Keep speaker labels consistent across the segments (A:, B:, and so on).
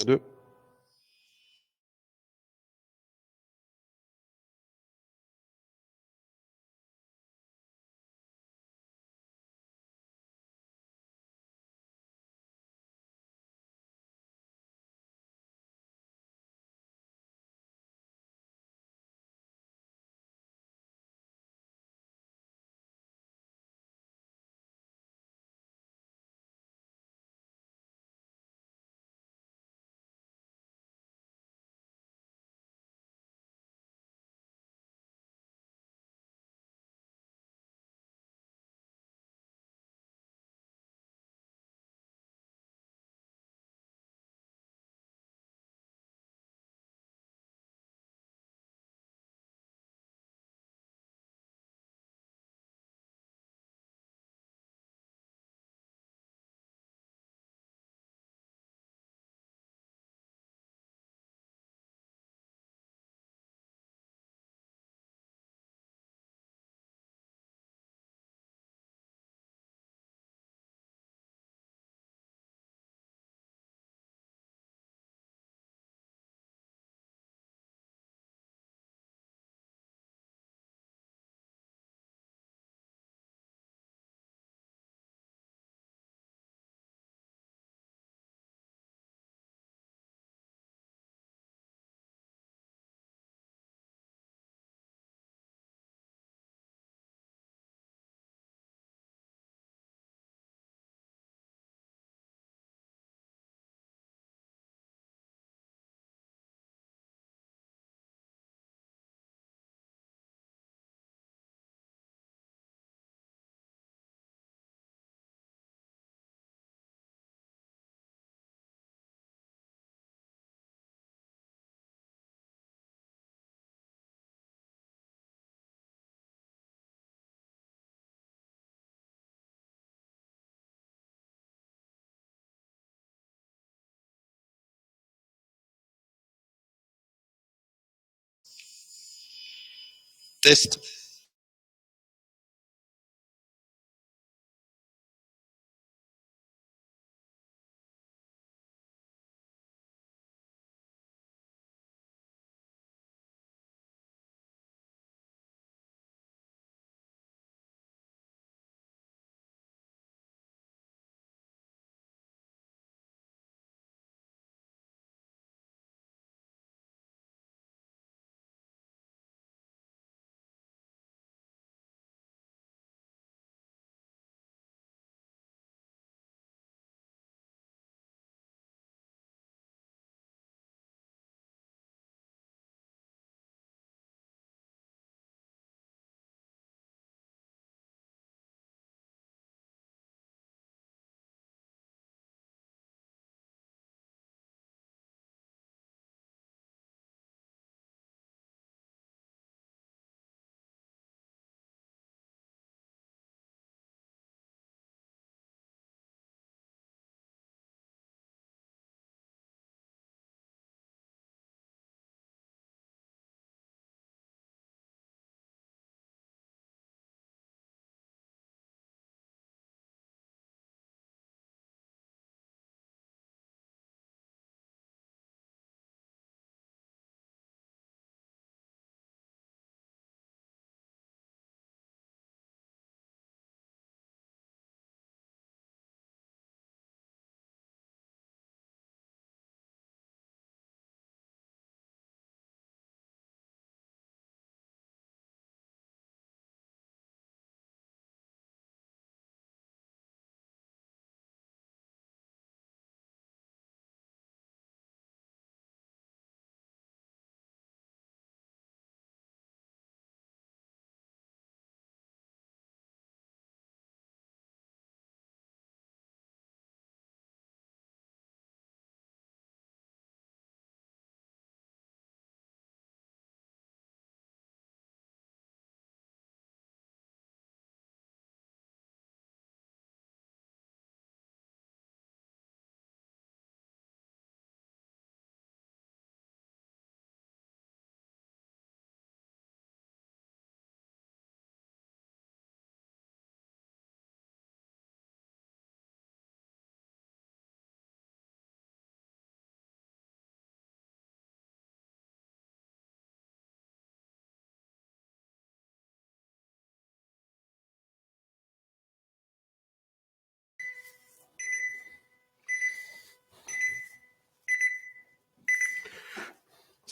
A: Deux. Test.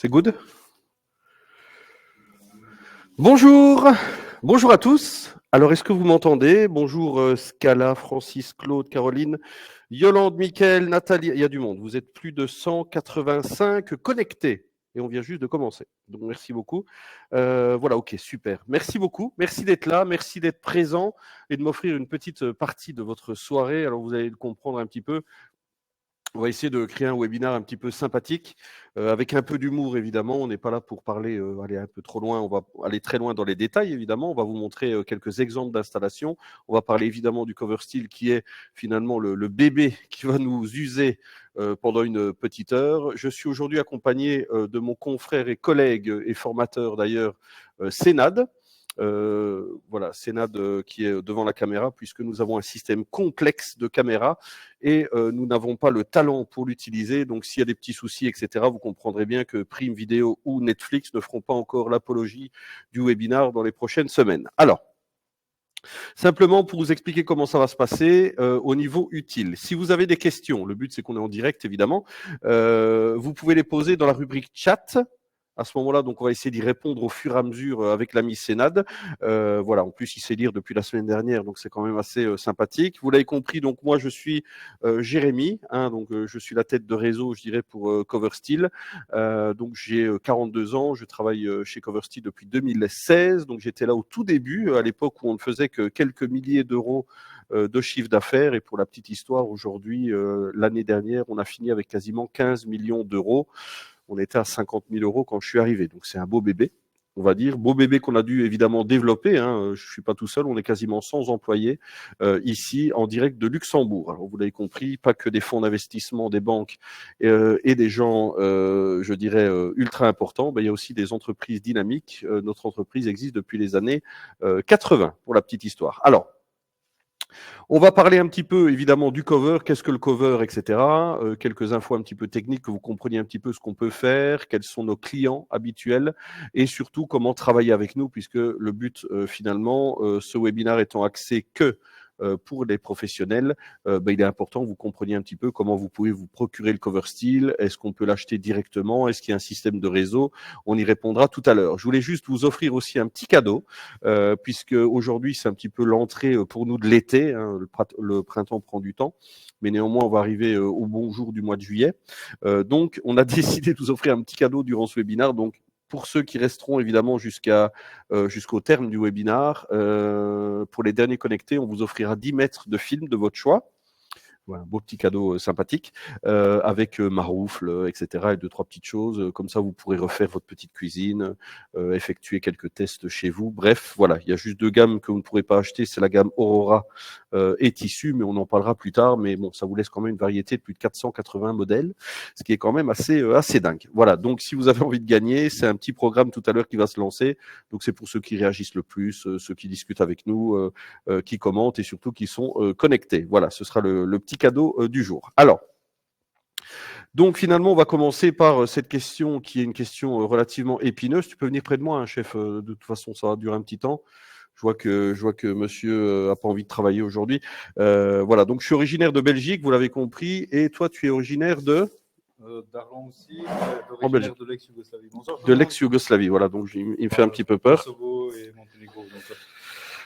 A: C'est good? Bonjour, bonjour à tous. Alors, est-ce que vous m'entendez? Bonjour Scala, Francis, Claude, Caroline, Yolande, Mickaël, Nathalie. Il y a du monde. Vous êtes plus de 185 connectés. Et on vient juste de commencer. Donc, merci beaucoup. Voilà, ok, super. Merci beaucoup. Merci d'être là. Merci d'être présent et de m'offrir une petite partie de votre soirée. Alors, vous allez le comprendre un petit peu. On va essayer de créer un webinaire un petit peu sympathique, avec un peu d'humour évidemment. On n'est pas là pour parler, aller un peu trop loin, on va aller très loin dans les détails évidemment. On va vous montrer quelques exemples d'installation. On va parler évidemment du cover steel qui est finalement le bébé qui va nous user pendant une petite heure. Je suis aujourd'hui accompagné de mon confrère et collègue et formateur d'ailleurs, Sénad. Voilà, Sénad qui est devant la caméra, puisque nous avons un système complexe de caméras et nous n'avons pas le talent pour l'utiliser. Donc, s'il y a des petits soucis, etc., vous comprendrez bien que Prime Video ou Netflix ne feront pas encore l'apologie du webinar dans les prochaines semaines. Alors, simplement pour vous expliquer comment ça va se passer au niveau utile. Si vous avez des questions, le but c'est qu'on est en direct évidemment, vous pouvez les poser dans la rubrique chat. À ce moment-là, donc on va essayer d'y répondre au fur et à mesure avec l'ami Sénad. Voilà, en plus il sait lire depuis la semaine dernière, donc c'est quand même assez sympathique. Vous l'avez compris, donc moi je suis Jérémy, donc je suis la tête de réseau, je dirais, pour Cover Steel. Donc j'ai 42 ans, je travaille chez Cover Steel depuis 2016, donc j'étais là au tout début, à l'époque où on ne faisait que quelques milliers d'euros de chiffre d'affaires. Et pour la petite histoire, aujourd'hui, l'année dernière, on a fini avec quasiment 15 millions d'euros. On était à 50 000 euros quand je suis arrivé. Donc, c'est un beau bébé, on va dire. Beau bébé qu'on a dû évidemment développer. Je ne suis pas tout seul, on est quasiment 100 employés ici en direct de Luxembourg. Alors, vous l'avez compris, pas que des fonds d'investissement, des banques et des gens, je dirais, ultra importants. Il y a aussi des entreprises dynamiques. Notre entreprise existe depuis les années 80, pour la petite histoire. Alors, on va parler un petit peu évidemment du cover, qu'est-ce que le cover, etc. Quelques infos un petit peu techniques, que vous compreniez un petit peu ce qu'on peut faire, quels sont nos clients habituels et surtout comment travailler avec nous, puisque le but finalement, ce webinaire étant axé que pour les professionnels, il est important que vous compreniez un petit peu comment vous pouvez vous procurer le cover steel. Est-ce qu'on peut l'acheter directement? Est-ce qu'il y a un système de réseau? On y répondra tout à l'heure. Je voulais juste vous offrir aussi un petit cadeau, puisque aujourd'hui c'est un petit peu l'entrée pour nous de l'été. Le printemps prend du temps, mais néanmoins on va arriver au bon jour du mois de juillet. Donc on a décidé de vous offrir un petit cadeau durant ce webinaire. Donc pour ceux qui resteront évidemment jusqu'au terme du webinaire, pour les derniers connectés, on vous offrira 10 mètres de film de votre choix. Voilà, un beau petit cadeau sympathique avec maroufle, etc. et 2-3 petites choses. Comme ça, vous pourrez refaire votre petite cuisine, effectuer quelques tests chez vous. Bref, voilà, il y a juste 2 gammes que vous ne pourrez pas acheter. C'est la gamme Aurora et Tissu, mais on en parlera plus tard. Mais bon, ça vous laisse quand même une variété de plus de 480 modèles, ce qui est quand même assez dingue. Voilà, donc si vous avez envie de gagner, c'est un petit programme tout à l'heure qui va se lancer. Donc c'est pour ceux qui réagissent le plus, ceux qui discutent avec nous, qui commentent et surtout qui sont connectés. Voilà, ce sera le petit cadeau du jour. Alors, donc finalement, on va commencer par cette question qui est une question relativement épineuse. Tu peux venir près de moi, chef. De toute façon, ça va durer un petit temps. Je vois que monsieur a pas envie de travailler aujourd'hui. Voilà, donc je suis originaire de Belgique, vous l'avez compris. Et toi, tu es originaire de
B: d'Arlan aussi,
A: en Belgique,
B: originaire de l'ex-Yougoslavie. Bonsoir.
A: de l'ex-Yougoslavie. Voilà, donc il me fait un petit peu peur.
B: Kosovo et Monténégro.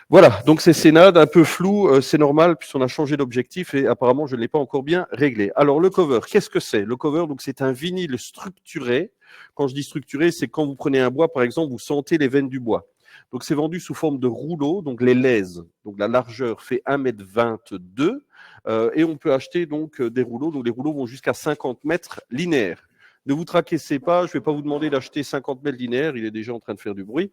A: Voilà, donc c'est Sénad, un peu flou, c'est normal, puisqu'on a changé d'objectif et apparemment je ne l'ai pas encore bien réglé. Alors le cover, qu'est-ce que c'est? Le cover, donc c'est un vinyle structuré. Quand je dis structuré, c'est quand vous prenez un bois, par exemple, vous sentez les veines du bois. Donc c'est vendu sous forme de rouleau, donc les lèzes. Donc la largeur fait 1,22 m et on peut acheter donc des rouleaux. Donc les rouleaux vont jusqu'à 50 mètres linéaires. Ne vous tracassez pas, je ne vais pas vous demander d'acheter 50 mètres linéaires, il est déjà en train de faire du bruit.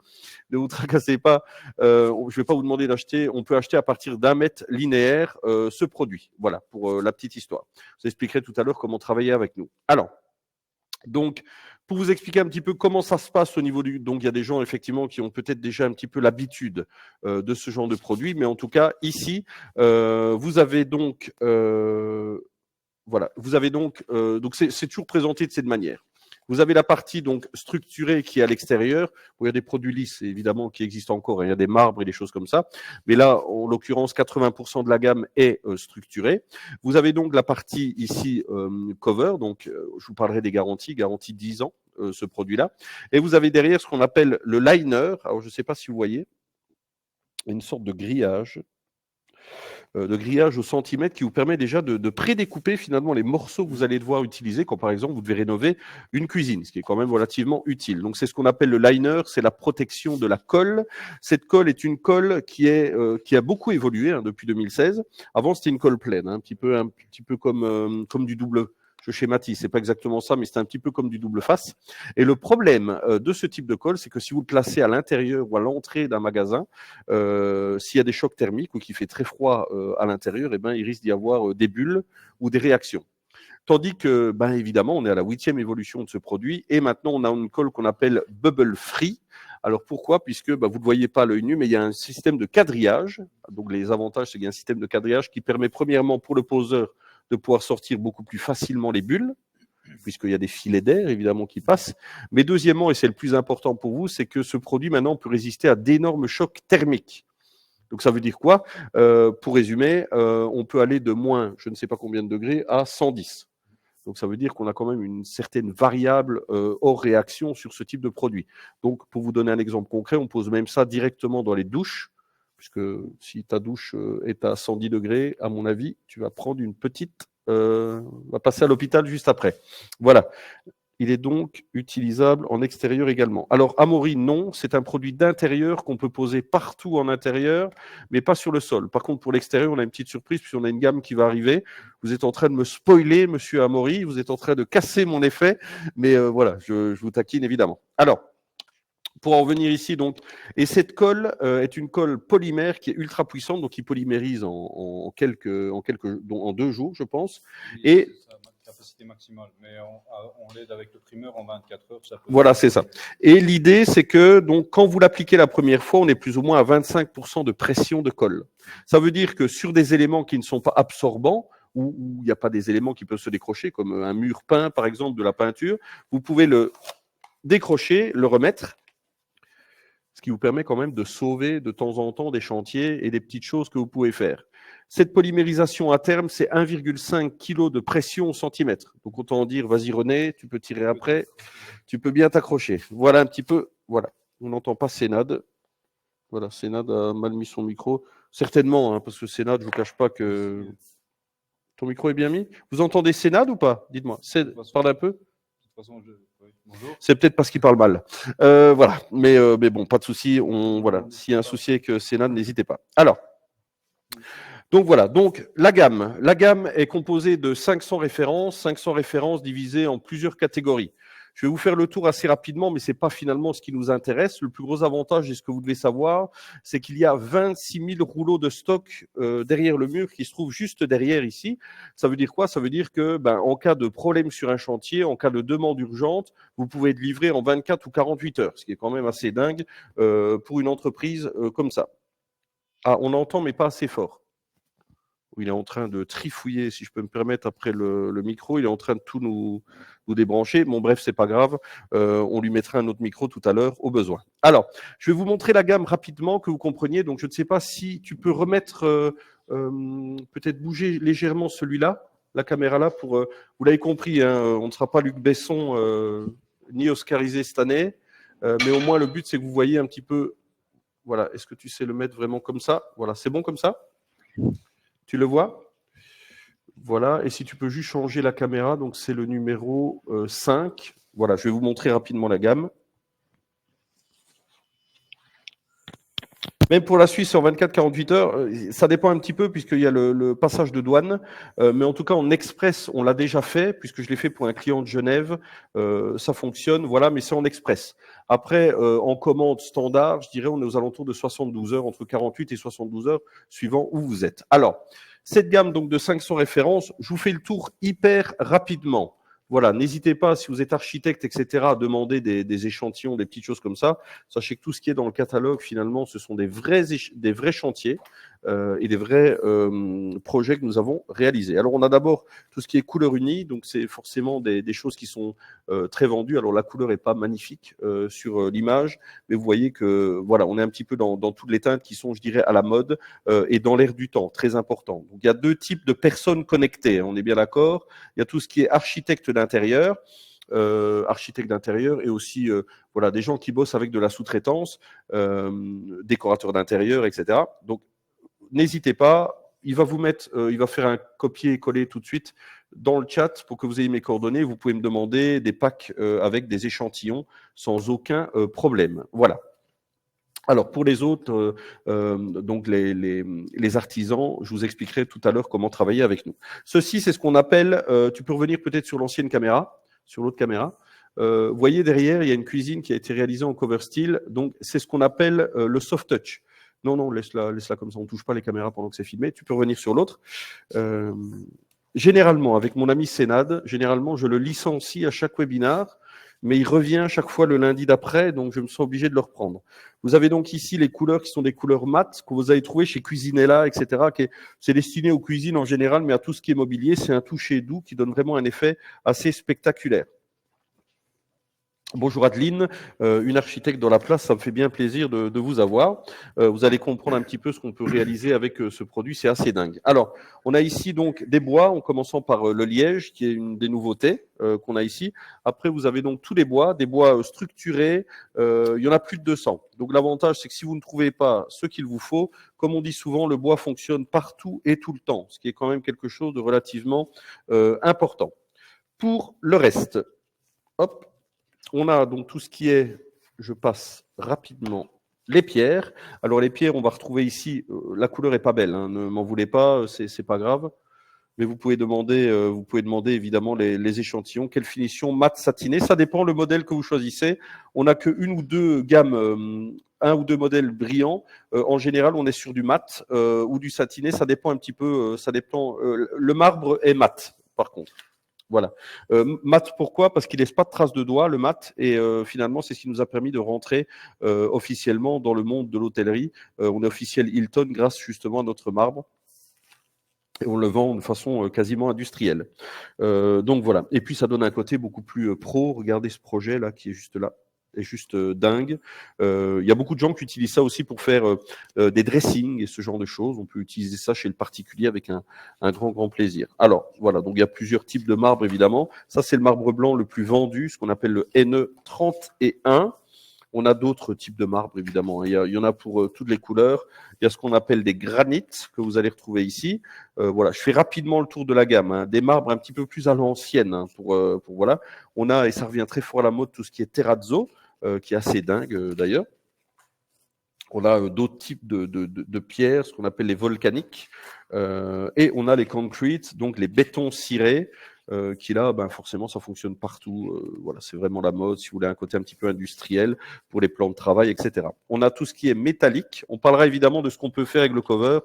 A: Ne vous tracassez pas, je ne vais pas vous demander d'acheter, on peut acheter à partir d'1 mètre linéaire ce produit. Voilà, pour la petite histoire. Je vous expliquerai tout à l'heure comment travailler avec nous. Alors, donc, pour vous expliquer un petit peu comment ça se passe au niveau du... Donc, il y a des gens, effectivement, qui ont peut-être déjà un petit peu l'habitude de ce genre de produit, mais en tout cas, ici, vous avez donc... voilà, vous avez donc c'est toujours présenté de cette manière. Vous avez la partie donc structurée qui est à l'extérieur. Il y a des produits lisses, évidemment, qui existent encore. Il y a des marbres et des choses comme ça. Mais là, en l'occurrence, 80% de la gamme est structurée. Vous avez donc la partie ici cover. Donc, je vous parlerai des garanties 10 ans, ce produit-là. Et vous avez derrière ce qu'on appelle le liner. Alors, je ne sais pas si vous voyez, une sorte de grillage au centimètre qui vous permet déjà de prédécouper finalement les morceaux que vous allez devoir utiliser quand par exemple vous devez rénover une cuisine, ce qui est quand même relativement utile. Donc c'est ce qu'on appelle le liner, c'est la protection de la colle. Cette colle est une colle qui a beaucoup évolué depuis 2016. Avant c'était une colle pleine, un petit peu comme du double. Je schématise, c'est pas exactement ça, mais c'est un petit peu comme du double face. Et le problème de ce type de colle, c'est que si vous le placez à l'intérieur ou à l'entrée d'un magasin, s'il y a des chocs thermiques ou qu'il fait très froid à l'intérieur, eh ben, il risque d'y avoir des bulles ou des réactions. Tandis que, ben, évidemment, on est à la 8e évolution de ce produit et maintenant on a une colle qu'on appelle Bubble Free. Alors pourquoi? Puisque vous ne le voyez pas à l'œil nu, mais il y a un système de quadrillage. Donc les avantages, c'est qu'il y a un système de quadrillage qui permet premièrement pour le poseur de pouvoir sortir beaucoup plus facilement les bulles, puisqu'il y a des filets d'air, évidemment, qui passent. Mais deuxièmement, et c'est le plus important pour vous, c'est que ce produit, maintenant, peut résister à d'énormes chocs thermiques. Donc, ça veut dire quoi? Pour résumer, on peut aller de moins, je ne sais pas combien de degrés, à 110. Donc, ça veut dire qu'on a quand même une certaine variable hors réaction sur ce type de produit. Donc, pour vous donner un exemple concret, on pose même ça directement dans les douches, puisque si ta douche est à 110 degrés, à mon avis, tu vas prendre une petite... on va passer à l'hôpital juste après. Voilà. Il est donc utilisable en extérieur également. Alors, Amaury, non, c'est un produit d'intérieur qu'on peut poser partout en intérieur, mais pas sur le sol. Par contre, pour l'extérieur, on a une petite surprise, puisqu'on a une gamme qui va arriver. Vous êtes en train de me spoiler, monsieur Amaury, vous êtes en train de casser mon effet, mais voilà, je vous taquine évidemment. Alors, pour en venir ici, donc, et cette colle est une colle polymère qui est ultra puissante, donc qui polymérise en 2 jours, je pense.
B: Oui,
A: et
B: c'est sa capacité maximale, mais on l'aide avec le primeur en 24 heures. Ça peut
A: voilà, c'est ça. Et l'idée, c'est que donc, quand vous l'appliquez la première fois, on est plus ou moins à 25% de pression de colle. Ça veut dire que sur des éléments qui ne sont pas absorbants, où il n'y a pas des éléments qui peuvent se décrocher, comme un mur peint, par exemple, de la peinture, vous pouvez le décrocher, le remettre, ce qui vous permet quand même de sauver de temps en temps des chantiers et des petites choses que vous pouvez faire. Cette polymérisation à terme, c'est 1,5 kg de pression au centimètre. Donc autant dire, vas-y René, tu peux tirer après, tu peux bien t'accrocher. Voilà un petit peu, voilà. On n'entend pas Sénad. Voilà, Sénad a mal mis son micro. Certainement, parce que Sénad, je ne vous cache pas que... Ton micro est bien mis? Vous entendez Sénad ou pas? Dites-moi, parle un peu.
B: De toute façon, bonjour.
A: C'est peut-être parce qu'il parle mal. Voilà. Mais bon, pas de souci. Voilà. S'il y a un souci avec Sénad, n'hésitez pas. Alors, donc voilà. Donc la gamme. La gamme est composée de 500 références divisées en plusieurs catégories. Je vais vous faire le tour assez rapidement, mais ce n'est pas finalement ce qui nous intéresse. Le plus gros avantage, et ce que vous devez savoir, c'est qu'il y a 26 000 rouleaux de stock derrière le mur qui se trouvent juste derrière ici. Ça veut dire quoi? Ça veut dire que, en cas de problème sur un chantier, en cas de demande urgente, vous pouvez être livré en 24 ou 48 heures, ce qui est quand même assez dingue pour une entreprise comme ça. Ah, on entend, mais pas assez fort. Il est en train de trifouiller, si je peux me permettre, après le micro. Il est en train de tout nous débrancher. Bon, bref, c'est pas grave. On lui mettra un autre micro tout à l'heure, au besoin. Alors, je vais vous montrer la gamme rapidement, que vous compreniez. Donc, je ne sais pas si tu peux remettre, peut-être bouger légèrement celui-là, la caméra là, pour. Vous l'avez compris, on ne sera pas Luc Besson ni oscarisé cette année, mais au moins le but, c'est que vous voyez un petit peu. Voilà. Est-ce que tu sais le mettre vraiment comme ça? Voilà, c'est bon comme ça? Tu le vois? Voilà, et si tu peux juste changer la caméra, donc c'est le numéro 5. Voilà, je vais vous montrer rapidement la gamme. Même pour la Suisse en 24-48 heures, ça dépend un petit peu puisqu'il y a le passage de douane. Mais en tout cas, en express, on l'a déjà fait puisque je l'ai fait pour un client de Genève. Ça fonctionne, voilà, mais c'est en express. Après, en commande standard, je dirais, on est aux alentours de 72 heures, entre 48 et 72 heures, suivant où vous êtes. Alors, cette gamme donc de 500 références, je vous fais le tour hyper rapidement. Voilà, n'hésitez pas, si vous êtes architecte, etc., à demander des échantillons, des petites choses comme ça. Sachez que tout ce qui est dans le catalogue, finalement, ce sont des vrais chantiers. et des vrais projets que nous avons réalisés. Alors, on a d'abord tout ce qui est couleur unie, donc c'est forcément des choses qui sont très vendues. Alors, la couleur n'est pas magnifique sur l'image, mais vous voyez que voilà, on est un petit peu dans toutes les teintes qui sont, je dirais, à la mode et dans l'air du temps, très important. Donc, il y a deux types de personnes connectées, on est bien d'accord. Il y a tout ce qui est architecte d'intérieur, et aussi voilà, des gens qui bossent avec de la sous-traitance, décorateurs d'intérieur, etc. Donc, n'hésitez pas. Il va vous mettre, il va faire un copier-coller tout de suite dans le chat pour que vous ayez mes coordonnées. Vous pouvez me demander des packs avec des échantillons sans aucun problème. Voilà. Alors pour les autres, donc les artisans, je vous expliquerai tout à l'heure comment travailler avec nous. Ceci, c'est ce qu'on appelle, tu peux revenir peut-être sur l'ancienne caméra, sur l'autre caméra. Vous voyez derrière, il y a une cuisine qui a été réalisée en cover steel, donc c'est ce qu'on appelle le soft touch. Non, laisse-la comme ça, on ne touche pas les caméras pendant que c'est filmé. Tu peux revenir sur l'autre. Généralement, avec mon ami Sénad, généralement, je le licencie à chaque webinar, mais il revient chaque fois le lundi d'après, donc je me sens obligé de le reprendre. Vous avez donc ici les couleurs qui sont des couleurs mates, que vous allez trouver chez Cuisinella, etc. C'est destiné aux cuisines en général, mais à tout ce qui est mobilier, c'est un toucher doux qui donne vraiment un effet assez spectaculaire. Bonjour Adeline, une architecte dans la place, ça me fait bien plaisir de vous avoir. Vous allez comprendre un petit peu ce qu'on peut réaliser avec ce produit, c'est assez dingue. Alors, on a ici donc des bois, en commençant par le liège, qui est une des nouveautés qu'on a ici. Après, vous avez donc tous les bois, des bois structurés, il y en a plus de 200. Donc l'avantage, c'est que si vous ne trouvez pas ce qu'il vous faut, comme on dit souvent, le bois fonctionne partout et tout le temps, ce qui est quand même quelque chose de relativement important. Pour le reste, hop, on a donc tout ce qui est, je passe rapidement, les pierres. Alors les pierres, on va retrouver ici, la couleur est pas belle, hein, ne m'en voulez pas, c'est pas grave. Mais vous pouvez demander évidemment les échantillons. Quelle finition, mat, satiné, ça dépend le modèle que vous choisissez. On n'a que une ou deux gammes, un ou deux modèles brillants. En général, on est sur du mat ou du satiné. Ça dépend un petit peu. Ça dépend. Le marbre est mat, par contre. Voilà. Mat, pourquoi? Parce qu'il laisse pas de traces de doigts, le mat, et finalement, c'est ce qui nous a permis de rentrer officiellement dans le monde de l'hôtellerie. On est officiel Hilton grâce justement à notre marbre. Et on le vend de façon quasiment industrielle. Donc voilà. Et puis ça donne un côté beaucoup plus pro. Regardez ce projet là qui est juste là. Est juste dingue. Il y a beaucoup de gens qui utilisent ça aussi pour faire des dressings et ce genre de choses. On peut utiliser ça chez le particulier avec un grand plaisir. Alors voilà, donc il y a plusieurs types de marbre évidemment. Ça c'est le marbre blanc le plus vendu, ce qu'on appelle le NE31. On a d'autres types de marbre, évidemment. Il y en a pour toutes les couleurs. Il y a ce qu'on appelle des granites que vous allez retrouver ici. Voilà, je fais rapidement le tour de la gamme. Hein. Des marbres un petit peu plus à l'ancienne. Hein, pour voilà. On a, et ça revient très fort à la mode, tout ce qui est terrazzo, qui est assez dingue d'ailleurs. On a d'autres types de pierres, ce qu'on appelle les volcaniques. Et on a les concrete, donc les bétons cirés. Qui là, ben forcément, ça fonctionne partout. Voilà, c'est vraiment la mode. Si vous voulez un côté un petit peu industriel pour les plans de travail, etc. On a tout ce qui est métallique. On parlera évidemment de ce qu'on peut faire avec le cover.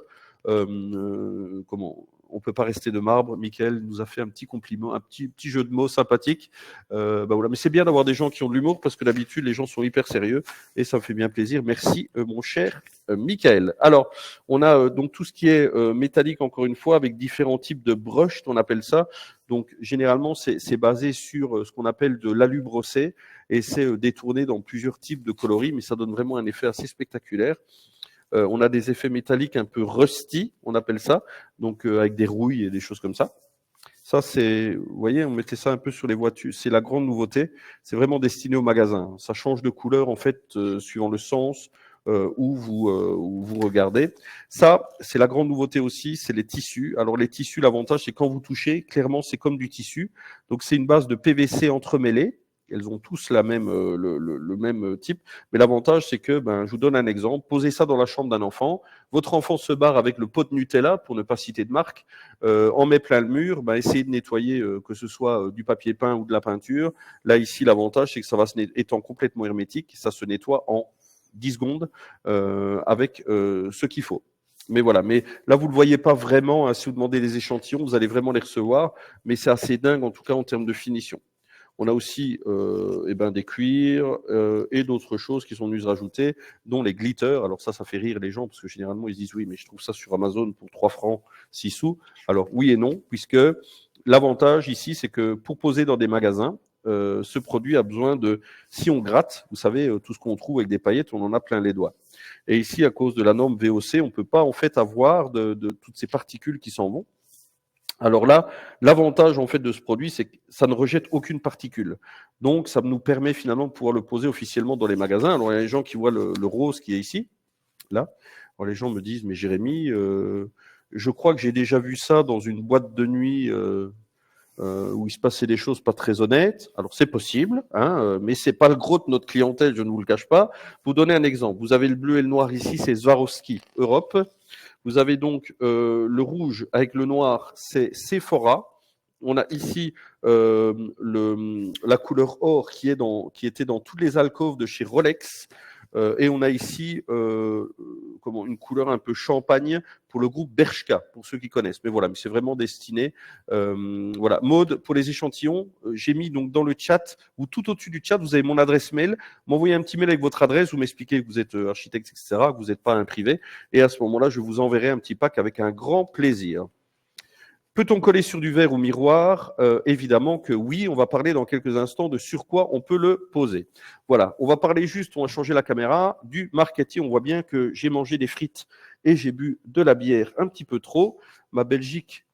A: Comment on peut pas rester de marbre. Michael nous a fait un petit compliment, un petit jeu de mots sympathique. Ben voilà, mais c'est bien d'avoir des gens qui ont de l'humour parce que d'habitude les gens sont hyper sérieux et ça me fait bien plaisir. Merci mon cher Michael. Alors on a donc tout ce qui est métallique encore une fois avec différents types de brushes, on appelle ça. Donc généralement c'est basé sur ce qu'on appelle de l'alu brossé et c'est détourné dans plusieurs types de coloris, mais ça donne vraiment un effet assez spectaculaire. On a des effets métalliques un peu rusty, on appelle ça, donc avec des rouilles et des choses comme ça. Ça, c'est, vous voyez, on mettait ça un peu sur les voitures. C'est la grande nouveauté. C'est vraiment destiné au magasin. Ça change de couleur, en fait, suivant le sens où vous regardez. Ça, c'est la grande nouveauté aussi, c'est les tissus. Alors, les tissus, l'avantage, c'est quand vous touchez, clairement, c'est comme du tissu. Donc, c'est une base de PVC entremêlée. Elles ont tous la même, le même type. Mais l'avantage, c'est que, je vous donne un exemple. Posez ça dans la chambre d'un enfant. Votre enfant se barre avec le pot de Nutella, pour ne pas citer de marque, en met plein le mur. Essayez de nettoyer, que ce soit du papier peint ou de la peinture. Là, ici, l'avantage, c'est que ça va étant complètement hermétique, ça se nettoie en 10 secondes avec ce qu'il faut. Mais voilà, mais là, vous ne le voyez pas vraiment. Hein, si vous demandez des échantillons, vous allez vraiment les recevoir. Mais c'est assez dingue, en tout cas, en termes de finition. On a aussi des cuirs et d'autres choses qui sont venues se rajouter, dont les glitters. Alors ça fait rire les gens parce que généralement ils se disent oui, mais je trouve ça sur Amazon pour 3 francs 6 sous. Alors oui et non, puisque l'avantage ici, c'est que pour poser dans des magasins, ce produit a besoin de, si on gratte, vous savez, tout ce qu'on trouve avec des paillettes, on en a plein les doigts. Et ici, à cause de la norme VOC, on ne peut pas en fait avoir de toutes ces particules qui s'en vont. Alors là, l'avantage en fait de ce produit, c'est que ça ne rejette aucune particule. Donc, ça nous permet finalement de pouvoir le poser officiellement dans les magasins. Alors, il y a des gens qui voient le rose qui est ici, là. Alors, les gens me disent, mais Jérémy, je crois que j'ai déjà vu ça dans une boîte de nuit où il se passait des choses pas très honnêtes. Alors, c'est possible, hein, mais c'est pas le gros de notre clientèle, je ne vous le cache pas. Vous donner un exemple. Vous avez le bleu et le noir ici, c'est Swarovski Europe. Vous avez donc le rouge avec le noir, c'est Sephora. On a ici la couleur or qui était dans toutes les alcôves de chez Rolex. Et on a ici une couleur un peu champagne pour le groupe Bershka, pour ceux qui connaissent. Mais voilà, mais c'est vraiment destiné. Voilà, mode pour les échantillons. J'ai mis donc dans le chat ou tout au-dessus du chat, vous avez mon adresse mail. M'envoyez un petit mail avec votre adresse, vous m'expliquez que vous êtes architecte, etc., que vous n'êtes pas un privé. Et à ce moment-là, je vous enverrai un petit pack avec un grand plaisir. Peut-on coller sur du verre ou miroir? Évidemment que oui, on va parler dans quelques instants de sur quoi on peut le poser. Voilà, on va parler juste, on va changer la caméra, du marketing. On voit bien que j'ai mangé des frites et j'ai bu de la bière un petit peu trop. Ma Belgique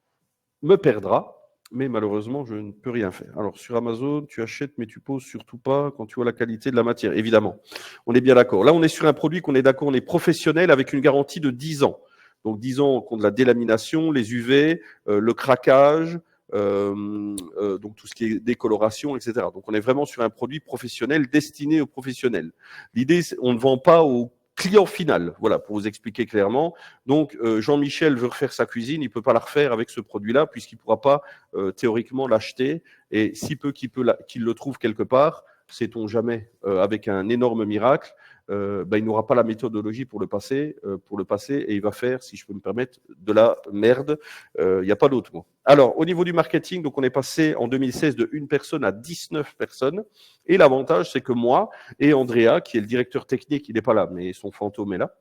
A: me perdra, mais malheureusement, je ne peux rien faire. Alors, sur Amazon, tu achètes, mais tu poses surtout pas quand tu vois la qualité de la matière. Évidemment, on est bien d'accord. Là, on est sur un produit qu'on est d'accord, on est professionnel avec une garantie de 10 ans. Donc 10 ans contre la délamination, les UV, le craquage, donc tout ce qui est décoloration, etc. Donc on est vraiment sur un produit professionnel destiné aux professionnels. L'idée, on ne vend pas au client final, voilà, pour vous expliquer clairement. Donc Jean-Michel veut refaire sa cuisine, il peut pas la refaire avec ce produit-là puisqu'il pourra pas théoriquement l'acheter. Et si peu qu'il le trouve quelque part, sait-on jamais, avec un énorme miracle, il n'aura pas la méthodologie pour le passer, et il va faire, si je peux me permettre, de la merde. Il n'y a pas d'autre mot. Alors, au niveau du marketing, donc on est passé en 2016 de 1 personne à 19 personnes. Et l'avantage, c'est que moi et Andrea, qui est le directeur technique, il n'est pas là, mais son fantôme est là.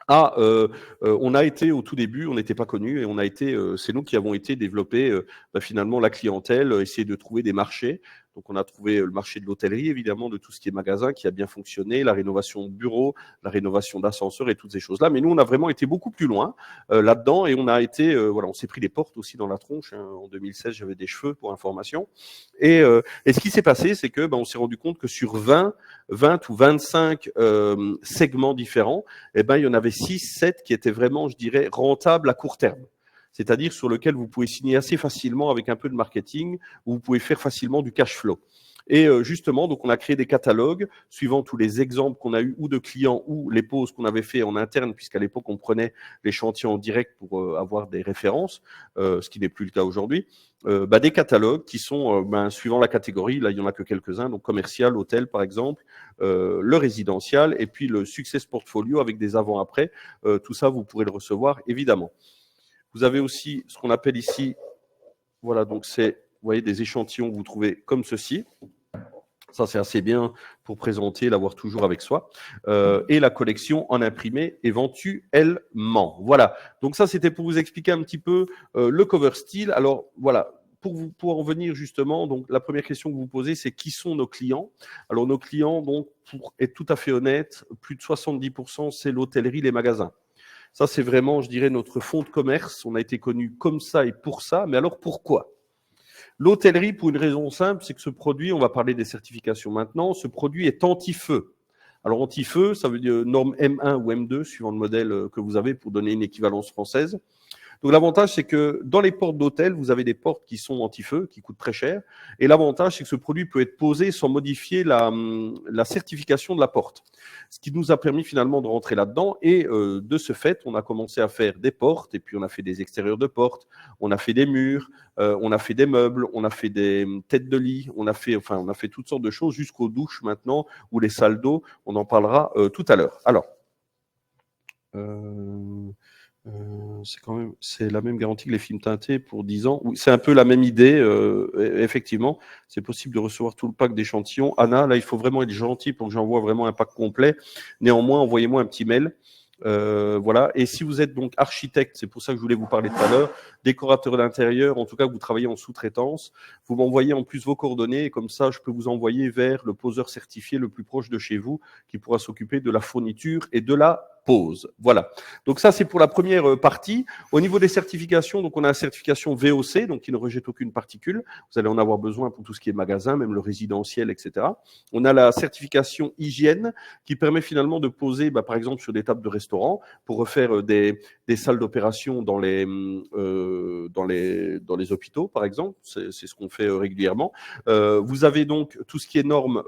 A: On a été au tout début, on n'était pas connus et on a été, c'est nous qui avons été développer finalement la clientèle, essayer de trouver des marchés. Donc on a trouvé le marché de l'hôtellerie, évidemment, de tout ce qui est magasin, qui a bien fonctionné, la rénovation de bureaux, la rénovation d'ascenseurs et toutes ces choses-là. Mais nous, on a vraiment été beaucoup plus loin là-dedans et on a été, on s'est pris les portes aussi dans la tronche. Hein. En 2016, j'avais des cheveux pour information. Et ce qui s'est passé, c'est que on s'est rendu compte que sur 20 ou 25 segments différents, il y en avait 6, 7 qui étaient vraiment, je dirais, rentables à court terme. C'est-à-dire sur lequel vous pouvez signer assez facilement avec un peu de marketing, où vous pouvez faire facilement du cash flow. Et justement, donc on a créé des catalogues suivant tous les exemples qu'on a eu ou de clients ou les pauses qu'on avait fait en interne, puisqu'à l'époque on prenait les chantiers en direct pour avoir des références, ce qui n'est plus le cas aujourd'hui. Des catalogues qui sont suivant la catégorie, là il y en a que quelques-uns, donc commercial, hôtel par exemple, le résidentiel et puis le success portfolio avec des avant-après. Tout ça vous pourrez le recevoir évidemment. Vous avez aussi ce qu'on appelle ici, voilà, donc c'est, vous voyez, des échantillons que vous trouvez comme ceci. Ça, c'est assez bien pour présenter, l'avoir toujours avec soi. Et la collection en imprimé éventuellement. Voilà. Donc ça, c'était pour vous expliquer un petit peu le cover style. Alors, voilà. Pour en venir justement, donc la première question que vous posez, c'est qui sont nos clients? Alors, nos clients, donc, pour être tout à fait honnête, plus de 70%, c'est l'hôtellerie, les magasins. Ça, c'est vraiment, je dirais, notre fonds de commerce. On a été connu comme ça et pour ça. Mais alors, pourquoi? L'hôtellerie, pour une raison simple, c'est que ce produit, on va parler des certifications maintenant, ce produit est anti-feu. Alors, anti-feu, ça veut dire norme M1 ou M2, suivant le modèle que vous avez pour donner une équivalence française. Donc l'avantage, c'est que dans les portes d'hôtel, vous avez des portes qui sont anti-feu, qui coûtent très cher. Et l'avantage, c'est que ce produit peut être posé sans modifier la certification de la porte. Ce qui nous a permis finalement de rentrer là-dedans. Et de ce fait, on a commencé à faire des portes, et puis on a fait des extérieurs de portes, on a fait des murs, on a fait des meubles, on a fait des têtes de lit, on a fait toutes sortes de choses jusqu'aux douches maintenant, ou les salles d'eau. On en parlera tout à l'heure. Alors, C'est la même garantie que les films teintés pour 10 ans. Oui, c'est un peu la même idée, effectivement. C'est possible de recevoir tout le pack d'échantillons. Anna, là, il faut vraiment être gentil pour que j'envoie vraiment un pack complet. Néanmoins, envoyez-moi un petit mail. Voilà. Et si vous êtes donc architecte, c'est pour ça que je voulais vous parler tout à l'heure, décorateur d'intérieur, en tout cas que vous travaillez en sous-traitance, vous m'envoyez en plus vos coordonnées et comme ça, je peux vous envoyer vers le poseur certifié le plus proche de chez vous qui pourra s'occuper de la fourniture et de la pose. Voilà. Donc ça, c'est pour la première partie. Au niveau des certifications, donc on a la certification VOC, donc qui ne rejette aucune particule. Vous allez en avoir besoin pour tout ce qui est magasin, même le résidentiel, etc. On a la certification hygiène qui permet finalement de poser, par exemple, sur des tables de restaurant pour refaire des salles d'opération dans les hôpitaux, par exemple. C'est ce qu'on fait régulièrement. Vous avez donc tout ce qui est normes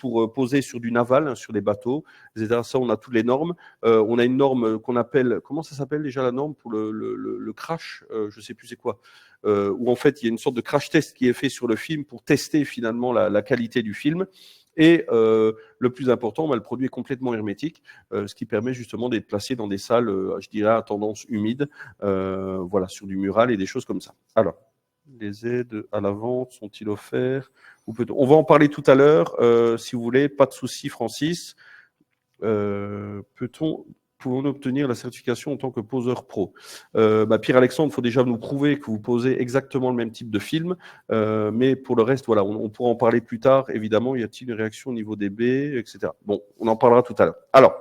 A: pour poser sur du naval, hein, sur des bateaux, etc. Ça, on a toutes les normes. On a une norme qu'on appelle, comment ça s'appelle déjà la norme pour le crash, je sais plus c'est quoi, où en fait il y a une sorte de crash test qui est fait sur le film pour tester finalement la qualité du film. Et le plus important, le produit est complètement hermétique, ce qui permet justement d'être placé dans des salles, je dirais, à tendance humide, voilà, sur du mural et des choses comme ça. Alors, les aides à la vente sont-ils offerts ou on va en parler tout à l'heure, si vous voulez, pas de souci, Francis. Pouvons-nous obtenir la certification en tant que poseur pro? Pierre-Alexandre, il faut déjà nous prouver que vous posez exactement le même type de film, mais pour le reste, voilà, on pourra en parler plus tard, évidemment. Y a-t-il une réaction au niveau des baies, etc. Bon, on en parlera tout à l'heure. Alors,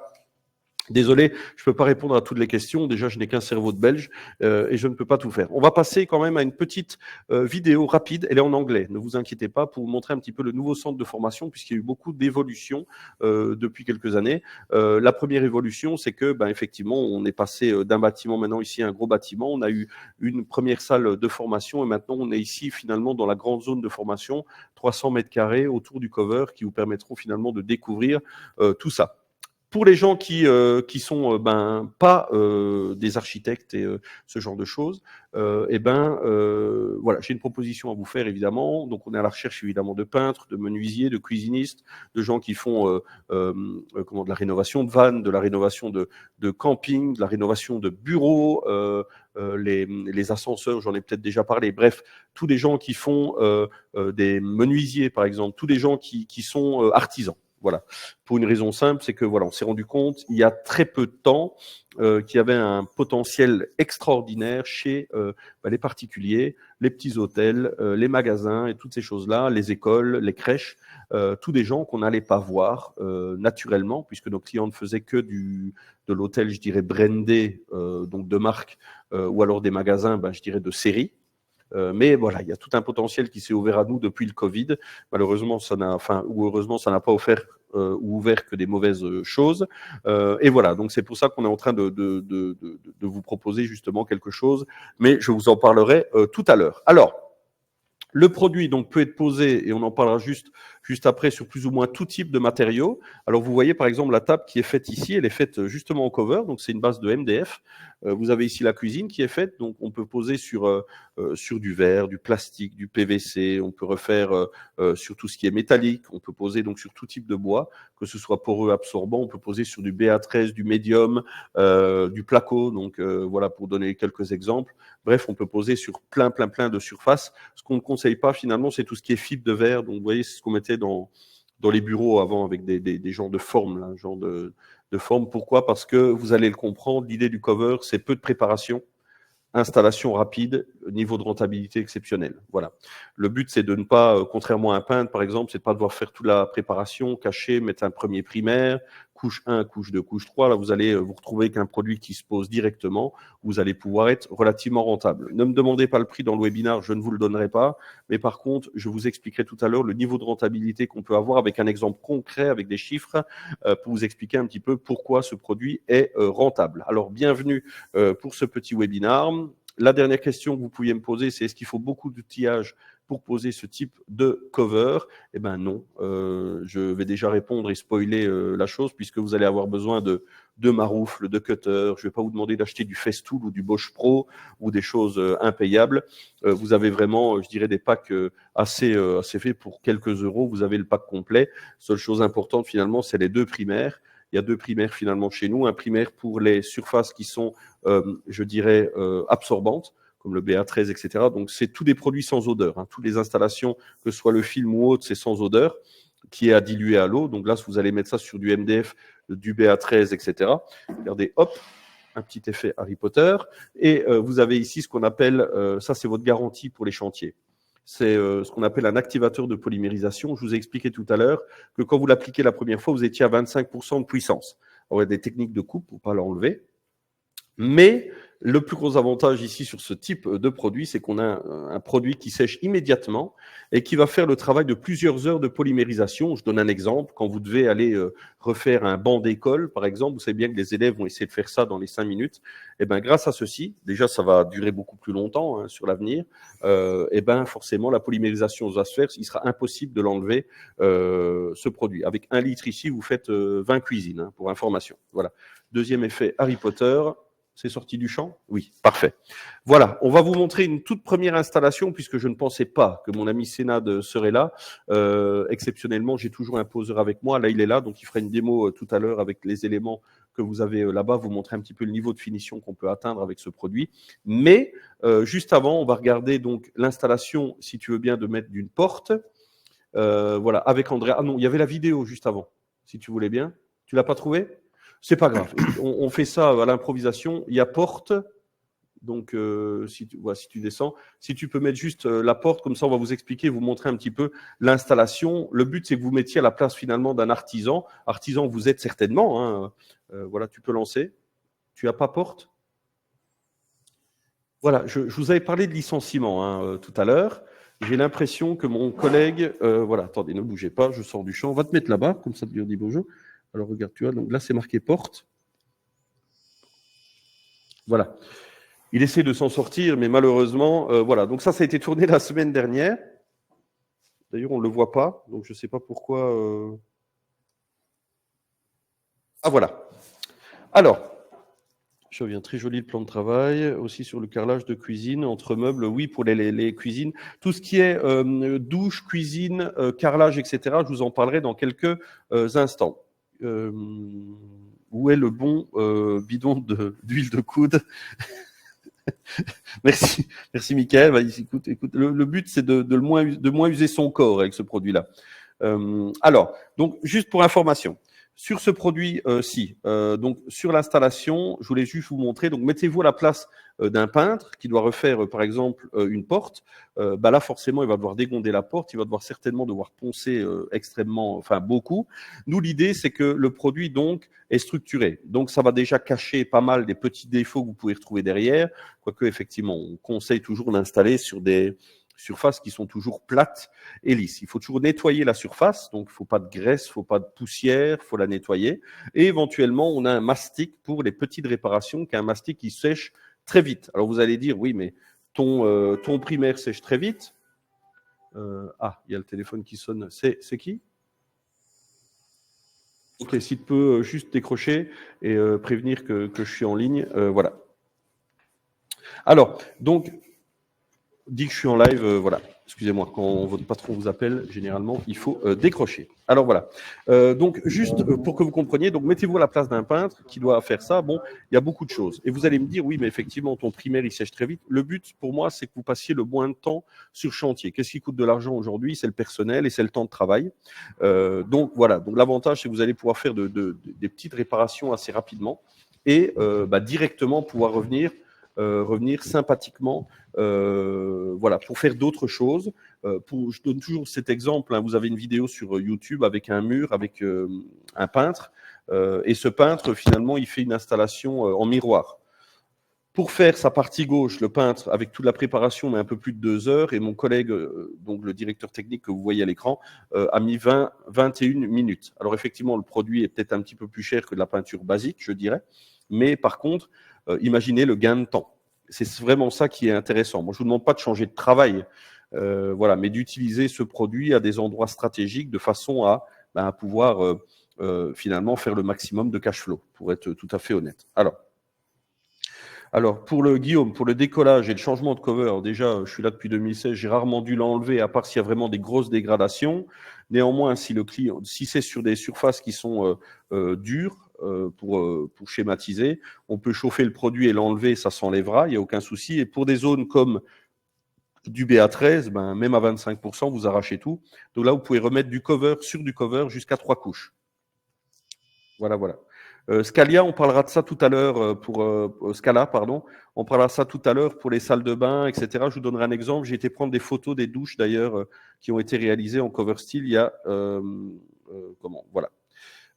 A: désolé, je ne peux pas répondre à toutes les questions. Déjà, je n'ai qu'un cerveau de Belge et je ne peux pas tout faire. On va passer quand même à une petite vidéo rapide. Elle est en anglais. Ne vous inquiétez pas pour vous montrer un petit peu le nouveau centre de formation puisqu'il y a eu beaucoup d'évolutions depuis quelques années. La première évolution, c'est que, effectivement, on est passé d'un bâtiment maintenant ici à un gros bâtiment. On a eu une première salle de formation et maintenant on est ici finalement dans la grande zone de formation, 300 mètres carrés autour du cover qui vous permettront finalement de découvrir tout ça. Pour les gens qui sont pas des architectes et ce genre de choses, voilà, j'ai une proposition à vous faire évidemment. Donc on est à la recherche évidemment de peintres, de menuisiers, de cuisinistes, de gens qui font de la rénovation de vannes, de la rénovation de camping, de la rénovation de bureaux, les ascenseurs, j'en ai peut-être déjà parlé. Bref, tous les gens qui font des menuisiers par exemple, tous les gens qui sont artisans. Voilà, pour une raison simple, c'est que voilà, on s'est rendu compte il y a très peu de temps qu'il y avait un potentiel extraordinaire chez les particuliers, les petits hôtels, les magasins et toutes ces choses-là, les écoles, les crèches, tous des gens qu'on n'allait pas voir naturellement, puisque nos clients ne faisaient que de l'hôtel, je dirais brandé, donc de marque, ou alors des magasins, je dirais de série. Mais voilà, il y a tout un potentiel qui s'est ouvert à nous depuis le Covid. Malheureusement, heureusement, ça n'a pas ouvert que des mauvaises choses. Et voilà, donc c'est pour ça qu'on est en train de vous proposer justement quelque chose. Mais je vous en parlerai tout à l'heure. Alors, le produit donc peut être posé, et on en parlera juste après, sur plus ou moins tout type de matériaux. Alors vous voyez par exemple la table qui est faite ici, elle est faite justement au cover, donc c'est une base de MDF. Vous avez ici la cuisine qui est faite, donc on peut poser sur du verre, du plastique, du PVC, on peut refaire sur tout ce qui est métallique, on peut poser donc sur tout type de bois, que ce soit poreux, absorbant, on peut poser sur du BA13, du médium, du placo, donc voilà pour donner quelques exemples. Bref, on peut poser sur plein de surfaces. Ce qu'on ne conseille pas finalement, c'est tout ce qui est fibre de verre. Donc vous voyez, c'est ce qu'on mettait dans les bureaux avant avec des genres de formes, là, genre de forme. Pourquoi? Parce que vous allez le comprendre, l'idée du cover, c'est peu de préparation, installation rapide, niveau de rentabilité exceptionnel. Voilà. Le but, c'est de ne pas, contrairement à un peintre, par exemple, c'est de pas devoir faire toute la préparation, cacher, mettre un premier primaire, couche 1, couche 2, couche 3. Là, vous allez vous retrouver avec un produit qui se pose directement. Vous allez pouvoir être relativement rentable. Ne me demandez pas le prix dans le webinaire, je ne vous le donnerai pas. Mais par contre, je vous expliquerai tout à l'heure le niveau de rentabilité qu'on peut avoir avec un exemple concret, avec des chiffres, pour vous expliquer un petit peu pourquoi ce produit est rentable. Alors, bienvenue pour ce petit webinaire. La dernière question que vous pouviez me poser, c'est est-ce qu'il faut beaucoup d'outillage pour poser ce type de cover? Eh bien non, je vais déjà répondre et spoiler la chose puisque vous allez avoir besoin de maroufles, de cutters. Je ne vais pas vous demander d'acheter du Festool ou du Bosch Pro ou des choses impayables. Vous avez vraiment, je dirais, des packs assez faits pour quelques euros. Vous avez le pack complet. Seule chose importante finalement, c'est les deux primaires. Il y a deux primaires finalement chez nous. Un primaire pour les surfaces qui sont, je dirais, absorbantes, comme le BA13, etc. Donc, c'est tous des produits sans odeur. Hein. Toutes les installations, que ce soit le film ou autre, c'est sans odeur, qui est à diluer à l'eau. Donc là, vous allez mettre ça sur du MDF, du BA13, etc. Regardez, hop, un petit effet Harry Potter. Et vous avez ici ce qu'on appelle, ça c'est votre garantie pour les chantiers. C'est ce qu'on appelle un activateur de polymérisation. Je vous ai expliqué tout à l'heure que quand vous l'appliquez la première fois, vous étiez à 25% de puissance. Alors, il y a des techniques de coupe pour ne pas l'enlever. Mais le plus gros avantage ici sur ce type de produit, c'est qu'on a un produit qui sèche immédiatement et qui va faire le travail de plusieurs heures de polymérisation. Je donne un exemple. Quand vous devez aller refaire un banc d'école, par exemple, vous savez bien que les élèves vont essayer de faire ça dans les 5 minutes. Et ben, grâce à ceci, déjà, ça va durer beaucoup plus longtemps hein, sur l'avenir. Et ben, forcément, la polymérisation va se faire. Il sera impossible de l'enlever, ce produit. Avec 1 litre ici, vous faites 20 cuisines, hein, pour information. Voilà. Deuxième effet Harry Potter. C'est sorti du champ? Oui, parfait. Voilà, on va vous montrer une toute première installation, puisque je ne pensais pas que mon ami Sénad serait là. Exceptionnellement, j'ai toujours un poseur avec moi. Là, il est là, donc il fera une démo tout à l'heure avec les éléments que vous avez là-bas, vous montrer un petit peu le niveau de finition qu'on peut atteindre avec ce produit. Mais juste avant, on va regarder donc l'installation, si tu veux bien, de mettre d'une porte. Voilà, avec Andrea. Ah non, il y avait la vidéo juste avant, si tu voulais bien. Tu l'as pas trouvé? C'est pas grave. On fait ça à l'improvisation. Il y a porte. Donc, si tu descends, si tu peux mettre juste la porte, comme ça, on va vous expliquer, vous montrer un petit peu l'installation. Le but, c'est que vous mettiez à la place finalement d'un artisan. Artisan, vous êtes certainement. Hein. Voilà, tu peux lancer. Tu n'as pas porte? Voilà, je vous avais parlé de licenciement hein, tout à l'heure. J'ai l'impression que mon collègue, voilà, attendez, ne bougez pas, je sors du champ. On va te mettre là-bas, comme ça, tu lui dis bonjour. Alors, regarde, tu vois, donc là, c'est marqué porte. Voilà. Il essaie de s'en sortir, mais malheureusement, voilà. Donc ça a été tourné la semaine dernière. D'ailleurs, on ne le voit pas, donc je ne sais pas pourquoi. Ah, voilà. Alors, je reviens, très joli le plan de travail, aussi sur le carrelage de cuisine, entre meubles, oui, pour les cuisines. Tout ce qui est douche, cuisine, carrelage, etc., je vous en parlerai dans quelques instants. Où est le bon bidon d'huile de coude? Merci, merci Mickaël. Bah, écoute, le but c'est de moins user son corps avec ce produit-là. Alors, donc juste pour information, sur ce produit-ci, donc sur l'installation, je voulais juste vous montrer. Donc mettez-vous à la place d'un peintre qui doit refaire par exemple une porte. Bah là forcément il va devoir dégonder la porte, il va certainement devoir poncer extrêmement, enfin beaucoup. Nous l'idée c'est que le produit donc est structuré, donc ça va déjà cacher pas mal des petits défauts que vous pouvez retrouver derrière. Quoique effectivement on conseille toujours d'installer sur des surfaces qui sont toujours plates et lisses. Il faut toujours nettoyer la surface, donc il ne faut pas de graisse, il ne faut pas de poussière, il faut la nettoyer. Et éventuellement, on a un mastic pour les petites réparations, qui est un mastic qui sèche très vite. Alors vous allez dire, oui, mais ton primaire sèche très vite. Il y a le téléphone qui sonne. C'est qui? Ok, si tu peux juste décrocher et prévenir que je suis en ligne. Voilà. Alors, donc, dit que je suis en live, voilà. Excusez-moi, quand votre patron vous appelle, généralement, il faut décrocher. Alors voilà. Donc, juste pour que vous compreniez, donc mettez-vous à la place d'un peintre qui doit faire ça. Bon, il y a beaucoup de choses. Et vous allez me dire, oui, mais effectivement, ton primaire, il sèche très vite. Le but, pour moi, c'est que vous passiez le moins de temps sur chantier. Qu'est-ce qui coûte de l'argent aujourd'hui? C'est le personnel et c'est le temps de travail. Donc, voilà. Donc, l'avantage, c'est que vous allez pouvoir faire des petites réparations assez rapidement et directement pouvoir revenir sympathiquement, voilà, pour faire d'autres choses. Je donne toujours cet exemple. Hein, vous avez une vidéo sur YouTube avec un mur, avec un peintre, et ce peintre, finalement, il fait une installation en miroir. Pour faire sa partie gauche, le peintre, avec toute la préparation, met un peu plus de 2 heures, et mon collègue, donc le directeur technique que vous voyez à l'écran, a mis 21 minutes. Alors effectivement, le produit est peut-être un petit peu plus cher que de la peinture basique, je dirais, mais par contre, imaginez le gain de temps. C'est vraiment ça qui est intéressant. Moi, je ne vous demande pas de changer de travail, voilà, mais d'utiliser ce produit à des endroits stratégiques de façon à pouvoir finalement faire le maximum de cash flow, pour être tout à fait honnête. Alors, Alors, pour le Guillaume, pour le décollage et le changement de cover, déjà, je suis là depuis 2016, j'ai rarement dû l'enlever, à part s'il y a vraiment des grosses dégradations. Néanmoins, si c'est sur des surfaces qui sont dures, pour schématiser, on peut chauffer le produit et l'enlever, ça s'enlèvera, il n'y a aucun souci. Et pour des zones comme du BA13, ben, même à 25%, vous arrachez tout. Donc là, vous pouvez remettre du cover sur du cover jusqu'à 3 couches. Voilà, voilà. Scalia, on parlera de ça tout à l'heure Scala, pardon. On parlera de ça tout à l'heure pour les salles de bain, etc. Je vous donnerai un exemple. J'ai été prendre des photos des douches d'ailleurs qui ont été réalisées en cover steel. Il y a voilà.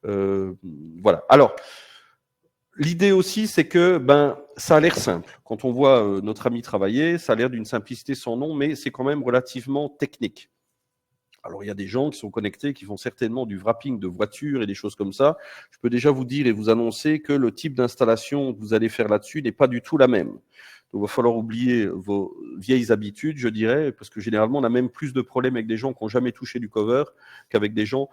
A: Voilà. Alors, l'idée aussi, c'est que ça a l'air simple. Quand on voit notre ami travailler, ça a l'air d'une simplicité sans nom, mais c'est quand même relativement technique. Alors, il y a des gens qui sont connectés, qui font certainement du wrapping de voitures et des choses comme ça. Je peux déjà vous dire et vous annoncer que le type d'installation que vous allez faire là-dessus n'est pas du tout la même. Donc, il va falloir oublier vos vieilles habitudes, je dirais, parce que généralement, on a même plus de problèmes avec des gens qui n'ont jamais touché du cover qu'avec des gens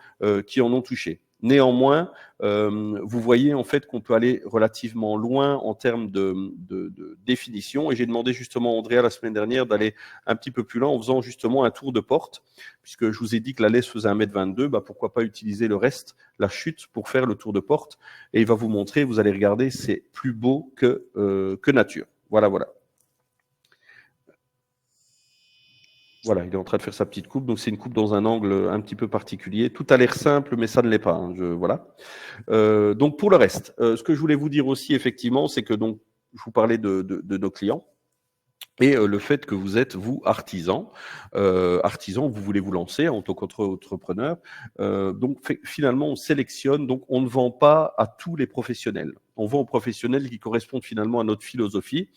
A: qui en ont touché. Néanmoins, vous voyez en fait qu'on peut aller relativement loin en termes de définition. Et j'ai demandé justement à Andrea la semaine dernière d'aller un petit peu plus loin en faisant justement un tour de porte, puisque je vous ai dit que la laisse faisait 1,22 m, pourquoi pas utiliser le reste, la chute, pour faire le tour de porte. Et il va vous montrer, vous allez regarder, c'est plus beau que nature. Voilà, voilà. Voilà, il est en train de faire sa petite coupe. Donc, c'est une coupe dans un angle un petit peu particulier. Tout a l'air simple, mais ça ne l'est pas. Hein, voilà. Donc, pour le reste, ce que je voulais vous dire aussi, effectivement, c'est que donc, je vous parlais de nos clients. Et le fait que vous êtes, vous, artisan, vous voulez vous lancer en tant qu'entrepreneur. Donc, finalement, on sélectionne, donc on ne vend pas à tous les professionnels. On vend aux professionnels qui correspondent finalement à notre philosophie,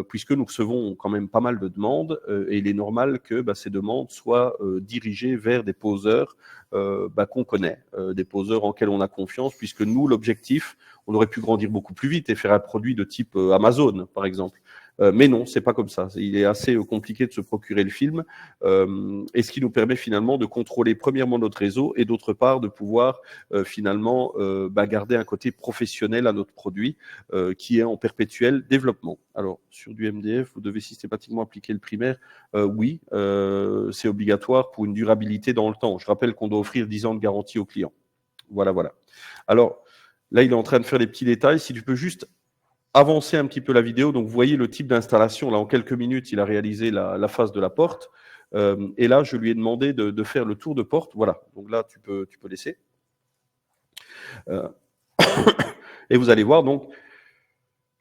A: puisque nous recevons quand même pas mal de demandes, et il est normal que ces demandes soient dirigées vers des poseurs qu'on connaît, des poseurs en quels on a confiance, puisque nous, l'objectif, on aurait pu grandir beaucoup plus vite et faire un produit de type Amazon, par exemple. Mais non, c'est pas comme ça. Il est assez compliqué de se procurer le film, et ce qui nous permet finalement de contrôler premièrement notre réseau et d'autre part de pouvoir finalement garder un côté professionnel à notre produit qui est en perpétuel développement. Alors sur du MDF, vous devez systématiquement appliquer le primaire. Oui, c'est obligatoire pour une durabilité dans le temps. Je rappelle qu'on doit offrir 10 ans de garantie aux clients. Voilà, voilà. Alors là, il est en train de faire les petits détails. Si tu peux juste avancer un petit peu la vidéo. Donc, vous voyez le type d'installation. Là, en quelques minutes, il a réalisé la face de la porte. Et là, je lui ai demandé de faire le tour de porte. Voilà. Donc là, tu peux laisser. Et vous allez voir, donc,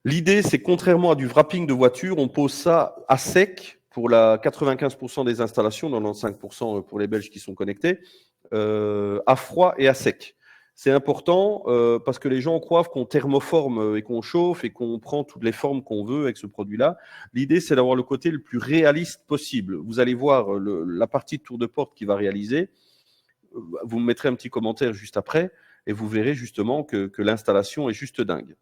A: l'idée, c'est contrairement à du wrapping de voiture, on pose ça à sec pour la 95% des installations, 95% pour les Belges qui sont connectés, à froid et à sec. C'est important parce que les gens croient qu'on thermoforme et qu'on chauffe et qu'on prend toutes les formes qu'on veut avec ce produit-là. L'idée, c'est d'avoir le côté le plus réaliste possible. Vous allez voir la partie de tour de porte qu'il va réaliser. Vous me mettrez un petit commentaire juste après et vous verrez justement que l'installation est juste dingue.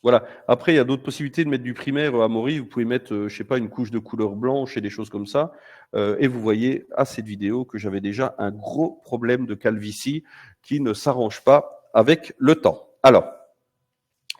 A: Voilà. Après, il y a d'autres possibilités de mettre du primaire à Maury. Vous pouvez mettre, je sais pas, une couche de couleur blanche et des choses comme ça. Et vous voyez à cette vidéo que j'avais déjà un gros problème de calvitie qui ne s'arrange pas avec le temps. Alors,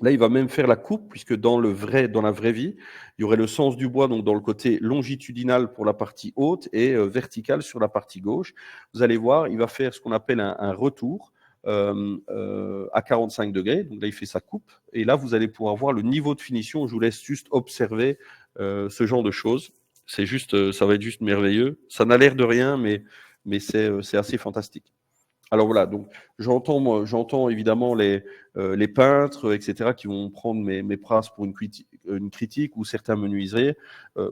A: là, il va même faire la coupe, puisque dans la vraie vie, il y aurait le sens du bois, donc dans le côté longitudinal pour la partie haute et vertical sur la partie gauche. Vous allez voir, il va faire ce qu'on appelle un retour à 45 degrés. Donc là, il fait sa coupe. Et là, vous allez pouvoir voir le niveau de finition. Je vous laisse juste observer ce genre de choses. C'est juste, ça va être juste merveilleux. Ça n'a l'air de rien, mais c'est assez fantastique. Alors voilà, donc j'entends évidemment les peintres, etc., qui vont prendre mes phrases pour une critique ou certains menuisiers.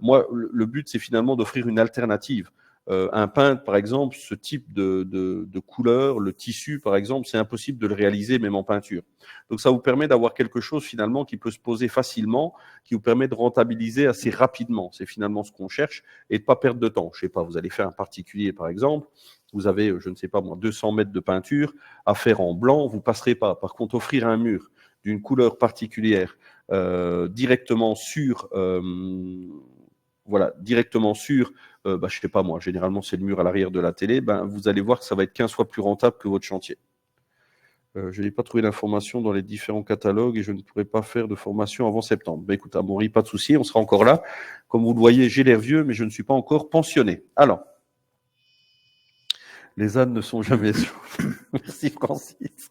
A: Moi, le but, c'est finalement d'offrir une alternative. Un peintre, par exemple, ce type de couleur, le tissu, par exemple, c'est impossible de le réaliser même en peinture. Donc ça vous permet d'avoir quelque chose finalement qui peut se poser facilement, qui vous permet de rentabiliser assez rapidement. C'est finalement ce qu'on cherche et de pas perdre de temps. Je sais pas, vous allez faire un particulier, par exemple. Vous avez, je ne sais pas moi, 200 mètres de peinture à faire en blanc, vous passerez pas. Par contre, offrir un mur d'une couleur particulière directement sur, je sais pas moi, généralement c'est le mur à l'arrière de la télé, vous allez voir que ça va être 15 fois plus rentable que votre chantier. Je n'ai pas trouvé d'informations dans les différents catalogues et je ne pourrai pas faire de formation avant septembre. Ben, écoute, Amaury, pas de souci, on sera encore là. Comme vous le voyez, j'ai l'air vieux, mais je ne suis pas encore pensionné. Alors, les ânes ne sont jamais sûrs. Merci Francis.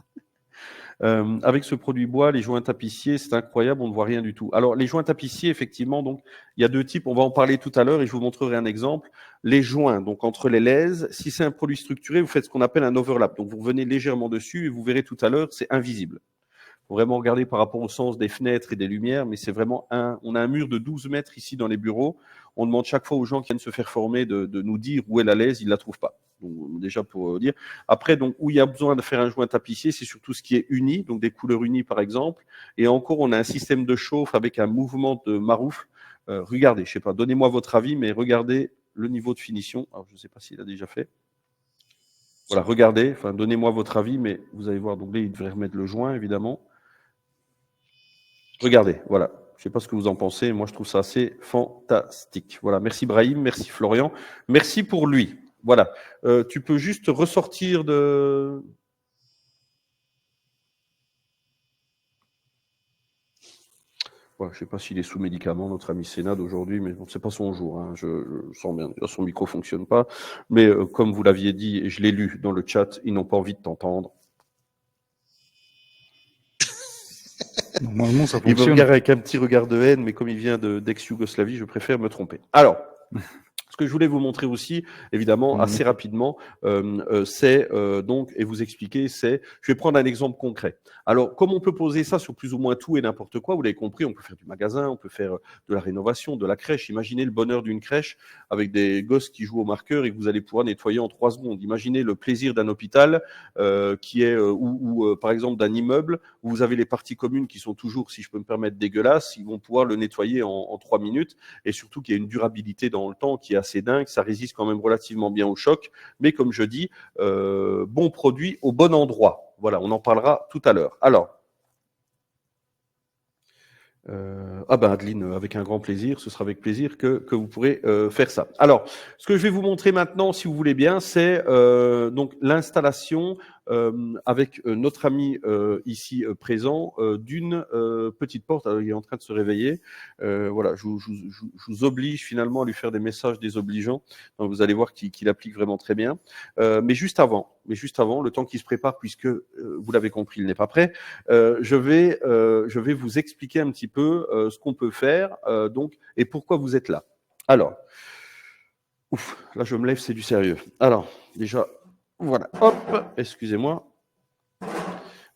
A: Avec ce produit bois, les joints tapissiers, c'est incroyable, on ne voit rien du tout. Alors, les joints tapissiers, effectivement, donc, il y a deux types, on va en parler tout à l'heure et je vous montrerai un exemple. Les joints, donc entre les lèses, si c'est un produit structuré, vous faites ce qu'on appelle un overlap. Donc, vous revenez légèrement dessus et vous verrez tout à l'heure, c'est invisible. Il faut vraiment regarder par rapport au sens des fenêtres et des lumières, mais c'est vraiment on a un mur de 12 mètres ici dans les bureaux. On demande chaque fois aux gens qui viennent se faire former de nous dire où est la lèse, ils ne la trouvent pas. Donc, déjà pour dire. Après, donc, où il y a besoin de faire un joint tapissier, c'est surtout ce qui est uni, donc des couleurs unies par exemple. Et encore, on a un système de chauffe avec un mouvement de maroufle. Regardez, je sais pas, donnez-moi votre avis, mais regardez le niveau de finition. Alors, je ne sais pas s'il a déjà fait. Voilà, regardez, enfin, donnez-moi votre avis, mais vous allez voir, donc là, il devrait remettre le joint, évidemment. Regardez, voilà. Je ne sais pas ce que vous en pensez. Moi, je trouve ça assez fantastique. Voilà. Merci Brahim, merci Florian. Merci pour lui. Voilà. Tu peux juste ressortir de... Voilà, je ne sais pas s'il est sous médicament, notre ami Sénat d'aujourd'hui, mais bon, c'est pas son jour. Hein. Je sens bien. Son micro fonctionne pas. Mais comme vous l'aviez dit, et je l'ai lu dans le chat, ils n'ont pas envie de t'entendre.
C: Normalement, ça
A: Il me
C: fonctionne.
A: regarde avec un petit regard de haine, mais comme il vient d'ex-Yougoslavie, je préfère me tromper. Alors, ce que je voulais vous montrer aussi, évidemment, assez rapidement, c'est donc, et vous expliquer, c'est, je vais prendre un exemple concret. Alors, comme on peut poser ça sur plus ou moins tout et n'importe quoi, vous l'avez compris, on peut faire du magasin, on peut faire de la rénovation, de la crèche. Imaginez le bonheur d'une crèche avec des gosses qui jouent au marqueur et que vous allez pouvoir nettoyer en 3 secondes. Imaginez le plaisir d'un hôpital qui est, ou par exemple d'un immeuble où vous avez les parties communes qui sont toujours, si je peux me permettre, dégueulasses. Ils vont pouvoir le nettoyer en 3 minutes et surtout qu'il y a une durabilité dans le temps qui est assez dingue, ça résiste quand même relativement bien au choc, mais comme je dis, bon produit au bon endroit. Voilà, on en parlera tout à l'heure. Alors, Adeline, avec un grand plaisir, ce sera avec plaisir que vous pourrez faire ça. Alors, ce que je vais vous montrer maintenant, si vous voulez bien, c'est donc l'installation avec notre ami ici présent d'une petite porte. Alors, il est en train de se réveiller. Voilà, je vous oblige finalement à lui faire des messages désobligeants. Donc, vous allez voir qu'il applique vraiment très bien. Mais juste avant, le temps qu'il se prépare, puisque vous l'avez compris, il n'est pas prêt, je vais vous expliquer un petit peu ce qu'on peut faire donc, et pourquoi vous êtes là. Alors, là je me lève, c'est du sérieux. Alors, déjà, voilà, hop, excusez-moi.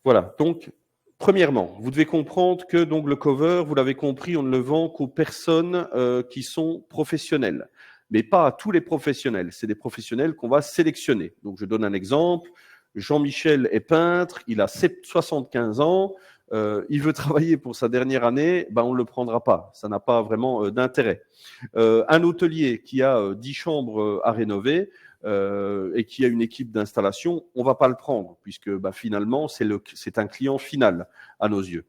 A: Voilà, donc, premièrement, vous devez comprendre que donc, le cover, vous l'avez compris, on ne le vend qu'aux personnes qui sont professionnelles, mais pas à tous les professionnels. C'est des professionnels qu'on va sélectionner. Donc, je donne un exemple. Jean-Michel est peintre, il a 75 ans, il veut travailler pour sa dernière année, ben on ne le prendra pas. Ça n'a pas vraiment d'intérêt. Un hôtelier qui a 10 chambres à rénover, et qui a une équipe d'installation, on ne va pas le prendre, puisque bah, finalement, c'est un client final à nos yeux.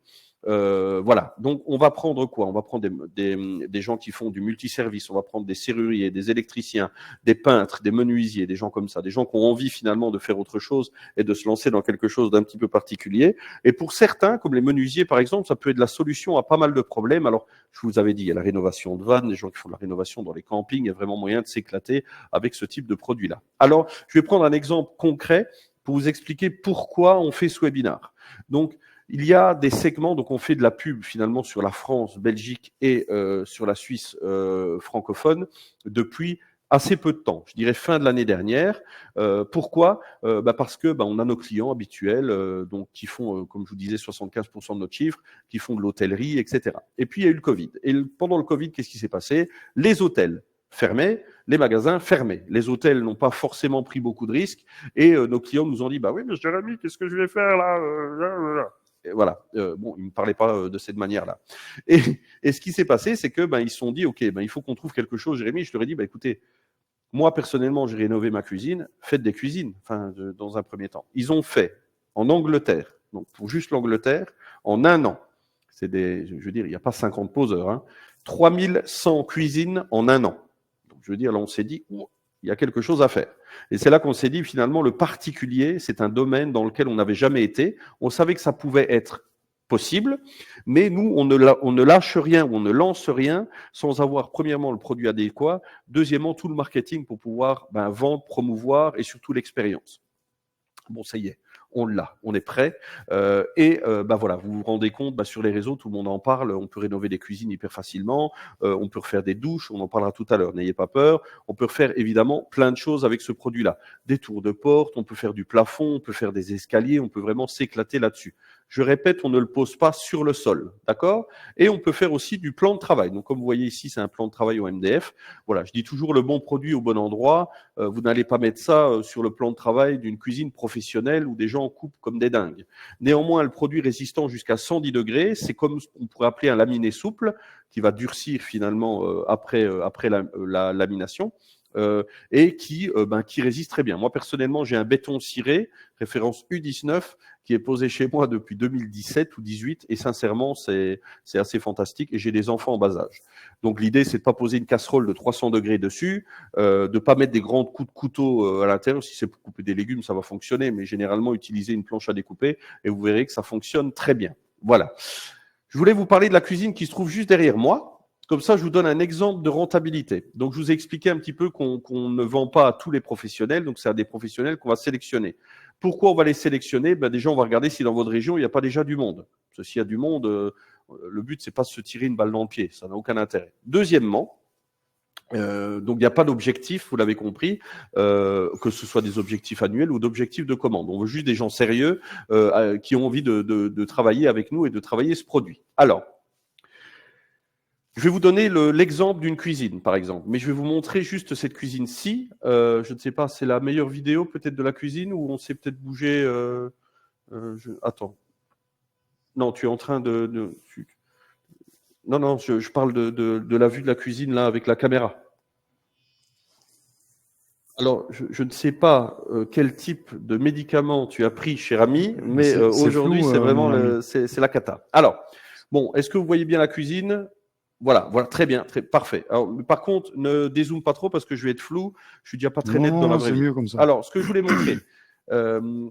A: Voilà, donc on va prendre quoi? On va prendre des gens qui font du multiservice, on va prendre des serruriers, des électriciens, des peintres, des menuisiers, des gens comme ça, des gens qui ont envie finalement de faire autre chose et de se lancer dans quelque chose d'un petit peu particulier. Et pour certains, comme les menuisiers par exemple, ça peut être la solution à pas mal de problèmes. Alors, je vous avais dit, il y a la rénovation de vannes, les gens qui font de la rénovation dans les campings, il y a vraiment moyen de s'éclater avec ce type de produit-là. Alors, je vais prendre un exemple concret pour vous expliquer pourquoi on fait ce webinar. Donc, il y a des segments, donc on fait de la pub finalement sur la France, Belgique et sur la Suisse francophone depuis assez peu de temps, je dirais fin de l'année dernière. Pourquoi parce que on a nos clients habituels donc qui font, comme je vous disais, 75% de notre chiffre, qui font de l'hôtellerie, etc. Et puis il y a eu le Covid. Et pendant le Covid, qu'est-ce qui s'est passé? Les hôtels fermés, les magasins fermés. Les hôtels n'ont pas forcément pris beaucoup de risques et nos clients nous ont dit oui, mais Jérémy, qu'est-ce que je vais faire là? Et voilà. Bon, ils ne me parlaient pas de cette manière-là. Et ce qui s'est passé, c'est que ils se sont dit, ok, il faut qu'on trouve quelque chose. Jérémy, je leur ai dit, écoutez, moi personnellement, j'ai rénové ma cuisine. Faites des cuisines, dans un premier temps. Ils ont fait en Angleterre, donc pour juste l'Angleterre, en un an. Je veux dire, il n'y a pas 50 poseurs. 3100 cuisines en un an. Donc, je veux dire, là, on s'est dit, Il y a quelque chose à faire. Et c'est là qu'on s'est dit, finalement, le particulier, c'est un domaine dans lequel on n'avait jamais été. On savait que ça pouvait être possible, mais nous, on ne lâche rien, on ne lance rien sans avoir, premièrement, le produit adéquat, deuxièmement, tout le marketing pour pouvoir vendre, promouvoir et surtout l'expérience. Bon, ça y est, on l'a, on est prêt. Voilà, vous vous rendez compte, sur les réseaux, tout le monde en parle. On peut rénover des cuisines hyper facilement. On peut refaire des douches, on en parlera tout à l'heure, n'ayez pas peur. On peut refaire évidemment plein de choses avec ce produit-là. Des tours de porte, on peut faire du plafond, on peut faire des escaliers, on peut vraiment s'éclater là-dessus. Je répète, on ne le pose pas sur le sol, d'accord? Et on peut faire aussi du plan de travail. Donc, comme vous voyez ici, c'est un plan de travail au MDF. Voilà, je dis toujours le bon produit au bon endroit. Vous n'allez pas mettre ça sur le plan de travail d'une cuisine professionnelle où des gens coupent comme des dingues. Néanmoins, le produit résistant jusqu'à 110 degrés, c'est comme ce qu'on pourrait appeler un laminé souple qui va durcir finalement après la lamination. Et qui résiste très bien. Moi, personnellement, j'ai un béton ciré, référence U19, qui est posé chez moi depuis 2017 ou 2018, et sincèrement, c'est assez fantastique, et j'ai des enfants en bas âge. Donc, l'idée, c'est de pas poser une casserole de 300 degrés dessus, de pas mettre des grands coups de couteau à l'intérieur. Si c'est pour couper des légumes, ça va fonctionner, mais généralement, utiliser une planche à découper, et vous verrez que ça fonctionne très bien. Voilà. Je voulais vous parler de la cuisine qui se trouve juste derrière moi. Comme ça, je vous donne un exemple de rentabilité. Donc, je vous ai expliqué un petit peu qu'on ne vend pas à tous les professionnels. Donc, c'est à des professionnels qu'on va sélectionner. Pourquoi on va les sélectionner? Déjà, on va regarder si dans votre région, il n'y a pas déjà du monde. Parce que s'il y a du monde, le but, c'est pas de se tirer une balle dans le pied. Ça n'a aucun intérêt. Deuxièmement, donc il n'y a pas d'objectif, vous l'avez compris, que ce soit des objectifs annuels ou d'objectifs de commande. On veut juste des gens sérieux qui ont envie de travailler avec nous et de travailler ce produit. Alors, je vais vous donner l'exemple d'une cuisine, par exemple, mais je vais vous montrer juste cette cuisine-ci. Je ne sais pas, c'est la meilleure vidéo peut-être de la cuisine ou on s'est peut-être bougé. Attends. Non, tu es en train Non, je parle de la vue de la cuisine là avec la caméra. Alors, je ne sais pas quel type de médicament tu as pris, cher ami, mais aujourd'hui, c'est vraiment c'est la cata. Alors, bon, est-ce que vous voyez bien la cuisine? Voilà, très bien, parfait. Alors, par contre, ne dézoome pas trop parce que je vais être flou. Je suis déjà pas très net dans la vraie vie.
C: Mieux comme ça.
A: Alors, ce que je voulais montrer,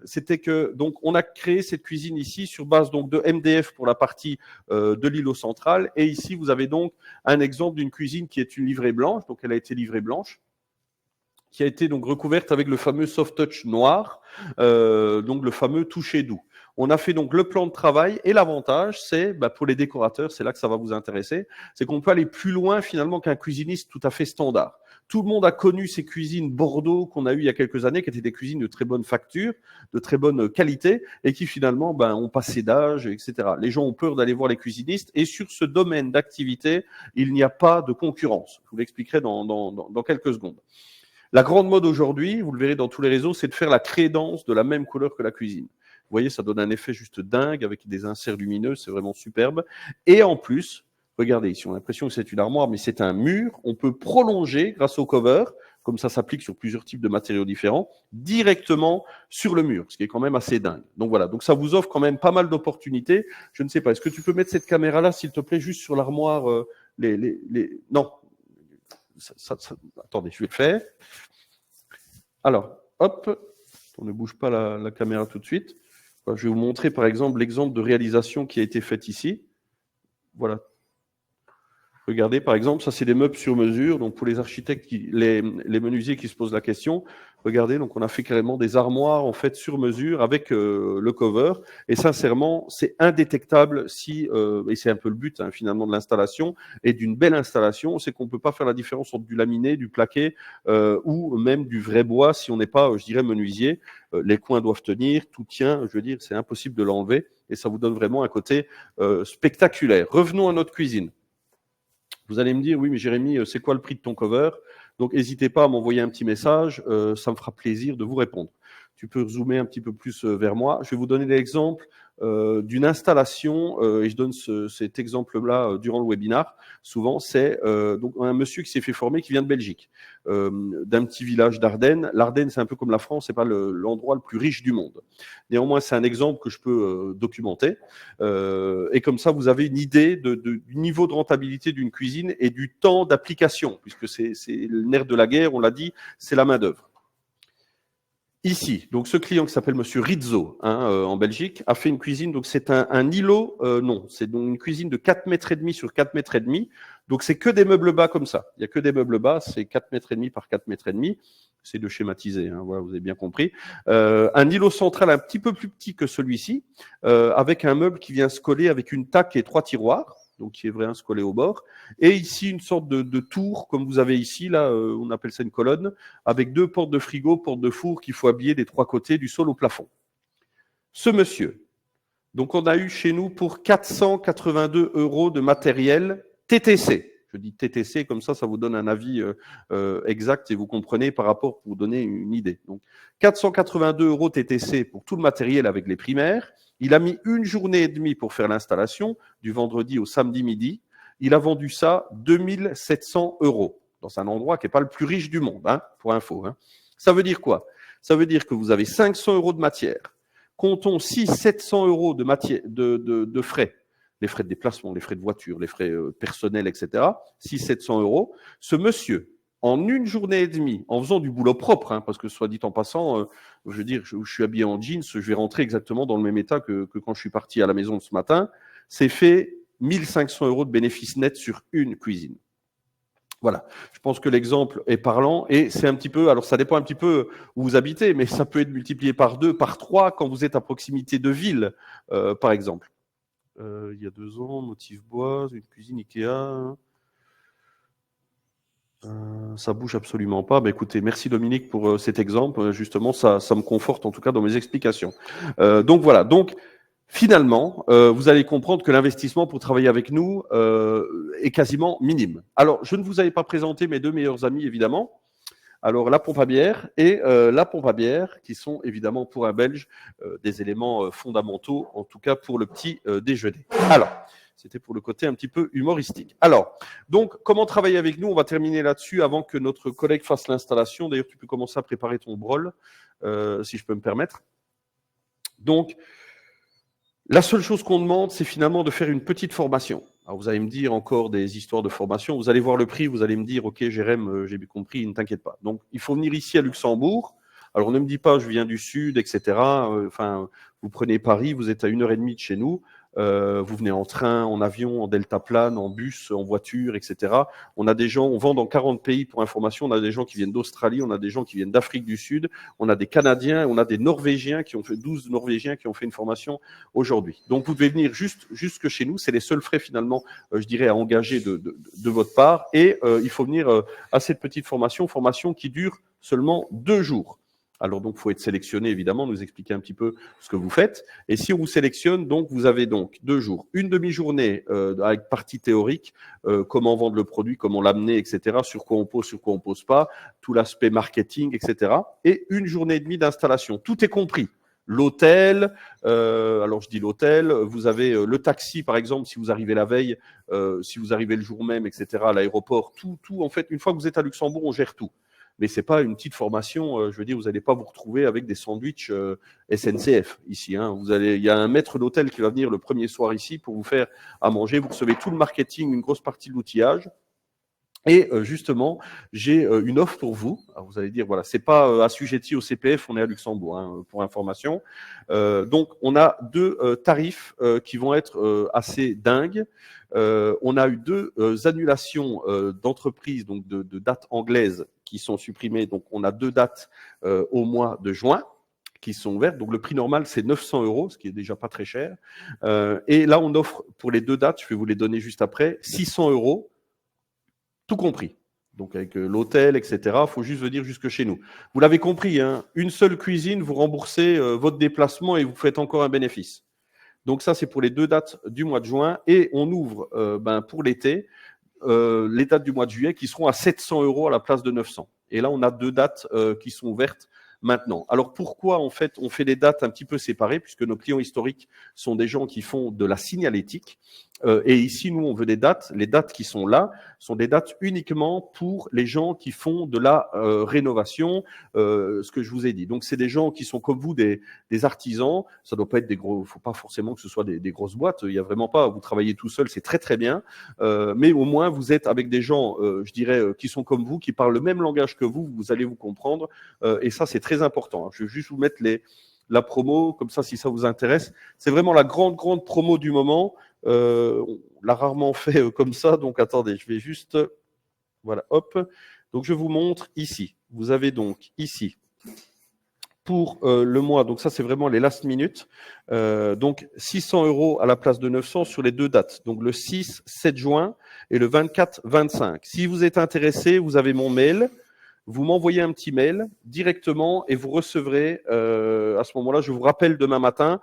A: c'était que donc on a créé cette cuisine ici sur base donc de MDF pour la partie de l'îlot central, et ici vous avez donc un exemple d'une cuisine qui est une livrée blanche. Donc, elle a été livrée blanche, qui a été donc recouverte avec le fameux soft touch noir, donc le fameux toucher doux. On a fait donc le plan de travail, et l'avantage, c'est pour les décorateurs, c'est là que ça va vous intéresser, c'est qu'on peut aller plus loin finalement qu'un cuisiniste tout à fait standard. Tout le monde a connu ces cuisines Bordeaux qu'on a eues il y a quelques années, qui étaient des cuisines de très bonne facture, de très bonne qualité, et qui finalement ont passé d'âge, etc. Les gens ont peur d'aller voir les cuisinistes, et sur ce domaine d'activité, il n'y a pas de concurrence. Je vous l'expliquerai dans quelques secondes. La grande mode aujourd'hui, vous le verrez dans tous les réseaux, c'est de faire la crédence de la même couleur que la cuisine. Vous voyez, ça donne un effet juste dingue avec des inserts lumineux, c'est vraiment superbe. Et en plus, regardez ici, on a l'impression que c'est une armoire, mais c'est un mur. On peut prolonger grâce au cover, comme ça s'applique sur plusieurs types de matériaux différents, directement sur le mur, ce qui est quand même assez dingue. Donc voilà, donc ça vous offre quand même pas mal d'opportunités. Je ne sais pas, est-ce que tu peux mettre cette caméra-là, s'il te plaît, juste sur l'armoire Non. Attendez, je vais le faire. Alors, hop, on ne bouge pas la caméra tout de suite. Je vais vous montrer par exemple l'exemple de réalisation qui a été faite ici. Voilà. Regardez, par exemple, ça c'est des meubles sur mesure. Donc pour les architectes, les menuisiers qui se posent la question, regardez, donc on a fait carrément des armoires en fait sur mesure avec le cover. Et sincèrement, c'est indétectable si, et c'est un peu le but finalement de l'installation et d'une belle installation, c'est qu'on ne peut pas faire la différence entre du laminé, du plaqué ou même du vrai bois si on n'est pas, je dirais, menuisier. Les coins doivent tenir, tout tient. Je veux dire, c'est impossible de l'enlever et ça vous donne vraiment un côté spectaculaire. Revenons à notre cuisine. Vous allez me dire, oui, mais Jérémy, c'est quoi le prix de ton cover? Donc, n'hésitez pas à m'envoyer un petit message, ça me fera plaisir de vous répondre. Tu peux zoomer un petit peu plus vers moi. Je vais vous donner l'exemple d'une installation, et je donne cet exemple-là durant le webinaire, souvent, c'est donc un monsieur qui s'est fait former, qui vient de Belgique, d'un petit village d'Ardennes. L'Ardenne, c'est un peu comme la France, c'est pas l'endroit le plus riche du monde. Néanmoins, c'est un exemple que je peux documenter, et comme ça, vous avez une idée du niveau de rentabilité d'une cuisine et du temps d'application, puisque c'est le nerf de la guerre, on l'a dit, c'est la main-d'œuvre. Ici, donc ce client qui s'appelle Monsieur Rizzo, en Belgique, a fait une cuisine. Donc c'est un îlot, non, c'est donc une cuisine de 4 mètres et demi sur 4 mètres et demi. Donc c'est que des meubles bas comme ça. Il y a que des meubles bas, c'est 4 mètres et demi par 4 mètres et demi. C'est de schématiser, voilà, vous avez bien compris. Un îlot central un petit peu plus petit que celui-ci, avec un meuble qui vient se coller avec une taque et 3 tiroirs, donc qui est vraiment se coller au bord. Et ici, une sorte de tour, comme vous avez ici, là, on appelle ça une colonne, avec 2 portes de frigo, portes de four qu'il faut habiller des 3 côtés, du sol au plafond. Ce monsieur, donc on a eu chez nous pour 482 € de matériel TTC. Je dis TTC, comme ça vous donne un avis exact et vous comprenez par rapport, pour vous donner une idée. Donc 482 € TTC pour tout le matériel avec les primaires. Il a mis 1 journée et demie pour faire l'installation, du vendredi au samedi midi. Il a vendu ça 2700 € dans un endroit qui n'est pas le plus riche du monde, pour info. Ça veut dire quoi? Ça veut dire que vous avez 500 € de matière. Comptons 600-700 € de matière, de frais. Les frais de déplacement, les frais de voiture, les frais personnels, etc. 600-700 €. Ce monsieur, en 1 journée et demie, en faisant du boulot propre, parce que soit dit en passant, je veux dire, je suis habillé en jeans, je vais rentrer exactement dans le même état que quand je suis parti à la maison ce matin, c'est fait 1500 € de bénéfices nets sur une cuisine. Voilà, je pense que l'exemple est parlant et c'est un petit peu, alors ça dépend un petit peu où vous habitez, mais ça peut être multiplié par 2, par 3 quand vous êtes à proximité de villes, par exemple. Il y a 2 ans, motif bois, une cuisine Ikea. Ça bouge absolument pas. Bah, écoutez, merci Dominique pour cet exemple. Justement, ça me conforte en tout cas dans mes explications. Donc voilà, donc finalement, vous allez comprendre que l'investissement pour travailler avec nous est quasiment minime. Alors, je ne vous avais pas présenté mes 2 meilleurs amis, évidemment. Alors, la pompe à bière et la pompe à bière, qui sont évidemment pour un Belge des éléments fondamentaux, en tout cas pour le petit déjeuner. Alors, c'était pour le côté un petit peu humoristique. Alors, donc, comment travailler avec nous? On va terminer là-dessus avant que notre collègue fasse l'installation. D'ailleurs, tu peux commencer à préparer ton brol, si je peux me permettre. Donc, la seule chose qu'on demande, c'est finalement de faire une petite formation. Alors vous allez me dire encore des histoires de formation, vous allez voir le prix, vous allez me dire, ok Jérém, j'ai bien compris, ne t'inquiète pas. Donc il faut venir ici à Luxembourg. Alors ne me dis pas, je viens du sud, etc. Enfin, vous prenez Paris, vous êtes à 1h30 de chez nous. Vous venez en train, en avion, en deltaplane, en bus, en voiture, etc. On a des gens, on vend dans 40 pays pour information. On a des gens qui viennent d'Australie, on a des gens qui viennent d'Afrique du Sud, on a des Canadiens, on a des Norvégiens qui ont fait 12 Norvégiens qui ont fait une formation aujourd'hui. Donc vous devez venir jusque chez nous. C'est les seuls frais finalement, je dirais, à engager de votre part. Et il faut venir à cette petite formation qui dure seulement 2 jours. Alors donc, il faut être sélectionné, évidemment, nous expliquer un petit peu ce que vous faites. Et si on vous sélectionne, donc, vous avez donc 2 jours, une demi-journée avec partie théorique, comment vendre le produit, comment l'amener, etc., sur quoi on pose pas, tout l'aspect marketing, etc. Et 1 journée et demie d'installation. Tout est compris. L'hôtel, alors je dis l'hôtel, vous avez le taxi, par exemple, si vous arrivez la veille, si vous arrivez le jour même, etc., à l'aéroport, tout, en fait, une fois que vous êtes à Luxembourg, on gère tout. Mais c'est pas une petite formation, je veux dire, vous n'allez pas vous retrouver avec des sandwichs SNCF ici. Il y a un maître d'hôtel qui va venir le premier soir ici pour vous faire à manger. Vous recevez tout le marketing, une grosse partie de l'outillage. Et justement, j'ai une offre pour vous. Alors vous allez dire, voilà, c'est pas assujetti au CPF, on est à Luxembourg, pour information. Donc, on a 2 tarifs qui vont être assez dingues. On a eu 2 annulations d'entreprises, donc de dates anglaises qui sont supprimées. Donc, on a 2 dates au mois de juin qui sont ouvertes. Donc, le prix normal, c'est 900 €, ce qui est déjà pas très cher. Et là, on offre pour les 2 dates, je vais vous les donner juste après, 600 €. Tout compris. Donc avec l'hôtel, etc. Il faut juste venir jusque chez nous. Vous l'avez compris, une seule cuisine, vous remboursez votre déplacement et vous faites encore un bénéfice. Donc ça, c'est pour les 2 dates du mois de juin. Et on ouvre pour l'été les dates du mois de juillet qui seront à 700 € à la place de 900. Et là, on a 2 dates qui sont ouvertes maintenant. Alors pourquoi en fait on fait les dates un petit peu séparées, puisque nos clients historiques sont des gens qui font de la signalétique. Et ici, nous, on veut des dates. Les dates qui sont là sont des dates uniquement pour les gens qui font de la rénovation, ce que je vous ai dit. Donc, c'est des gens qui sont comme vous, des artisans. Ça doit pas être des gros. Faut pas forcément que ce soit des grosses boîtes. Il y a vraiment pas. Vous travaillez tout seul, c'est très très bien. Mais au moins, vous êtes avec des gens, je dirais, qui sont comme vous, qui parlent le même langage que vous. Vous allez vous comprendre. Et ça, c'est très important. Je vais juste vous mettre la promo, comme ça, si ça vous intéresse. C'est vraiment la grande promo du moment. On l'a rarement fait comme ça, donc attendez, je vais juste, voilà, hop. Donc je vous montre ici. Vous avez donc ici pour le mois, donc ça c'est vraiment les last minutes, donc 600 € à la place de 900 sur les deux dates, donc le 6-7 juin et le 24-25. Si vous êtes intéressé, vous avez mon mail. Vous m'envoyez un petit mail directement et vous recevrez, à ce moment-là, je vous rappelle demain matin,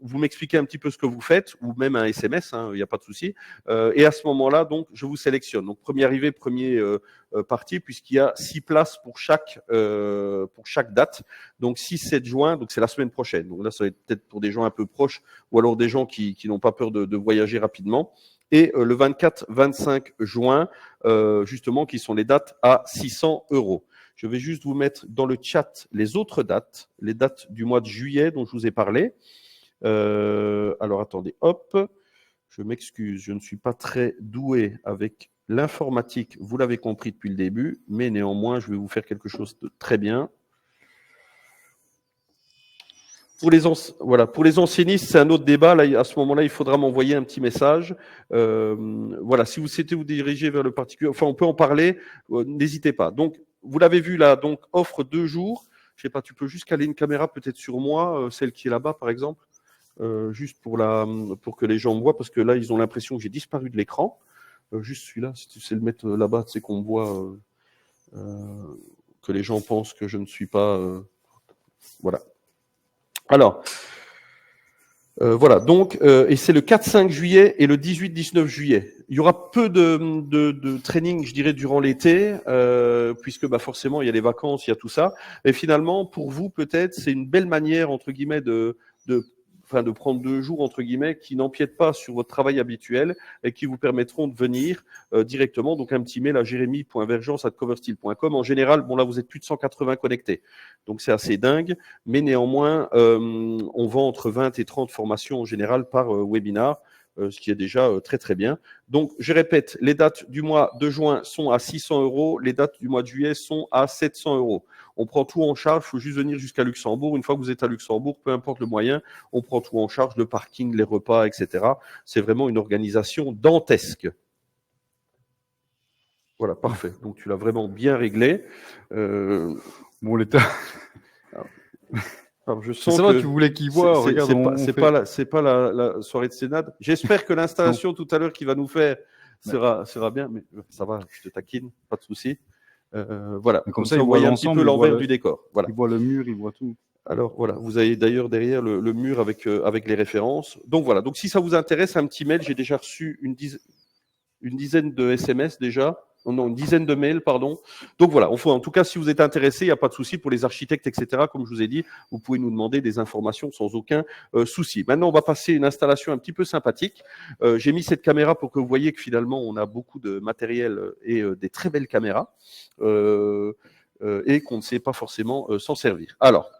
A: vous m'expliquez un petit peu ce que vous faites, ou même un SMS, il n'y a pas de souci. Et à ce moment-là, donc, je vous sélectionne. Donc, premier arrivé, premier parti, puisqu'il y a 6 places pour chaque date. Donc, 6-7 juin, donc c'est la semaine prochaine. Donc là, ça va être peut-être pour des gens un peu proches, ou alors des gens qui n'ont pas peur de voyager rapidement. Et le 24-25 juin, justement, qui sont les dates à 600 €. Je vais juste vous mettre dans le chat les autres dates, les dates du mois de juillet dont je vous ai parlé. Alors attendez, hop, je m'excuse, je ne suis pas très doué avec l'informatique, vous l'avez compris depuis le début, mais néanmoins, je vais vous faire quelque chose de très bien. Pour les anciennistes, c'est un autre débat. Là, à ce moment-là, il faudra m'envoyer un petit message. Voilà, si vous souhaitez vous diriger vers le particulier, enfin, on peut en parler. N'hésitez pas. Donc, vous l'avez vu là. Donc, offre 2 jours. Je sais pas, tu peux juste caler une caméra peut-être sur moi, celle qui est là-bas, par exemple, juste pour que les gens me voient, parce que là, ils ont l'impression que j'ai disparu de l'écran. Juste celui-là, si tu sais le mettre là-bas, tu sais qu'on voit que les gens pensent que je ne suis pas. Voilà. Alors, voilà, donc, et c'est le 4-5 juillet et le 18-19 juillet. Il y aura peu de training, je dirais, durant l'été, puisque bah, forcément, il y a les vacances, il y a tout ça. Et finalement, pour vous, peut-être, c'est une belle manière, entre guillemets, de prendre 2 jours, entre guillemets, qui n'empiètent pas sur votre travail habituel et qui vous permettront de venir directement. Donc, un petit mail à jeremy.vergence@coversteel.com. En général, bon, là, vous êtes plus de 180 connectés. Donc, c'est assez dingue. Mais néanmoins, on vend entre 20 et 30 formations en général par webinar, ce qui est déjà très, très bien. Donc, je répète, les dates du mois de juin sont à 600 €. Les dates du mois de juillet sont à 700 €. On prend tout en charge, il faut juste venir jusqu'à Luxembourg. Une fois que vous êtes à Luxembourg, peu importe le moyen, on prend tout en charge, le parking, les repas, etc. C'est vraiment une organisation dantesque. Voilà, parfait. Donc tu l'as vraiment bien réglé.
C: Bon, l'état.
A: Alors, je
C: Ça
A: sens
C: va,
A: que
C: tu voulais qu'il voit. Regarde,
A: c'est pas la soirée de Sénade. J'espère que l'installation tout à l'heure qu'il va nous faire sera bien, mais ça va, je te taquine, pas de souci. Voilà.
C: Comme ça,
A: on voit un petit peu l'envers du décor. Voilà.
C: Il voit le mur, il voit tout.
A: Alors voilà, vous avez d'ailleurs derrière le mur avec les références. Donc voilà. Donc si ça vous intéresse, un petit mail. J'ai déjà reçu une dizaine de SMS déjà. Non, une dizaine de mails, pardon. Donc voilà, en tout cas, si vous êtes intéressé, il n'y a pas de souci pour les architectes, etc. Comme je vous ai dit, vous pouvez nous demander des informations sans aucun souci. Maintenant, on va passer à une installation un petit peu sympathique. J'ai mis cette caméra pour que vous voyez que finalement, on a beaucoup de matériel et des très belles caméras et qu'on ne sait pas forcément s'en servir. Alors,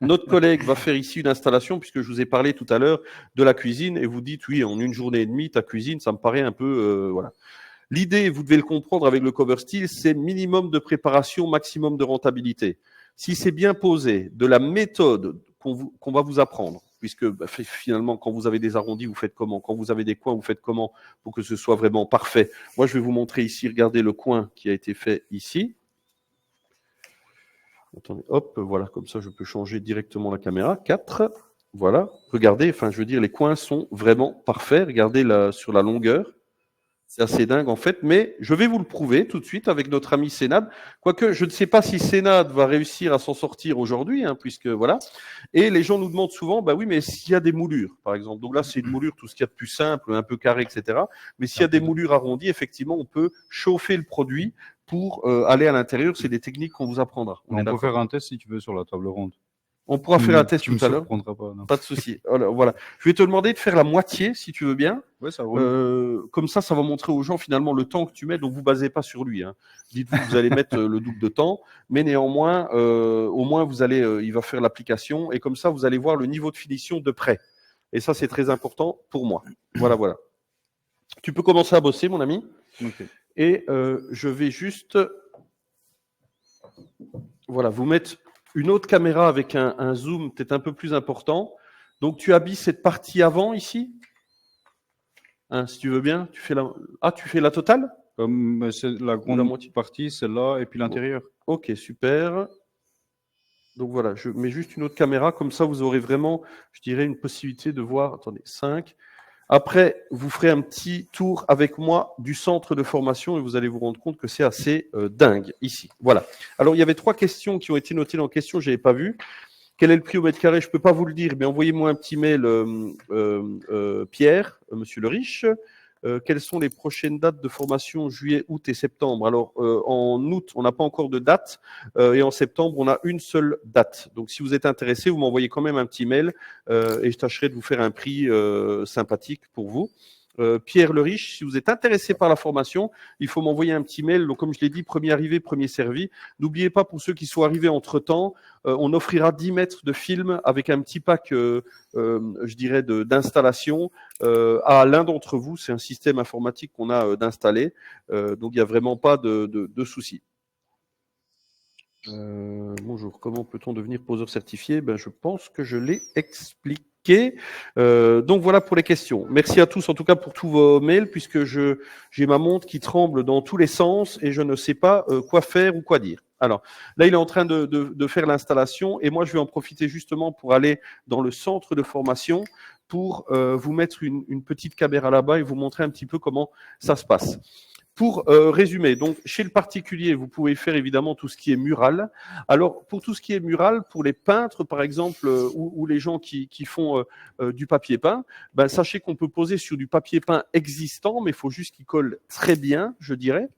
A: notre collègue va faire ici une installation, puisque je vous ai parlé tout à l'heure de la cuisine, et vous dites, oui, en une journée et demie, ta cuisine, ça me paraît un peu... voilà. L'idée, vous devez le comprendre avec le cover steel, c'est minimum de préparation, maximum de rentabilité. Si c'est bien posé, de la méthode qu'on va vous apprendre, puisque bah, finalement, quand vous avez des arrondis, vous faites comment? Quand vous avez des coins, vous faites comment pour que ce soit vraiment parfait? Moi, je vais vous montrer ici, regardez le coin qui a été fait ici. Attendez, hop, voilà, comme ça, je peux changer directement la caméra. 4, voilà. Regardez, enfin, je veux dire, les coins sont vraiment parfaits. Regardez sur la longueur. C'est assez dingue en fait, mais je vais vous le prouver tout de suite avec notre ami Sénad. Quoique je ne sais pas si Sénad va réussir à s'en sortir aujourd'hui, hein, puisque voilà. Et les gens nous demandent souvent, bah oui, mais s'il y a des moulures, par exemple. Donc là, c'est une moulure, tout ce qu'il y a de plus simple, un peu carré, etc. Mais s'il y a des moulures arrondies, effectivement, on peut chauffer le produit pour aller à l'intérieur. C'est des techniques qu'on vous apprendra.
C: On peut faire un test si tu veux sur la table ronde.
A: On pourra faire un test
C: tu
A: tout à l'heure. Pas de souci. Voilà. Je vais te demander de faire la moitié, si tu veux bien.
C: Ouais, ça roule.
A: Comme ça va montrer aux gens finalement le temps que tu mets. Donc vous basez pas sur lui. Hein. Dites-vous que vous allez mettre le double de temps, mais néanmoins, au moins vous allez, il va faire l'application et comme ça vous allez voir le niveau de finition de près. Et ça c'est très important pour moi. Voilà, voilà. Tu peux commencer à bosser, mon ami.
C: Okay.
A: Et je vais juste, voilà, vous mettre une autre caméra avec un zoom peut-être un peu plus important. Donc, tu habilles cette partie avant ici, hein, si tu veux bien. Tu fais la totale?
C: C'est la grande partie, celle-là, et puis l'intérieur.
A: Ok, super. Donc voilà, je mets juste une autre caméra, comme ça vous aurez vraiment, je dirais, une possibilité de voir. Attendez, 5. Après, vous ferez un petit tour avec moi du centre de formation et vous allez vous rendre compte que c'est assez dingue ici. Voilà. Alors, il y avait 3 questions qui ont été notées dans la question, je n'avais pas vu. Quel est le prix au mètre carré? Je ne peux pas vous le dire, mais envoyez-moi un petit mail, Pierre, monsieur le riche. Quelles sont les prochaines dates de formation juillet, août et septembre? Alors, en août, on n'a pas encore de date et en septembre, on a une seule date. Donc, si vous êtes intéressé, vous m'envoyez quand même un petit mail et je tâcherai de vous faire un prix sympathique pour vous. Pierre le Riche, si vous êtes intéressé par la formation, il faut m'envoyer un petit mail. Donc, comme je l'ai dit, premier arrivé, premier servi. N'oubliez pas, pour ceux qui sont arrivés entre-temps, on offrira 10 mètres de film avec un petit pack, je dirais, d'installation à l'un d'entre vous. C'est un système informatique qu'on a d'installer. Donc, il n'y a vraiment pas de souci. Bonjour, comment peut-on devenir poseur certifié? Je pense que je l'ai expliqué. Donc voilà pour les questions. Merci à tous en tout cas pour tous vos mails puisque j'ai ma montre qui tremble dans tous les sens et je ne sais pas quoi faire ou quoi dire. Alors là, il est en train de faire l'installation et moi je vais en profiter justement pour aller dans le centre de formation pour vous mettre une petite caméra là-bas et vous montrer un petit peu comment ça se passe. Pour résumer, donc chez le particulier, vous pouvez faire évidemment tout ce qui est mural. Alors pour tout ce qui est mural, pour les peintres par exemple, ou les gens qui font du papier peint, sachez qu'on peut poser sur du papier peint existant, mais il faut juste qu'il colle très bien, je dirais.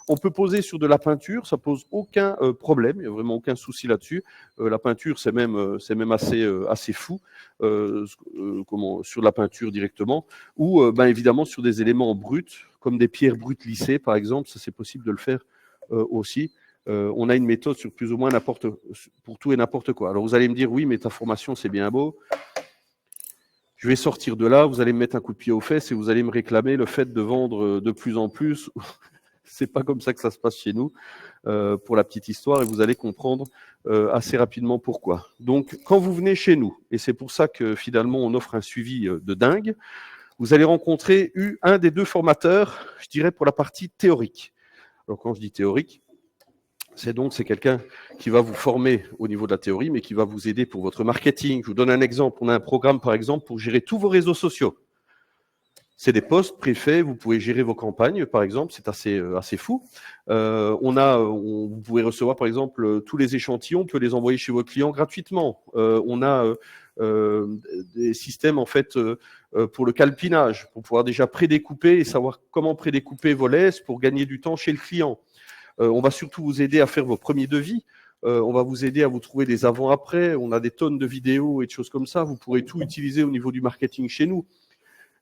A: On peut poser sur de la peinture, ça pose aucun problème, il n'y a vraiment aucun souci là-dessus. La peinture, c'est même assez fou, sur la peinture directement, ou évidemment sur des éléments bruts, comme des pierres brutes lissées, par exemple, ça c'est possible de le faire aussi. On a une méthode sur plus ou moins pour tout et n'importe quoi. Alors vous allez me dire, oui, mais ta formation, c'est bien beau. Je vais sortir de là, vous allez me mettre un coup de pied aux fesses et vous allez me réclamer le fait de vendre de plus en plus. C'est pas comme ça que ça se passe chez nous, pour la petite histoire, et vous allez comprendre assez rapidement pourquoi. Donc, quand vous venez chez nous, et c'est pour ça que finalement on offre un suivi de dingue, vous allez rencontrer un des 2 formateurs, je dirais, pour la partie théorique. Alors, quand je dis théorique, c'est quelqu'un qui va vous former au niveau de la théorie, mais qui va vous aider pour votre marketing. Je vous donne un exemple. On a un programme, par exemple, pour gérer tous vos réseaux sociaux. C'est des postes préfaits, vous pouvez gérer vos campagnes, par exemple, c'est assez fou. Vous pouvez recevoir, par exemple, tous les échantillons, on peut les envoyer chez vos clients gratuitement. On a des systèmes, en fait, pour le calpinage, pour pouvoir déjà prédécouper et savoir comment prédécouper vos laisses pour gagner du temps chez le client. On va surtout vous aider à faire vos premiers devis. On va vous aider à vous trouver des avant-après. On a des tonnes de vidéos et de choses comme ça. Vous pourrez tout utiliser au niveau du marketing chez nous.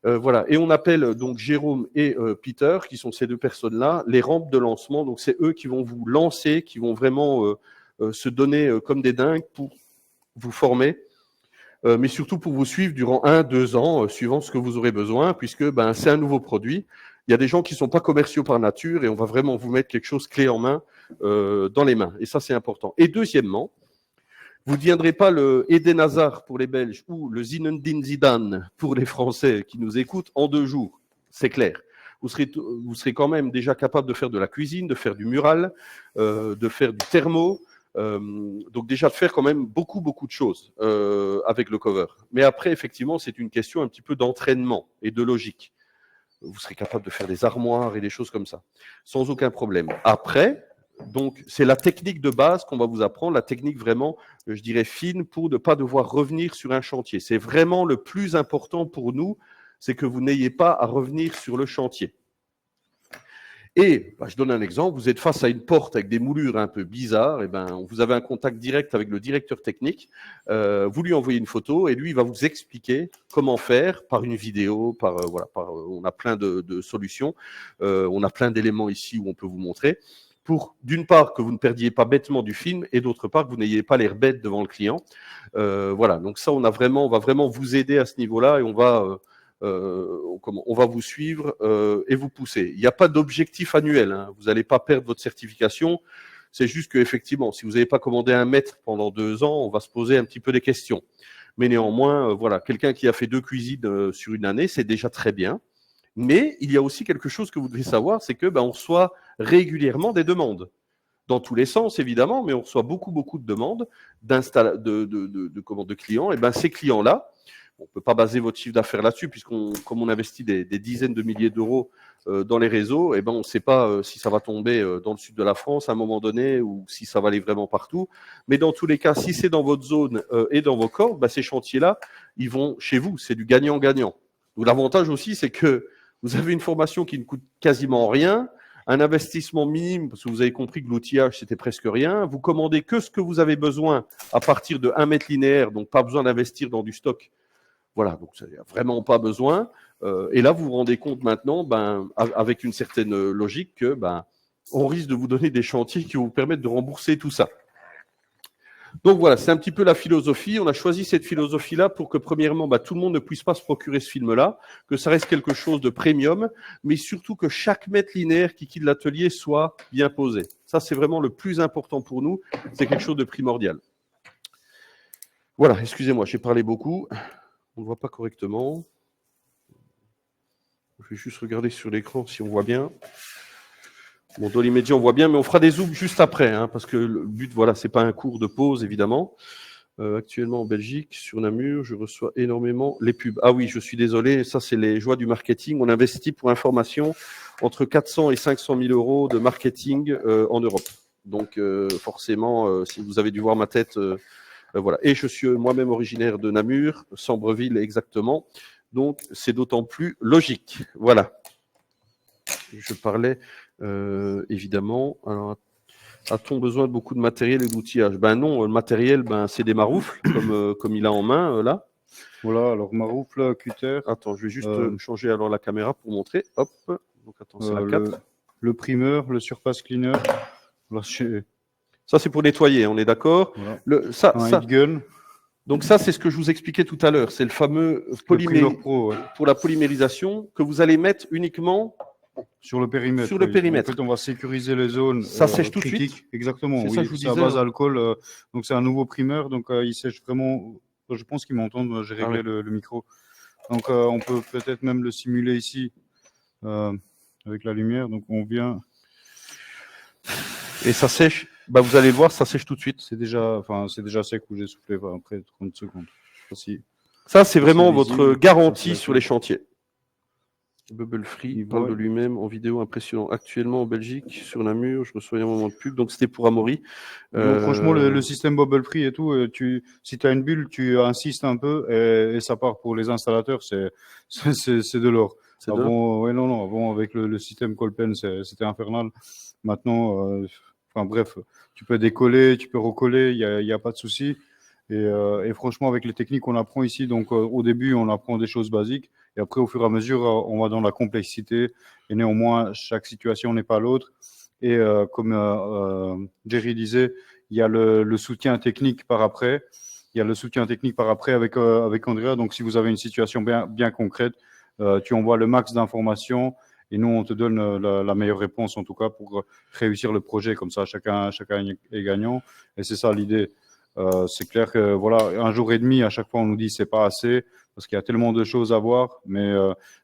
A: Voilà. Et on appelle donc Jérôme et Peter, qui sont ces 2 personnes-là, les rampes de lancement. Donc c'est eux qui vont vous lancer, qui vont vraiment se donner comme des dingues pour vous former, mais surtout pour vous suivre durant 1-2 ans, suivant ce que vous aurez besoin, puisque c'est un nouveau produit. Il y a des gens qui ne sont pas commerciaux par nature et on va vraiment vous mettre quelque chose clé en main dans les mains. Et ça, c'est important. Et deuxièmement, vous ne deviendrez pas le Eden Hazard pour les Belges ou le Zinedine Zidane pour les Français qui nous écoutent en 2 jours, c'est clair. Vous serez quand même déjà capable de faire de la cuisine, de faire du mural, de faire du thermo, donc déjà de faire quand même beaucoup de choses avec le cover. Mais après, effectivement, c'est une question un petit peu d'entraînement et de logique. vous serez capable de faire des armoires et des choses comme ça, sans aucun problème. Après, donc, c'est la technique de base qu'on va vous apprendre, la technique vraiment, je dirais, fine pour ne pas devoir revenir sur un chantier. C'est vraiment le plus important pour nous, c'est que vous n'ayez pas à revenir sur le chantier. Et je donne un exemple, vous êtes face à une porte avec des moulures un peu bizarres, et vous avez un contact direct avec le directeur technique, vous lui envoyez une photo et lui il va vous expliquer comment faire par une vidéo, on a plein de solutions, on a plein d'éléments ici où on peut vous montrer, pour d'une part que vous ne perdiez pas bêtement du film et d'autre part que vous n'ayez pas l'air bête devant le client. Voilà, donc ça on va vraiment vous aider à ce niveau-là et on va vous suivre et vous pousser. Il n'y a pas d'objectif annuel, hein. Vous n'allez pas perdre votre certification. C'est juste qu'effectivement, si vous n'avez pas commandé un mètre pendant 2 ans, on va se poser un petit peu des questions. Mais néanmoins, voilà, quelqu'un qui a fait 2 cuisines sur une année, c'est déjà très bien. Mais il y a aussi quelque chose que vous devez savoir, c'est que on reçoit régulièrement des demandes. Dans tous les sens, évidemment, mais on reçoit beaucoup de demandes de clients. Et ces clients-là, on ne peut pas baser votre chiffre d'affaires là-dessus, comme on investit des dizaines de milliers d'euros dans les réseaux, on ne sait pas si ça va tomber dans le sud de la France à un moment donné ou si ça va aller vraiment partout. Mais dans tous les cas, si c'est dans votre zone et dans vos cordes, ces chantiers-là, ils vont chez vous. C'est du gagnant-gagnant. Donc l'avantage aussi, c'est que vous avez une formation qui ne coûte quasiment rien, un investissement minime, parce que vous avez compris que l'outillage, c'était presque rien. Vous commandez que ce que vous avez besoin à partir de 1 mètre linéaire, donc pas besoin d'investir dans du stock. Voilà, donc il n'y a vraiment pas besoin. Et là, vous vous rendez compte maintenant, avec une certaine logique, que on risque de vous donner des chantiers qui vont vous permettre de rembourser tout ça. Donc voilà, c'est un petit peu la philosophie. On a choisi cette philosophie-là pour que, premièrement, tout le monde ne puisse pas se procurer ce film-là, que ça reste quelque chose de premium, mais surtout que chaque mètre linéaire qui quitte l'atelier soit bien posé. Ça, c'est vraiment le plus important pour nous. C'est quelque chose de primordial. Voilà, excusez-moi, j'ai parlé beaucoup. On ne voit pas correctement. Je vais juste regarder sur l'écran si on voit bien. Bon, dans l'immédiat, on voit bien, mais on fera des zooms juste après, hein, parce que le but, voilà, c'est pas un cours de pause, évidemment. Actuellement en Belgique, sur Namur, je reçois énormément les pubs. Ah oui, je suis désolé, ça c'est les joies du marketing. On investit pour information entre 400 et 500 000 euros de marketing en Europe. Donc forcément, si vous avez dû voir ma tête, voilà. Et je suis moi-même originaire de Namur, Sambreville exactement. Donc c'est d'autant plus logique. Voilà. Je parlais évidemment. Alors, a-t-on besoin de beaucoup de matériel et d'outillage? Non, le matériel, c'est des maroufles, comme il a en main, là.
C: Voilà, alors maroufle, cutter.
A: Attends, je vais juste changer alors la caméra pour montrer. Hop. Donc, attends, c'est la 4.
C: Le primeur, le surface cleaner. Là,
A: ça, c'est pour nettoyer, on est d'accord.
C: Voilà. Un heat gun.
A: Donc ça, c'est ce que je vous expliquais tout à l'heure. C'est le fameux polymère
C: Pro, ouais.
A: Pour la polymérisation que vous allez mettre uniquement
C: sur le périmètre.
A: Sur le périmètre.
C: En fait, on va sécuriser les zones
A: ça sèche tout
C: critiques.
A: De suite.
C: Exactement. Oui, c'est à base d'alcool. Donc c'est un nouveau primeur. Donc il sèche vraiment. Je pense qu'ils m'entendent. J'ai réglé le micro. Donc on peut peut-être même le simuler ici avec la lumière. Donc on vient.
A: Et ça sèche. Vous allez le voir, ça sèche tout de suite.
C: C'est déjà sec où j'ai soufflé après 30 secondes.
A: Ça, c'est vraiment votre garantie sur les chantiers. Bubble Free, il parle de lui-même en vidéo impressionnant. Actuellement en Belgique, sur Namur, je reçois un moment de pub, donc c'était pour Amaury.
C: Donc, franchement, le système Bubble Free et tout, si tu as une bulle, tu insistes un peu et ça part pour les installateurs, c'est de l'or. Avant, avec le système Colpen, c'était infernal. Maintenant, bref, tu peux décoller, tu peux recoller, il y a pas de souci. Et franchement, avec les techniques qu'on apprend ici, donc au début, on apprend des choses basiques. Et après, au fur et à mesure, on va dans la complexité. Et néanmoins, chaque situation n'est pas l'autre. Et comme Jerry disait, il y a le soutien technique par après. Il y a le soutien technique par après avec Andrea. Donc, si vous avez une situation bien concrète, tu envoies le max d'informations. Et nous, on te donne la meilleure réponse, en tout cas, pour réussir le projet. Comme ça, chacun est gagnant. Et c'est ça l'idée. C'est clair que voilà, 1 jour et demi, à chaque fois, on nous dit c'est pas assez parce qu'il y a tellement de choses à voir. Mais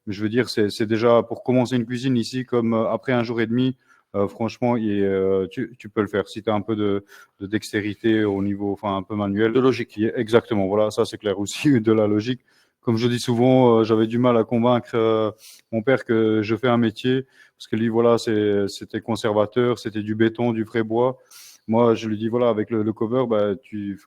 C: je veux dire, c'est déjà pour commencer une cuisine ici, comme après 1 jour et demi, franchement, tu peux le faire. Si tu as un peu de dextérité au niveau, un peu manuel.
A: De logique.
C: Exactement. Voilà, ça c'est clair aussi, de la logique. comme je dis souvent, j'avais du mal à convaincre mon père que je fais un métier, parce que lui, voilà, c'était conservateur, c'était du béton, du vrai bois. Moi, je lui dis, voilà, avec le cover, bah, tu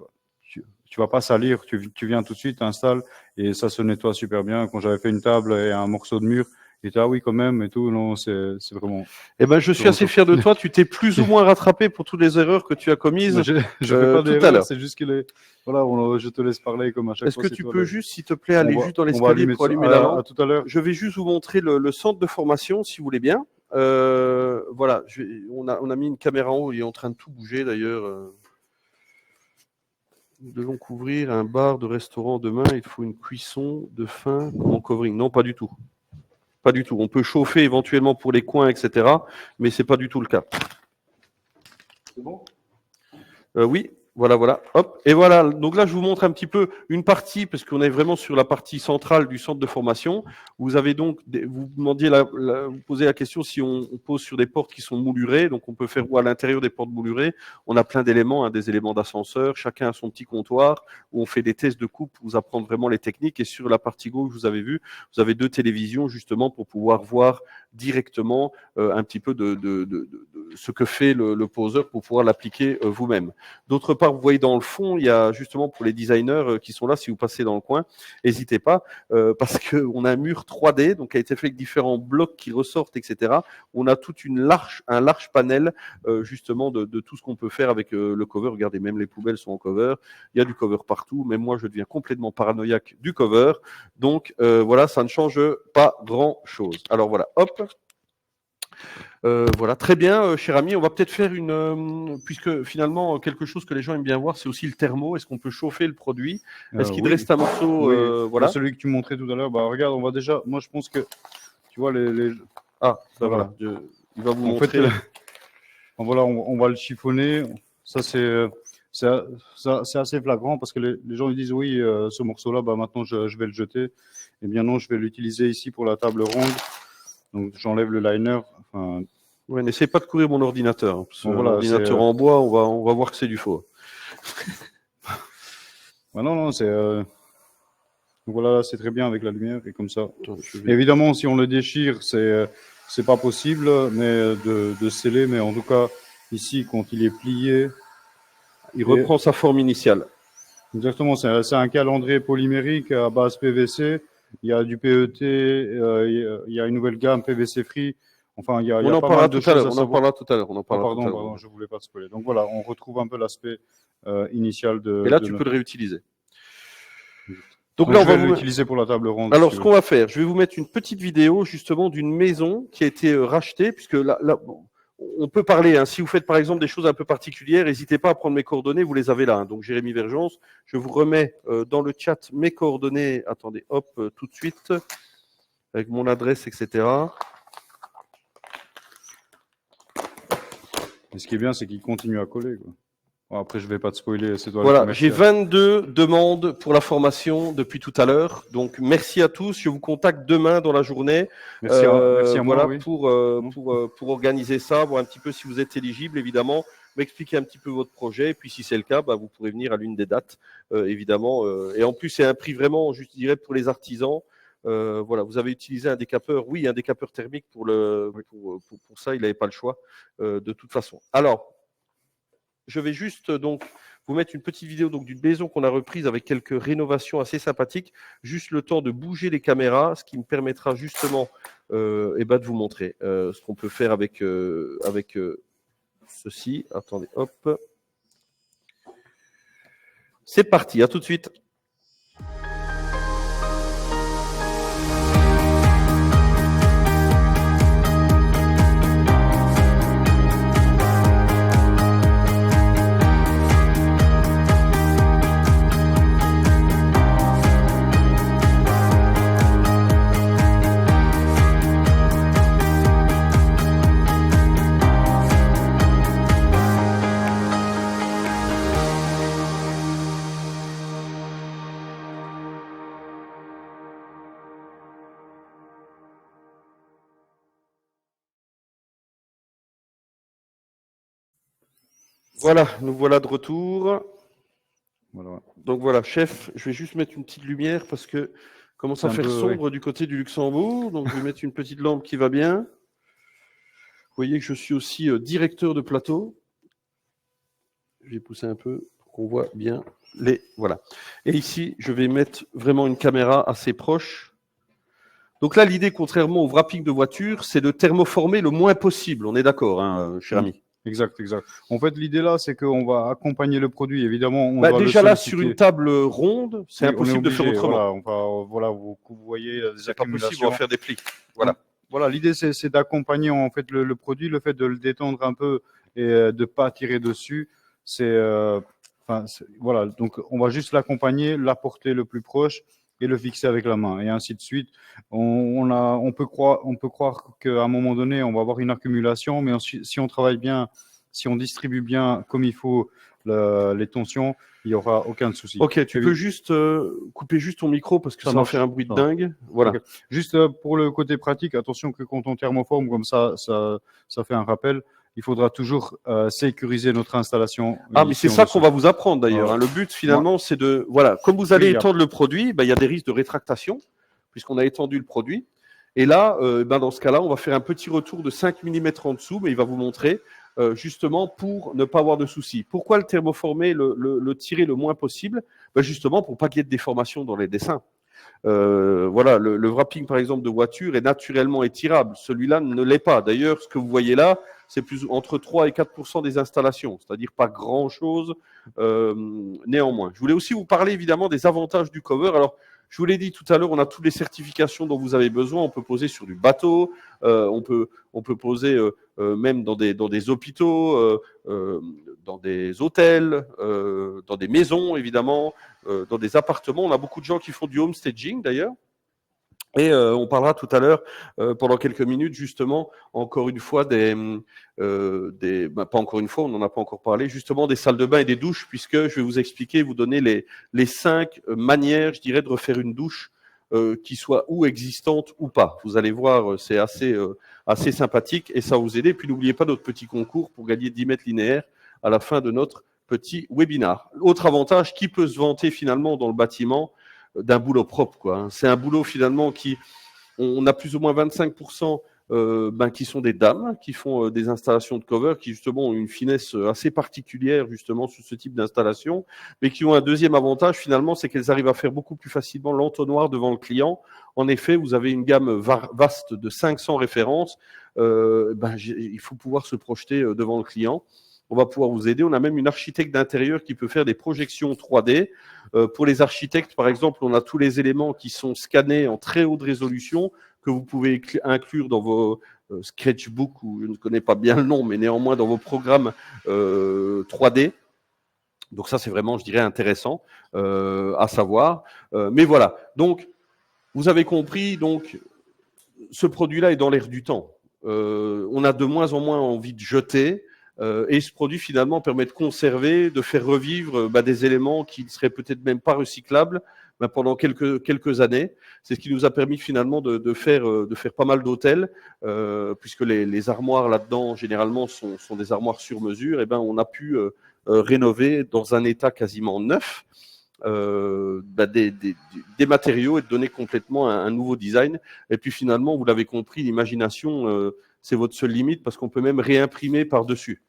C: vas pas salir, tu viens tout de suite, t'installes, et ça se nettoie super bien. Quand j'avais fait une table et un morceau de mur, il était, ah oui, quand même, et tout, non, c'est vraiment.
A: Eh ben, je suis assez fier de toi. Tu t'es plus ou moins rattrapé pour toutes les erreurs que tu as commises
C: Je fais pas
A: tout à
C: d'erreur,
A: l'heure.
C: c'est juste que voilà, je te laisse parler comme à chaque
A: Est-ce
C: fois.
A: que
C: c'est
A: tu
C: toi
A: peux
C: le-
A: juste, s'il te plaît, aller juste dans
C: on va
A: l'escalier
C: allumer
A: pour
C: ça.
A: allumer la lampe?
C: À tout à l'heure.
A: Je vais juste vous montrer le centre de formation, si vous voulez bien. Voilà, on a mis une caméra en haut, il est en train de tout bouger d'ailleurs. Nous devons couvrir un bar de restaurant demain, il faut une cuisson de faim en covering. Non, pas du tout. Pas du tout. On peut chauffer éventuellement pour les coins, etc. Mais c'est pas du tout le cas.
C: C'est bon?
A: Oui, voilà. Hop. Et voilà. Donc là, je vous montre un petit peu une partie, parce qu'on est vraiment sur la partie centrale du centre de formation. Vous avez donc, vous demandiez vous posez la question si on pose sur des portes qui sont moulurées. Donc on peut faire à l'intérieur des portes moulurées. On a plein d'éléments, des éléments d'ascenseur. Chacun a son petit comptoir où on fait des tests de coupe pour vous apprendre vraiment les techniques. Et sur la partie gauche, vous avez vu, vous avez 2 télévisions justement pour pouvoir voir directement un petit peu de ce que fait le poseur pour pouvoir l'appliquer vous-même. D'autre part, vous voyez dans le fond, il y a justement pour les designers qui sont là, si vous passez dans le coin, n'hésitez pas, parce qu'on a un mur 3D, donc qui a été fait avec différents blocs qui ressortent, etc. On a toute un large panel justement de tout ce qu'on peut faire avec le cover. Regardez, même les poubelles sont en cover. Il y a du cover partout, même moi, je deviens complètement paranoïaque du cover. Donc voilà, ça ne change pas grand-chose. Alors voilà, hop. Voilà, très bien, cher ami. On va peut-être faire puisque finalement, quelque chose que les gens aiment bien voir, c'est aussi le thermo. Est-ce qu'on peut chauffer le produit? Est-ce qu'il te
C: Oui.
A: reste un morceau
C: Oui.
A: voilà.
C: Celui que tu montrais tout à l'heure, bah regarde, on va déjà. Moi, je pense que tu vois
A: Ah, ben
C: voilà.
A: voilà. Il va vous
C: En
A: montrer.
C: fait, voilà, on va le chiffonner. Ça, c'est assez flagrant parce que les gens ils disent oui, ce morceau-là, bah maintenant je vais le jeter. Eh bien non, je vais l'utiliser ici pour la table ronde. Donc j'enlève le liner. Enfin,
A: Ouais, n'essaie pas de courir mon ordinateur. Hein, parce
C: bon,
A: qu'un
C: voilà,
A: ordinateur en bois, on va voir que c'est du faux.
C: bah non, c'est. Donc voilà, c'est très bien avec la lumière et comme ça.
A: Attends,
C: Évidemment, si on le déchire, c'est pas possible, mais de sceller. Mais en tout cas, ici, quand il est plié,
A: il reprend sa forme initiale.
C: Exactement, c'est un calendrier polymérique à base PVC. Il y a du PET, il y a une nouvelle gamme PVC Free. Enfin, il y a pas mal de choses à savoir.
A: On en parlera tout à l'heure.
C: Pardon, je voulais pas te spoiler. Donc voilà, on retrouve un peu l'aspect initial de.
A: Et là, tu peux le réutiliser.
C: Donc là, on va l'utiliser pour la table ronde.
A: Alors, ce qu'on va faire, je vais vous mettre une petite vidéo justement d'une maison qui a été rachetée, puisque là bon, on peut parler. Hein, si vous faites par exemple des choses un peu particulières, n'hésitez pas à prendre mes coordonnées, vous les avez là. Hein, donc, Jérémy Vergence, je vous remets dans le chat mes coordonnées. Attendez, hop, tout de suite, avec mon adresse, etc.
C: Et ce qui est bien, c'est qu'il continue à coller, quoi. Bon, après, je vais pas te spoiler, c'est toi le
A: Voilà,
C: commercial.
A: j'ai 22 demandes pour la formation depuis tout à l'heure. Donc, merci à tous. Je vous contacte demain dans la journée.
C: Merci à moi,
A: voilà,
C: oui.
A: pour organiser ça, voir un petit peu si vous êtes éligible, évidemment, m'expliquer un petit peu votre projet. Et puis, si c'est le cas, vous pourrez venir à l'une des dates, évidemment. Et en plus, c'est un prix vraiment, je dirais, pour les artisans. Voilà, vous avez utilisé un décapeur, oui, un décapeur thermique pour ça, il n'avait pas le choix, de toute façon. Alors, je vais juste donc vous mettre une petite vidéo d'une maison qu'on a reprise avec quelques rénovations assez sympathiques, juste le temps de bouger les caméras, ce qui me permettra justement de vous montrer ce qu'on peut faire avec ceci. Attendez, hop. C'est parti, à tout de suite. Voilà, nous voilà de retour.
C: Voilà.
A: Donc voilà, chef, je vais juste mettre une petite lumière parce que Commence à
C: C'est un
A: faire
C: peu,
A: sombre du côté du Luxembourg, donc je vais mettre une petite lampe qui va bien. Vous voyez que je suis aussi directeur de plateau. Je vais pousser un peu pour qu'on voit bien les... Voilà. Et ici, je vais mettre vraiment une caméra assez proche. Donc là, l'idée, contrairement au wrapping de voiture, c'est de thermoformer le moins possible. On est d'accord, hein, cher ami?
C: Exact, exact. En fait, l'idée là, c'est qu'on va accompagner le produit. Évidemment, on
A: Bah,
C: doit le
A: déjà là, sur une
C: solliciter.
A: table ronde, c'est
C: Oui, on est
A: impossible de faire
C: obligé.
A: autrement.
C: Voilà, voilà, vous voyez des
A: C'est pas possible, on
C: accumulations.
A: va faire des plis. Voilà.
C: Voilà, l'idée c'est d'accompagner en fait le produit, le fait de le détendre un peu et de pas tirer dessus. Voilà, donc on va juste l'accompagner, l'apporter le plus proche et le fixer avec la main et ainsi de suite. On peut croire qu'à un moment donné on va avoir une accumulation, mais si on travaille bien, si on distribue bien comme il faut les tensions, il y aura aucun souci.
A: Ok, tu peux juste couper juste ton micro parce que ça va
C: marche,
A: faire un bruit de
C: ça va.
A: dingue. Voilà.
C: Ok. Juste pour le côté pratique, attention que quand on thermoforme comme ça fait un rappel. Il faudra toujours sécuriser notre installation.
A: Ah, mais c'est ça qu'on va vous apprendre d'ailleurs.
C: Voilà.
A: Hein. Le but finalement, c'est de, voilà, comme vous allez
C: Oui,
A: étendre le produit, ben, il y a des risques de rétractation puisqu'on a étendu le produit. Et là, ben, dans ce cas-là, on va faire un petit retour de 5 mm en dessous, mais il va vous montrer justement pour ne pas avoir de soucis. Pourquoi le thermoformer, le tirer le moins possible? Ben, justement pour pas qu'il y ait de déformation dans les dessins. Voilà, le wrapping par exemple de voiture est naturellement étirable. Celui-là ne l'est pas. D'ailleurs, ce que vous voyez là, c'est plus entre 3 et 4% des installations, c'est-à-dire pas grand-chose néanmoins. Je voulais aussi vous parler évidemment des avantages du cover. Alors, je vous l'ai dit tout à l'heure, on a toutes les certifications dont vous avez besoin. On peut poser sur du bateau, on peut poser même dans des hôpitaux, dans des hôtels, dans des maisons évidemment, dans des appartements. On a beaucoup de gens qui font du homestaging d'ailleurs. Et on parlera tout à l'heure, pendant quelques minutes, justement, encore une fois, pas encore une fois, on n'en a pas encore parlé, justement des salles de bain et des douches, puisque je vais vous expliquer, vous donner les 5 manières, je dirais, de refaire une douche qui soit ou existante ou pas. Vous allez voir, c'est assez sympathique et ça va vous aider. Puis n'oubliez pas notre petit concours pour gagner 10 mètres linéaires à la fin de notre petit webinar. Autre avantage, qui peut se vanter finalement dans le bâtiment d'un boulot propre, quoi. Hein. C'est un boulot finalement on a plus ou moins 25% qui sont des dames, qui font des installations de cover, qui justement ont une finesse assez particulière justement sur ce type d'installation, mais qui ont un deuxième avantage finalement, c'est qu'elles arrivent à faire beaucoup plus facilement l'entonnoir devant le client. En effet, vous avez une gamme vaste de 500 références, il faut pouvoir se projeter devant le client. On va pouvoir vous aider. On a même une architecte d'intérieur qui peut faire des projections 3D. Pour les architectes, par exemple, on a tous les éléments qui sont scannés en très haute résolution que vous pouvez inclure dans vos sketchbooks, ou je ne connais pas bien le nom, mais néanmoins dans vos programmes 3D. Donc ça, c'est vraiment, je dirais, intéressant à savoir. Mais voilà. Donc, vous avez compris. Donc, ce produit-là est dans l'air du temps. On a de moins en moins envie de jeter. Et ce produit finalement permet de conserver, de faire revivre des éléments qui ne seraient peut-être même pas recyclables pendant quelques années. C'est ce qui nous a permis finalement de faire pas mal d'hôtels, puisque les armoires là-dedans généralement sont des armoires sur mesure. Et on a pu rénover dans un état quasiment neuf des matériaux et de donner complètement un nouveau design. Et puis finalement, vous l'avez compris, l'imagination, c'est votre seule limite parce qu'on peut même réimprimer par-dessus.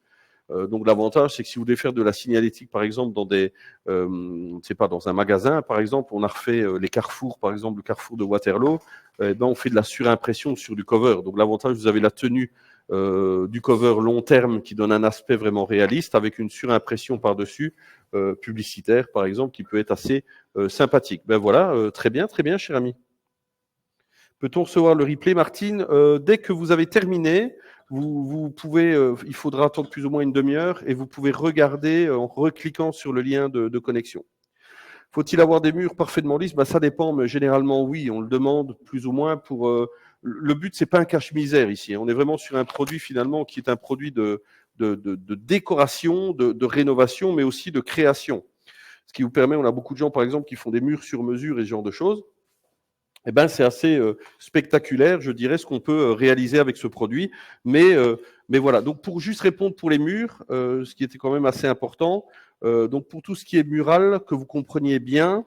A: Donc l'avantage, c'est que si vous voulez faire de la signalétique, par exemple, dans dans un magasin, par exemple, on a refait les carrefours, par exemple, le carrefour de Waterloo, on fait de la surimpression sur du cover. Donc l'avantage, vous avez la tenue du cover long terme qui donne un aspect vraiment réaliste avec une surimpression par-dessus publicitaire, par exemple, qui peut être assez sympathique. Voilà, très bien, cher ami. Peut-on recevoir le replay, Martine? Dès que vous avez terminé, vous pouvez, il faudra attendre plus ou moins une demi-heure et vous pouvez regarder en recliquant sur le lien de connexion. Faut-il avoir des murs parfaitement lisses? Ça dépend, mais généralement oui, on le demande plus ou moins pour. Le but, c'est pas un cache-misère ici. On est vraiment sur un produit finalement qui est un produit de décoration, de rénovation, mais aussi de création. Ce qui vous permet, on a beaucoup de gens par exemple qui font des murs sur mesure et ce genre de choses. C'est assez spectaculaire, je dirais, ce qu'on peut réaliser avec ce produit. Mais voilà. Donc, pour juste répondre pour les murs, ce qui était quand même assez important. Donc, pour tout ce qui est mural, que vous compreniez bien,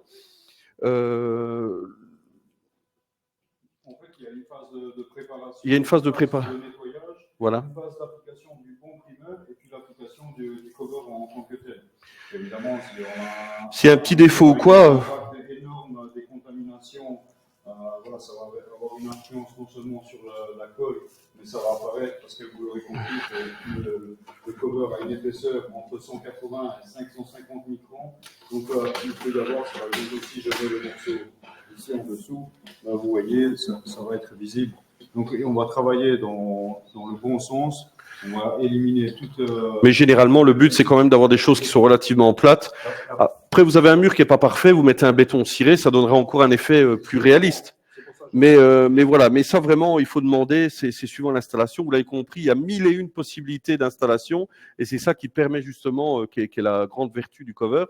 C: il y a une phase de préparation.
A: Il y a une phase de préparation.
C: De nettoyage.
A: Voilà.
C: Une phase d'application du bon primeur et puis l'application du cover en tant que tel. Évidemment, si on a
A: s'il y a un petit défaut ou quoi.
C: Énorme des contaminations, voilà, ça va avoir une influence non seulement sur la colle, mais ça va apparaître parce que vous l'aurez compris, le cover a une épaisseur entre 180 et 550 microns. Donc, il peut y avoir, par exemple, aussi, je mets le morceau ici en dessous, là, vous voyez, ça va être visible. Donc, on va travailler dans le bon sens. On va éliminer toute.
A: Mais généralement, le but, c'est quand même d'avoir des choses qui sont relativement plates. Après, vous avez un mur qui est pas parfait, vous mettez un béton ciré, ça donnera encore un effet plus réaliste. Mais voilà. Mais ça, vraiment, il faut demander, c'est suivant l'installation. Vous l'avez compris, il y a 1001 possibilités d'installation et c'est ça qui permet justement, qui est la grande vertu du cover.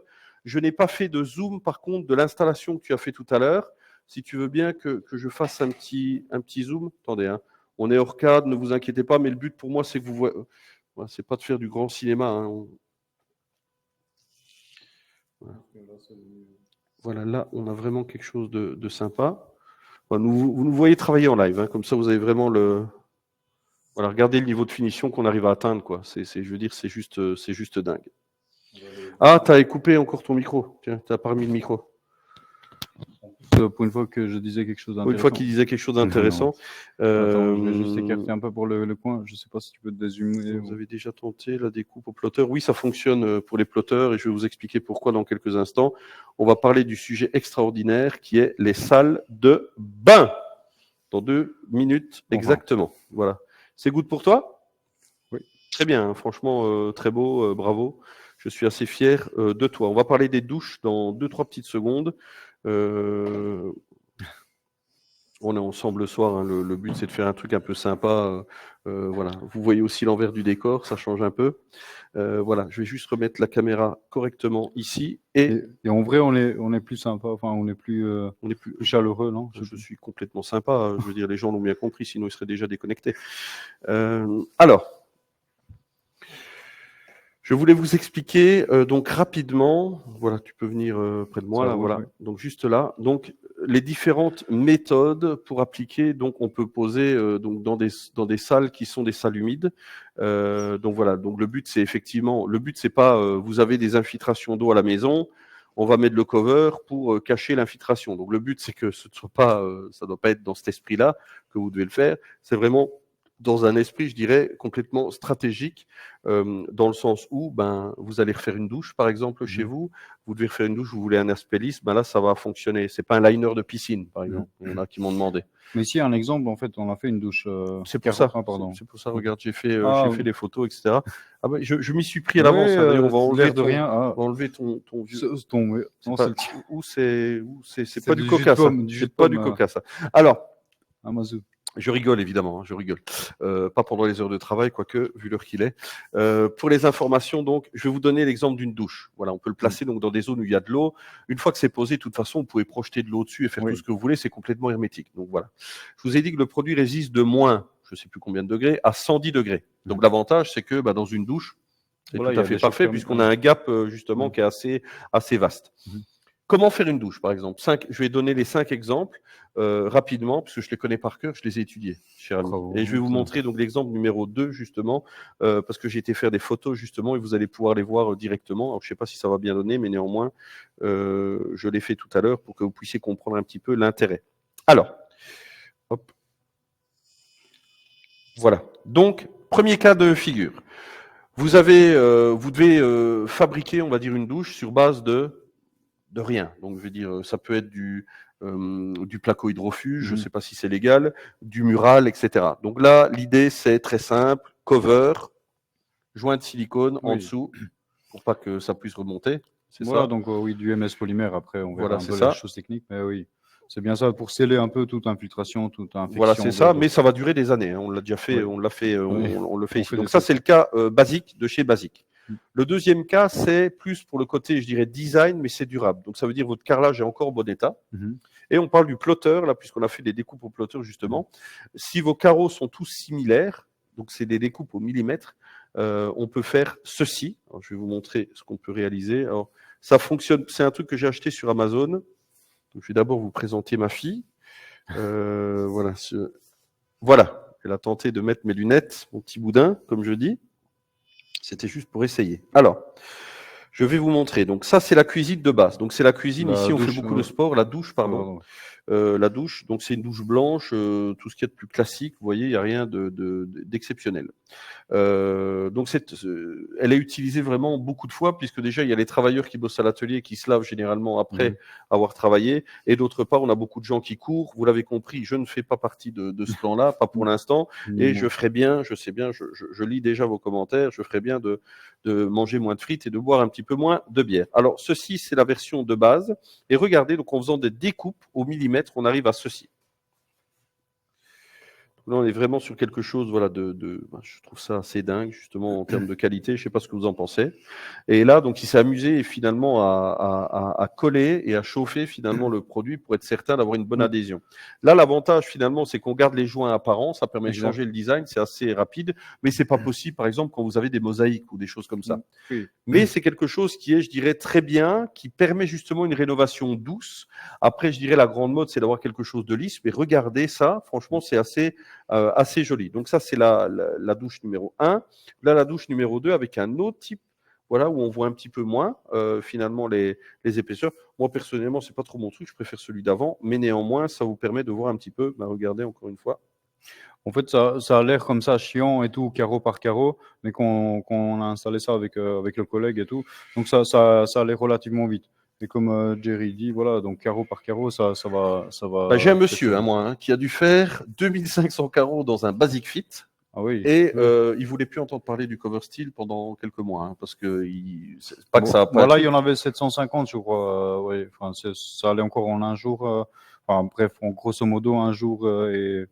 A: Je n'ai pas fait de zoom, par contre, de l'installation que tu as fait tout à l'heure. Si tu veux bien que je fasse un petit zoom. Attendez, hein. On est hors cadre, ne vous inquiétez pas, mais le but pour moi, c'est que vous voyez. C'est pas de faire du grand cinéma. Hein. Voilà, là, on a vraiment quelque chose de sympa. Voilà, vous nous voyez travailler en live, hein, comme ça, vous avez vraiment le. Voilà, regardez le niveau de finition qu'on arrive à atteindre, quoi. Je veux dire, c'est juste dingue. Ah, t'as coupé encore ton micro. Tiens, t'as pas remis le micro.
C: Pour une fois que je disais quelque chose d'intéressant.
A: Une fois qu'il disait quelque chose d'intéressant.
C: Attends, je vais juste écarter un peu pour le coin. Je ne sais pas si tu peux te dézoomer.
A: Vous avez déjà tenté la découpe au plotter. Oui, ça fonctionne pour les plotters et je vais vous expliquer pourquoi dans quelques instants. On va parler du sujet extraordinaire qui est les salles de bain. Dans 2 minutes exactement. Voilà. C'est good pour toi?
C: Oui.
A: Très bien, hein, franchement, très beau, bravo. Je suis assez fier de toi. On va parler des douches dans 2-3 petites secondes. On est ensemble le soir, hein. Le but c'est de faire un truc un peu sympa. Voilà. Vous voyez aussi l'envers du décor, ça change un peu. Voilà, je vais juste remettre la caméra correctement ici. Et
C: en vrai, on est plus sympa, enfin on est plus chaleureux, non?
A: Je suis complètement sympa. Je veux dire, les gens l'ont bien compris, sinon ils seraient déjà déconnectés. Alors. Je voulais vous expliquer donc rapidement, voilà, tu peux venir près de moi, là, voilà, donc juste là, donc les différentes méthodes pour appliquer, donc on peut poser donc dans des salles qui sont des salles humides, donc voilà, donc le but c'est pas vous avez des infiltrations d'eau à la maison, on va mettre le cover pour cacher l'infiltration, donc le but c'est que ce ne soit pas, ça doit pas être dans cet esprit-là que vous devez le faire, c'est vraiment dans un esprit, je dirais, complètement stratégique, dans le sens où vous allez refaire une douche, par exemple, chez vous, vous devez refaire une douche, vous voulez un aspélis, là, ça va fonctionner. C'est pas un liner de piscine, par exemple. Il y en a qui m'ont demandé.
C: Mais ici, un exemple, en fait, on a fait une douche.
A: C'est pour ça, regarde, j'ai fait des photos, etc. Ah bah, je m'y suis pris à l'avance. D'ailleurs, on va enlever on va enlever ton vieux. C'est pas du coca, ça. C'est pas du coca, ça. Alors.
C: Amazou.
A: Je rigole, évidemment, je rigole. Pas pendant les heures de travail, quoique, vu l'heure qu'il est. Pour les informations, donc, je vais vous donner l'exemple d'une douche. Voilà, on peut le placer donc dans des zones où il y a de l'eau. Une fois que c'est posé, de toute façon, vous pouvez projeter de l'eau dessus et faire tout ce que vous voulez. C'est complètement hermétique. Donc voilà. Je vous ai dit que le produit résiste de moins, je ne sais plus combien de degrés, à 110 degrés. Donc l'avantage, c'est que dans une douche, c'est tout à fait parfait puisqu'on a un gap justement qui est assez vaste. Comment faire une douche, par exemple? Je vais donner les 5 exemples rapidement, parce que je les connais par cœur, je les ai étudiés, cher ami. Et je vais vous montrer donc l'exemple numéro 2, justement, parce que j'ai été faire des photos, justement, et vous allez pouvoir les voir directement. Alors, je ne sais pas si ça va bien donner, mais néanmoins, je l'ai fait tout à l'heure pour que vous puissiez comprendre un petit peu l'intérêt. Alors, hop. Voilà. Donc, premier cas de figure. Vous devez fabriquer, on va dire, une douche sur base de rien. Donc, je veux dire, ça peut être du placo hydrofuge, je ne sais pas si c'est légal, du mural, etc. Donc là, l'idée, c'est très simple, cover, joint de silicone en dessous, pour pas que ça puisse remonter. C'est ça.
C: Donc du MS polymère, après, on verra un peu les choses techniques, mais oui. C'est bien ça, pour sceller un peu toute infiltration, toute infection.
A: Voilà, c'est ça, mais ça va durer des années. Hein. On l'a déjà fait, on le fait ici. Donc ça, c'est le cas basique de chez Basique. Le deuxième cas, c'est plus pour le côté, je dirais, design, mais c'est durable. Donc ça veut dire que votre carrelage est encore en bon état. Et on parle du plotter, là, puisqu'on a fait des découpes au plotter, justement. Si vos carreaux sont tous similaires, donc c'est des découpes au millimètre, on peut faire ceci. Alors, je vais vous montrer ce qu'on peut réaliser. Alors, ça fonctionne, c'est un truc que j'ai acheté sur Amazon. Donc, je vais d'abord vous présenter ma fille. Voilà. Voilà. Elle a tenté de mettre mes lunettes, mon petit boudin, comme je dis. C'était juste pour essayer. Alors, je vais vous montrer. Donc ça, c'est la cuisine de base. Donc c'est la cuisine.
C: La
A: Ici, on fait
C: douche,
A: beaucoup de sport. La douche, pardon.
C: pardon.
A: La douche, donc c'est une douche blanche, tout ce qu'il y a de plus classique. Vous voyez, il n'y a rien d'exceptionnel. Donc elle est utilisée vraiment beaucoup de fois, puisque déjà il y a les travailleurs qui bossent à l'atelier qui se lavent généralement après avoir travaillé, et d'autre part on a beaucoup de gens qui courent. Vous l'avez compris, je ne fais pas partie de ce plan-là, pas pour l'instant, et je ferai bien, je sais bien, je lis déjà vos commentaires, je ferai bien de manger moins de frites et de boire un petit peu moins de bière. Alors ceci c'est la version de base, et regardez, donc en faisant des découpes au millimètre, on arrive à ceci. Là, on est vraiment sur quelque chose, voilà, je trouve ça assez dingue, justement, en termes de qualité. Je ne sais pas ce que vous en pensez. Et là, donc, il s'est amusé finalement à coller et à chauffer finalement le produit pour être certain d'avoir une bonne adhésion. Là, l'avantage finalement, c'est qu'on garde les joints apparents. Ça permet de changer le design. C'est assez rapide. Mais c'est pas possible, par exemple, quand vous avez des mosaïques ou des choses comme ça.
C: Oui.
A: Mais c'est quelque chose qui est, je dirais, très bien, qui permet justement une rénovation douce. Après, je dirais, la grande mode, c'est d'avoir quelque chose de lisse. Mais regardez ça, franchement, c'est assez joli. Donc ça, c'est la douche numéro 1. Là, la douche numéro 2 avec un autre type, voilà, où on voit un petit peu moins finalement les épaisseurs. Moi, personnellement, c'est pas trop mon truc, je préfère celui d'avant, mais néanmoins, ça vous permet de voir un petit peu, regardez encore une fois.
C: En fait, ça a l'air comme ça, chiant et tout, carreau par carreau, mais qu'on a installé ça avec le collègue et tout, donc ça allait relativement vite. Et comme Jerry dit, voilà, donc carreau par carreau, ça va.
A: J'ai un monsieur, moi, qui a dû faire 2500 carreaux dans un Basic Fit.
C: Ah oui.
A: Et il voulait plus entendre parler du cover steel pendant quelques mois, parce que pas que ça a pas.
C: Voilà, il y en avait 750, je crois. Ouais, enfin, ça allait encore en un jour. Enfin, bref, grosso modo, un jour et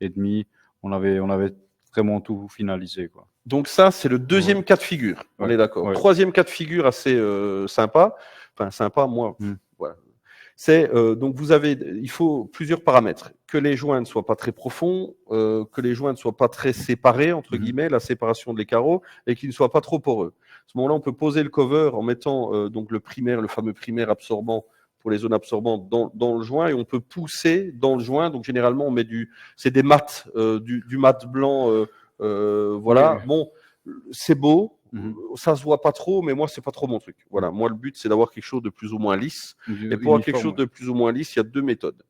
C: demi, on avait vraiment tout finalisé, quoi.
A: Donc ça, c'est le deuxième cas de figure. On est d'accord.
C: Ouais.
A: Troisième cas de figure assez sympa. Enfin, sympa, moi. Voilà. C'est donc il faut plusieurs paramètres. Que les joints ne soient pas très profonds, que les joints ne soient pas très séparés, entre guillemets, la séparation des carreaux, et qu'ils ne soient pas trop poreux. À ce moment-là, on peut poser le cover en mettant donc le fameux primaire absorbant pour les zones absorbantes dans le joint, et on peut pousser dans le joint. Donc généralement, on met c'est des mats, du mat blanc, voilà. Oui. Bon, c'est beau. Ça se voit pas trop, mais moi, c'est pas trop mon truc. Voilà. Moi, le but, c'est d'avoir quelque chose de plus ou moins lisse. Et pour avoir quelque chose de plus ou moins lisse, il y a deux méthodes.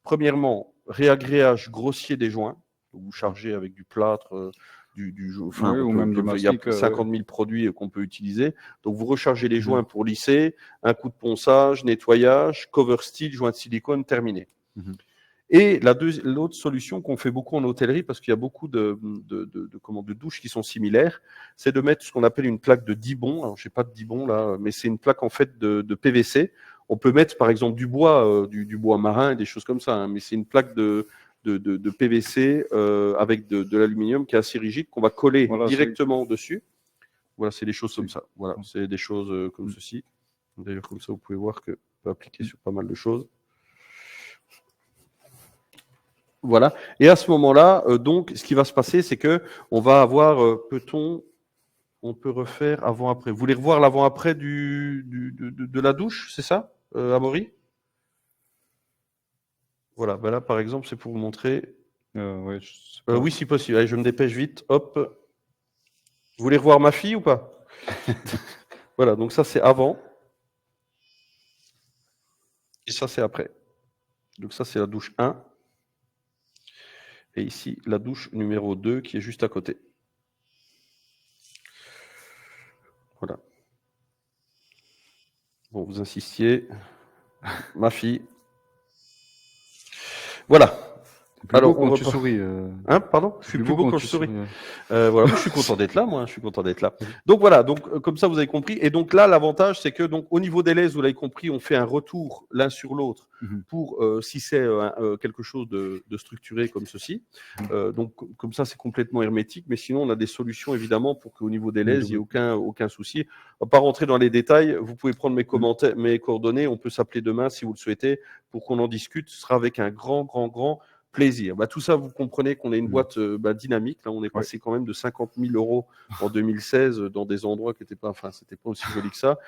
A: Premièrement, réagréage grossier des joints. Vous chargez avec du plâtre,
C: ou même du mastic.
A: Il y a 50 000 produits qu'on peut utiliser. Donc, vous rechargez les joints pour lisser, un coup de ponçage, nettoyage, cover steel, joint de silicone, terminé. Et l'autre solution qu'on fait beaucoup en hôtellerie, parce qu'il y a beaucoup de douches qui sont similaires, c'est de mettre ce qu'on appelle une plaque de Dibond. Alors, je n'ai pas de Dibond là, mais c'est une plaque en fait de PVC. On peut mettre par exemple du bois, du bois marin et des choses comme ça, hein, mais c'est une plaque de PVC avec de l'aluminium qui est assez rigide qu'on va coller directement dessus. Voilà, c'est des choses comme ça. Voilà, c'est des choses comme ceci. D'ailleurs, comme ça, vous pouvez voir que on peut appliquer sur pas mal de choses. Voilà. Et à ce moment-là, donc, ce qui va se passer, c'est que on va avoir, on peut refaire avant-après. Vous voulez revoir l'avant-après de la douche, c'est ça, Amaury? Voilà. Ben là, par exemple, c'est pour vous montrer. Oui, si possible. Allez, je me dépêche vite. Hop. Vous voulez revoir ma fille ou pas? Voilà. Donc ça, c'est avant. Et ça, c'est après. Donc ça, c'est la douche 1. Et ici, la douche numéro 2 qui est juste à côté. Voilà. Bon, vous insistiez. Ma fille. Voilà.
C: Alors, quand tu souris.
A: Hein, pardon? Je suis plus beau quand je souris. Voilà, je suis content d'être là, moi. Je suis content d'être là. Donc voilà, donc comme ça vous avez compris. Et donc là, l'avantage, c'est que donc au niveau des laises, vous l'avez compris, on fait un retour l'un sur l'autre pour si c'est quelque chose de structuré comme ceci. Donc comme ça, c'est complètement hermétique. Mais sinon, on a des solutions évidemment pour qu'au niveau des laises, il n'y ait aucun souci. On va pas rentrer dans les détails. Vous pouvez prendre mes commentaires, mes coordonnées. On peut s'appeler demain si vous le souhaitez pour qu'on en discute. Ce sera avec un grand plaisir. Tout ça, vous comprenez qu'on est une boîte dynamique. Là, on est passé quand même de 50 000 € en 2016 dans des endroits qui n'étaient pas, c'était pas aussi joli que ça.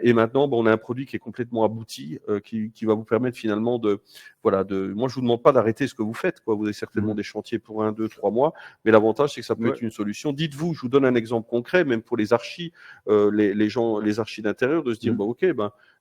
A: Et maintenant, on a un produit qui est complètement abouti, qui va vous permettre finalement moi, je vous demande pas d'arrêter ce que vous faites, quoi. Vous avez certainement des chantiers pour 1, 2, 3 mois, mais l'avantage, c'est que ça peut être une solution. Dites-vous, je vous donne un exemple concret, même pour les archis, les archis d'intérieur, de se dire,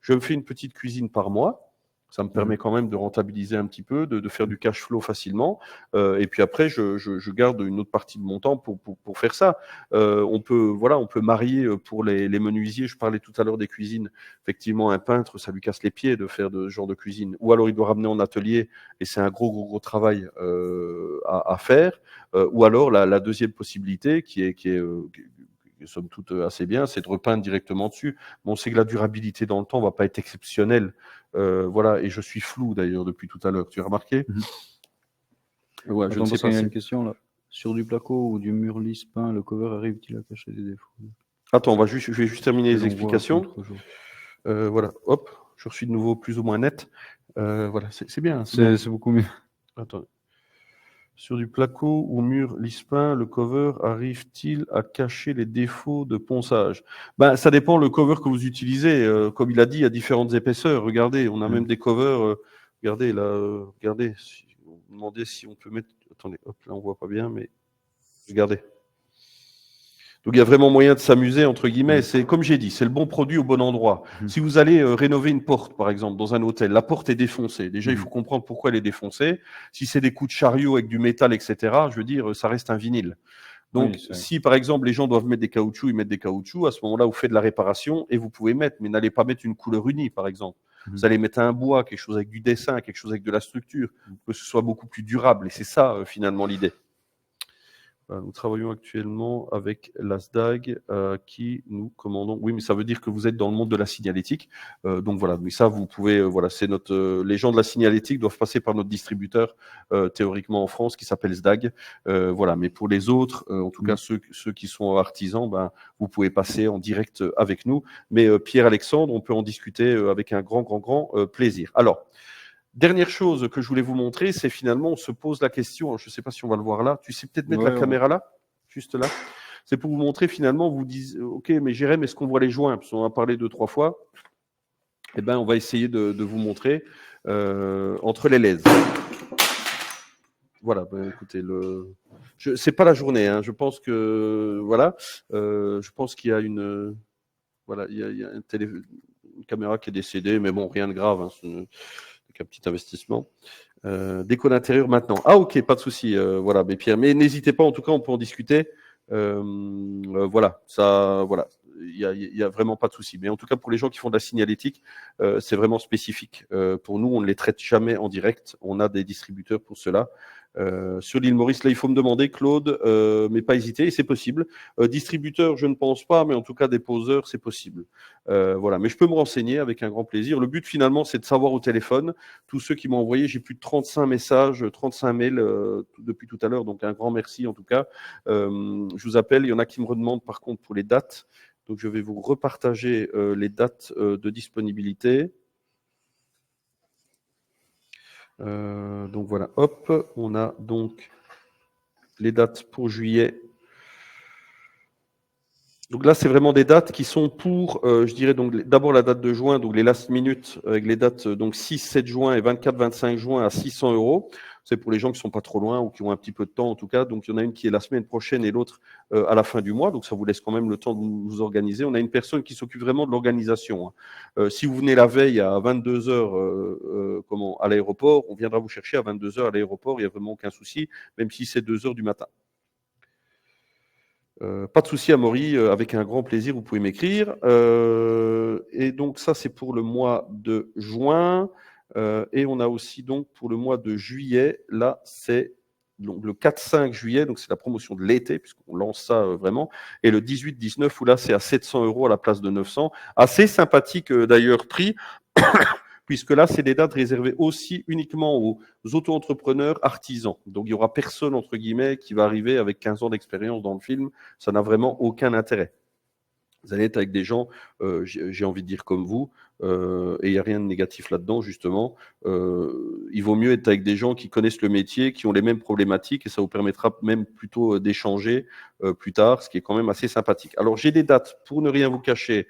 A: je me fais une petite cuisine par mois. Ça me permet quand même de rentabiliser un petit peu, de faire du cash flow facilement. Et puis après, je garde une autre partie de mon temps pour faire ça. On peut marier pour les menuisiers. Je parlais tout à l'heure des cuisines. Effectivement, un peintre, ça lui casse les pieds de faire ce genre de cuisine. Ou alors il doit ramener en atelier et c'est un gros travail à faire. Ou alors la deuxième possibilité qui est somme toute assez bien, c'est de repeindre directement dessus. Bon, c'est que la durabilité dans le temps va pas être exceptionnelle. Et je suis flou d'ailleurs depuis tout à l'heure. Tu as remarqué?
C: Ouais, je ne sais pas. Il y a une question là. Sur du placo ou du mur lisse peint, le cover arrive-t-il à cacher des défauts?
A: Attends, je vais juste terminer les explications. Voilà, hop, je suis de nouveau plus ou moins net. Voilà, c'est bien.
C: C'est beaucoup mieux.
A: Attends. Sur du placo ou mur lisse peint, le cover arrive-t-il à cacher les défauts de ponçage? Ça dépend le cover que vous utilisez. Comme il a dit, il y a différentes épaisseurs. Regardez, on a même des covers. Regardez là, regardez. Vous me demandez si on peut mettre. Attendez, hop, là on voit pas bien, mais regardez. Donc il y a vraiment moyen de s'amuser, entre guillemets. C'est comme j'ai dit, c'est le bon produit au bon endroit. Si vous allez rénover une porte, par exemple, dans un hôtel, la porte est défoncée. Déjà, il faut comprendre pourquoi elle est défoncée. Si c'est des coups de chariot avec du métal, etc., je veux dire, ça reste un vinyle. Donc, si par exemple les gens doivent mettre des caoutchoucs, ils mettent des caoutchoucs. À ce moment-là, vous faites de la réparation et vous pouvez mettre, mais n'allez pas mettre une couleur unie, par exemple. Vous allez mettre un bois, quelque chose avec du dessin, quelque chose avec de la structure, que ce soit beaucoup plus durable. Et c'est ça, finalement, l'idée. Nous travaillons actuellement avec l'ASDAG qui nous commandons. Oui, mais ça veut dire que vous êtes dans le monde de la signalétique. Donc voilà, mais ça, vous pouvez. C'est notre. Les gens de la signalétique doivent passer par notre distributeur théoriquement en France qui s'appelle SDAG. Mais pour les autres, en tout cas ceux qui sont artisans, vous pouvez passer en direct avec nous. Mais Pierre-Alexandre, on peut en discuter avec un grand plaisir. Alors. Dernière chose que je voulais vous montrer, c'est finalement, on se pose la question, je ne sais pas si on va le voir là, tu sais peut-être mettre la caméra là, juste là. C'est pour vous montrer finalement, vous dites, ok, mais Jérém, est-ce qu'on voit les joints? Parce qu'on en a parlé 2-3 fois. Eh bien, on va essayer de vous montrer entre les lèzes. Voilà, écoutez, c'est pas la journée, hein, je pense que, je pense qu'il y a une caméra qui est décédée, mais bon, rien de grave, hein, un petit investissement. Déco d'intérieur maintenant. Ah ok, pas de souci. Mais Pierre, mais n'hésitez pas. En tout cas, on peut en discuter. Il y a vraiment pas de souci. Mais en tout cas, pour les gens qui font de la signalétique, c'est vraiment spécifique. Pour nous, on ne les traite jamais en direct. On a des distributeurs pour cela. Sur l'île Maurice, là, il faut me demander, Claude, mais pas hésiter, et c'est possible. Distributeur, je ne pense pas, mais en tout cas, déposeur, c'est possible. Mais je peux me renseigner avec un grand plaisir. Le but, finalement, c'est de savoir au téléphone. Tous ceux qui m'ont envoyé, j'ai plus de 35 messages, 35 mails depuis tout à l'heure, donc un grand merci en tout cas. Je vous appelle, il y en a qui me redemandent par contre pour les dates. Donc, je vais vous repartager les dates de disponibilité. Donc voilà, hop, on a donc les dates pour juillet. Donc là, c'est vraiment des dates qui sont pour, je dirais donc d'abord la date de juin, donc les last minutes avec les dates donc 6, 7 juin et 24, 25 juin à 600 €. C'est pour les gens qui sont pas trop loin ou qui ont un petit peu de temps en tout cas. Donc il y en a une qui est la semaine prochaine et l'autre à la fin du mois. Donc ça vous laisse quand même le temps de vous organiser. On a une personne qui s'occupe vraiment de l'organisation. Si vous venez la veille à 22 h à l'aéroport, on viendra vous chercher à 22 h à l'aéroport. Il n'y a vraiment aucun souci, même si c'est 2 h du matin. Pas de souci, Amaury, avec un grand plaisir, vous pouvez m'écrire. Et donc ça, c'est pour le mois de juin. Et on a aussi donc pour le mois de juillet, là, c'est donc le 4-5 juillet, donc c'est la promotion de l'été, puisqu'on lance ça vraiment. Et le 18-19, où là, c'est à 700 € à la place de 900. Assez sympathique d'ailleurs prix. Puisque là, c'est des dates réservées aussi uniquement aux auto-entrepreneurs artisans. Donc, il n'y aura personne, entre guillemets, qui va arriver avec 15 ans d'expérience dans le film. Ça n'a vraiment aucun intérêt. Vous allez être avec des gens, j'ai envie de dire comme vous, et il n'y a rien de négatif là-dedans, justement. Il vaut mieux être avec des gens qui connaissent le métier, qui ont les mêmes problématiques, et ça vous permettra même plutôt d'échanger plus tard, ce qui est quand même assez sympathique. Alors, j'ai des dates, pour ne rien vous cacher,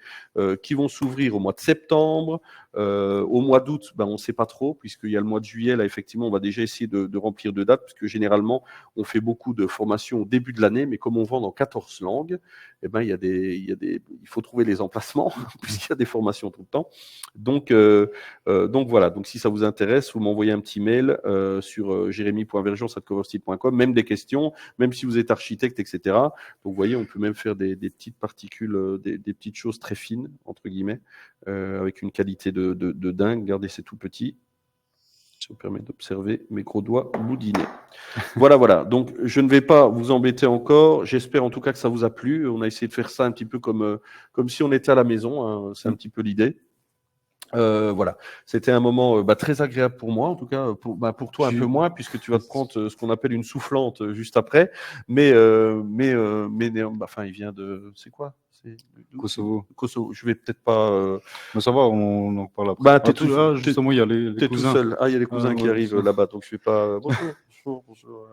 A: qui vont s'ouvrir au mois de septembre. Au mois d'août, on ne sait pas trop, puisqu'il y a le mois de juillet, là, effectivement, on va déjà essayer de remplir de dates, puisque généralement, on fait beaucoup de formations au début de l'année, mais comme on vend dans 14 langues, il faut trouver les emplacements, puisqu'il y a des formations tout le temps. Donc voilà, donc si ça vous intéresse, vous m'envoyez un petit mail sur jeremy.vergence@coverstyle.com, même des questions, même si vous êtes architecte, etc. Donc vous voyez, on peut même faire des petites particules, des petites choses très fines, entre guillemets, avec une qualité de dingue. Regardez, c'est tout petit. Ça me permet d'observer mes gros doigts boudinés. Voilà. Donc, je ne vais pas vous embêter encore. J'espère en tout cas que ça vous a plu. On a essayé de faire ça un petit peu comme si on était à la maison, hein. C'est un petit peu l'idée. Voilà, c'était un moment très agréable pour moi, en tout cas pour toi un peu moins, puisque tu vas te prendre ce qu'on appelle une soufflante juste après. Mais enfin, il vient de, c'est quoi?
C: Kosovo.
A: Kosovo. Je vais peut-être pas.
C: Mais ça va, on en parle après. Justement, il y a les
A: t'es
C: cousins.
A: tout seul. Ah, il y a les cousins qui arrivent là-bas, donc je vais pas. Bonjour.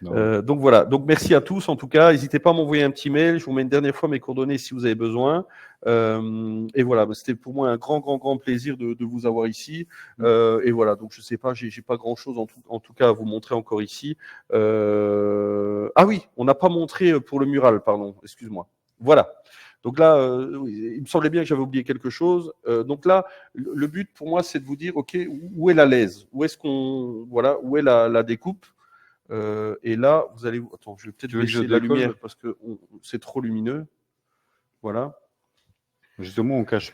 A: Donc voilà, donc merci à tous en tout cas, n'hésitez pas à m'envoyer un petit mail, je vous mets une dernière fois mes coordonnées si vous avez besoin, et voilà, c'était pour moi un grand plaisir de vous avoir ici, et voilà, donc je sais pas, j'ai pas grand chose en tout cas à vous montrer encore ici. Ah oui, on n'a pas montré pour le mural, pardon, excuse-moi, voilà. Donc là, il me semblait bien que j'avais oublié quelque chose. Donc là, le but pour moi, c'est de vous dire, ok, où est la lèse, où est la découpe. Et là, vous allez... Attends, je vais peut-être baisser la lumière parce que c'est trop lumineux. Voilà.
C: Justement, on cache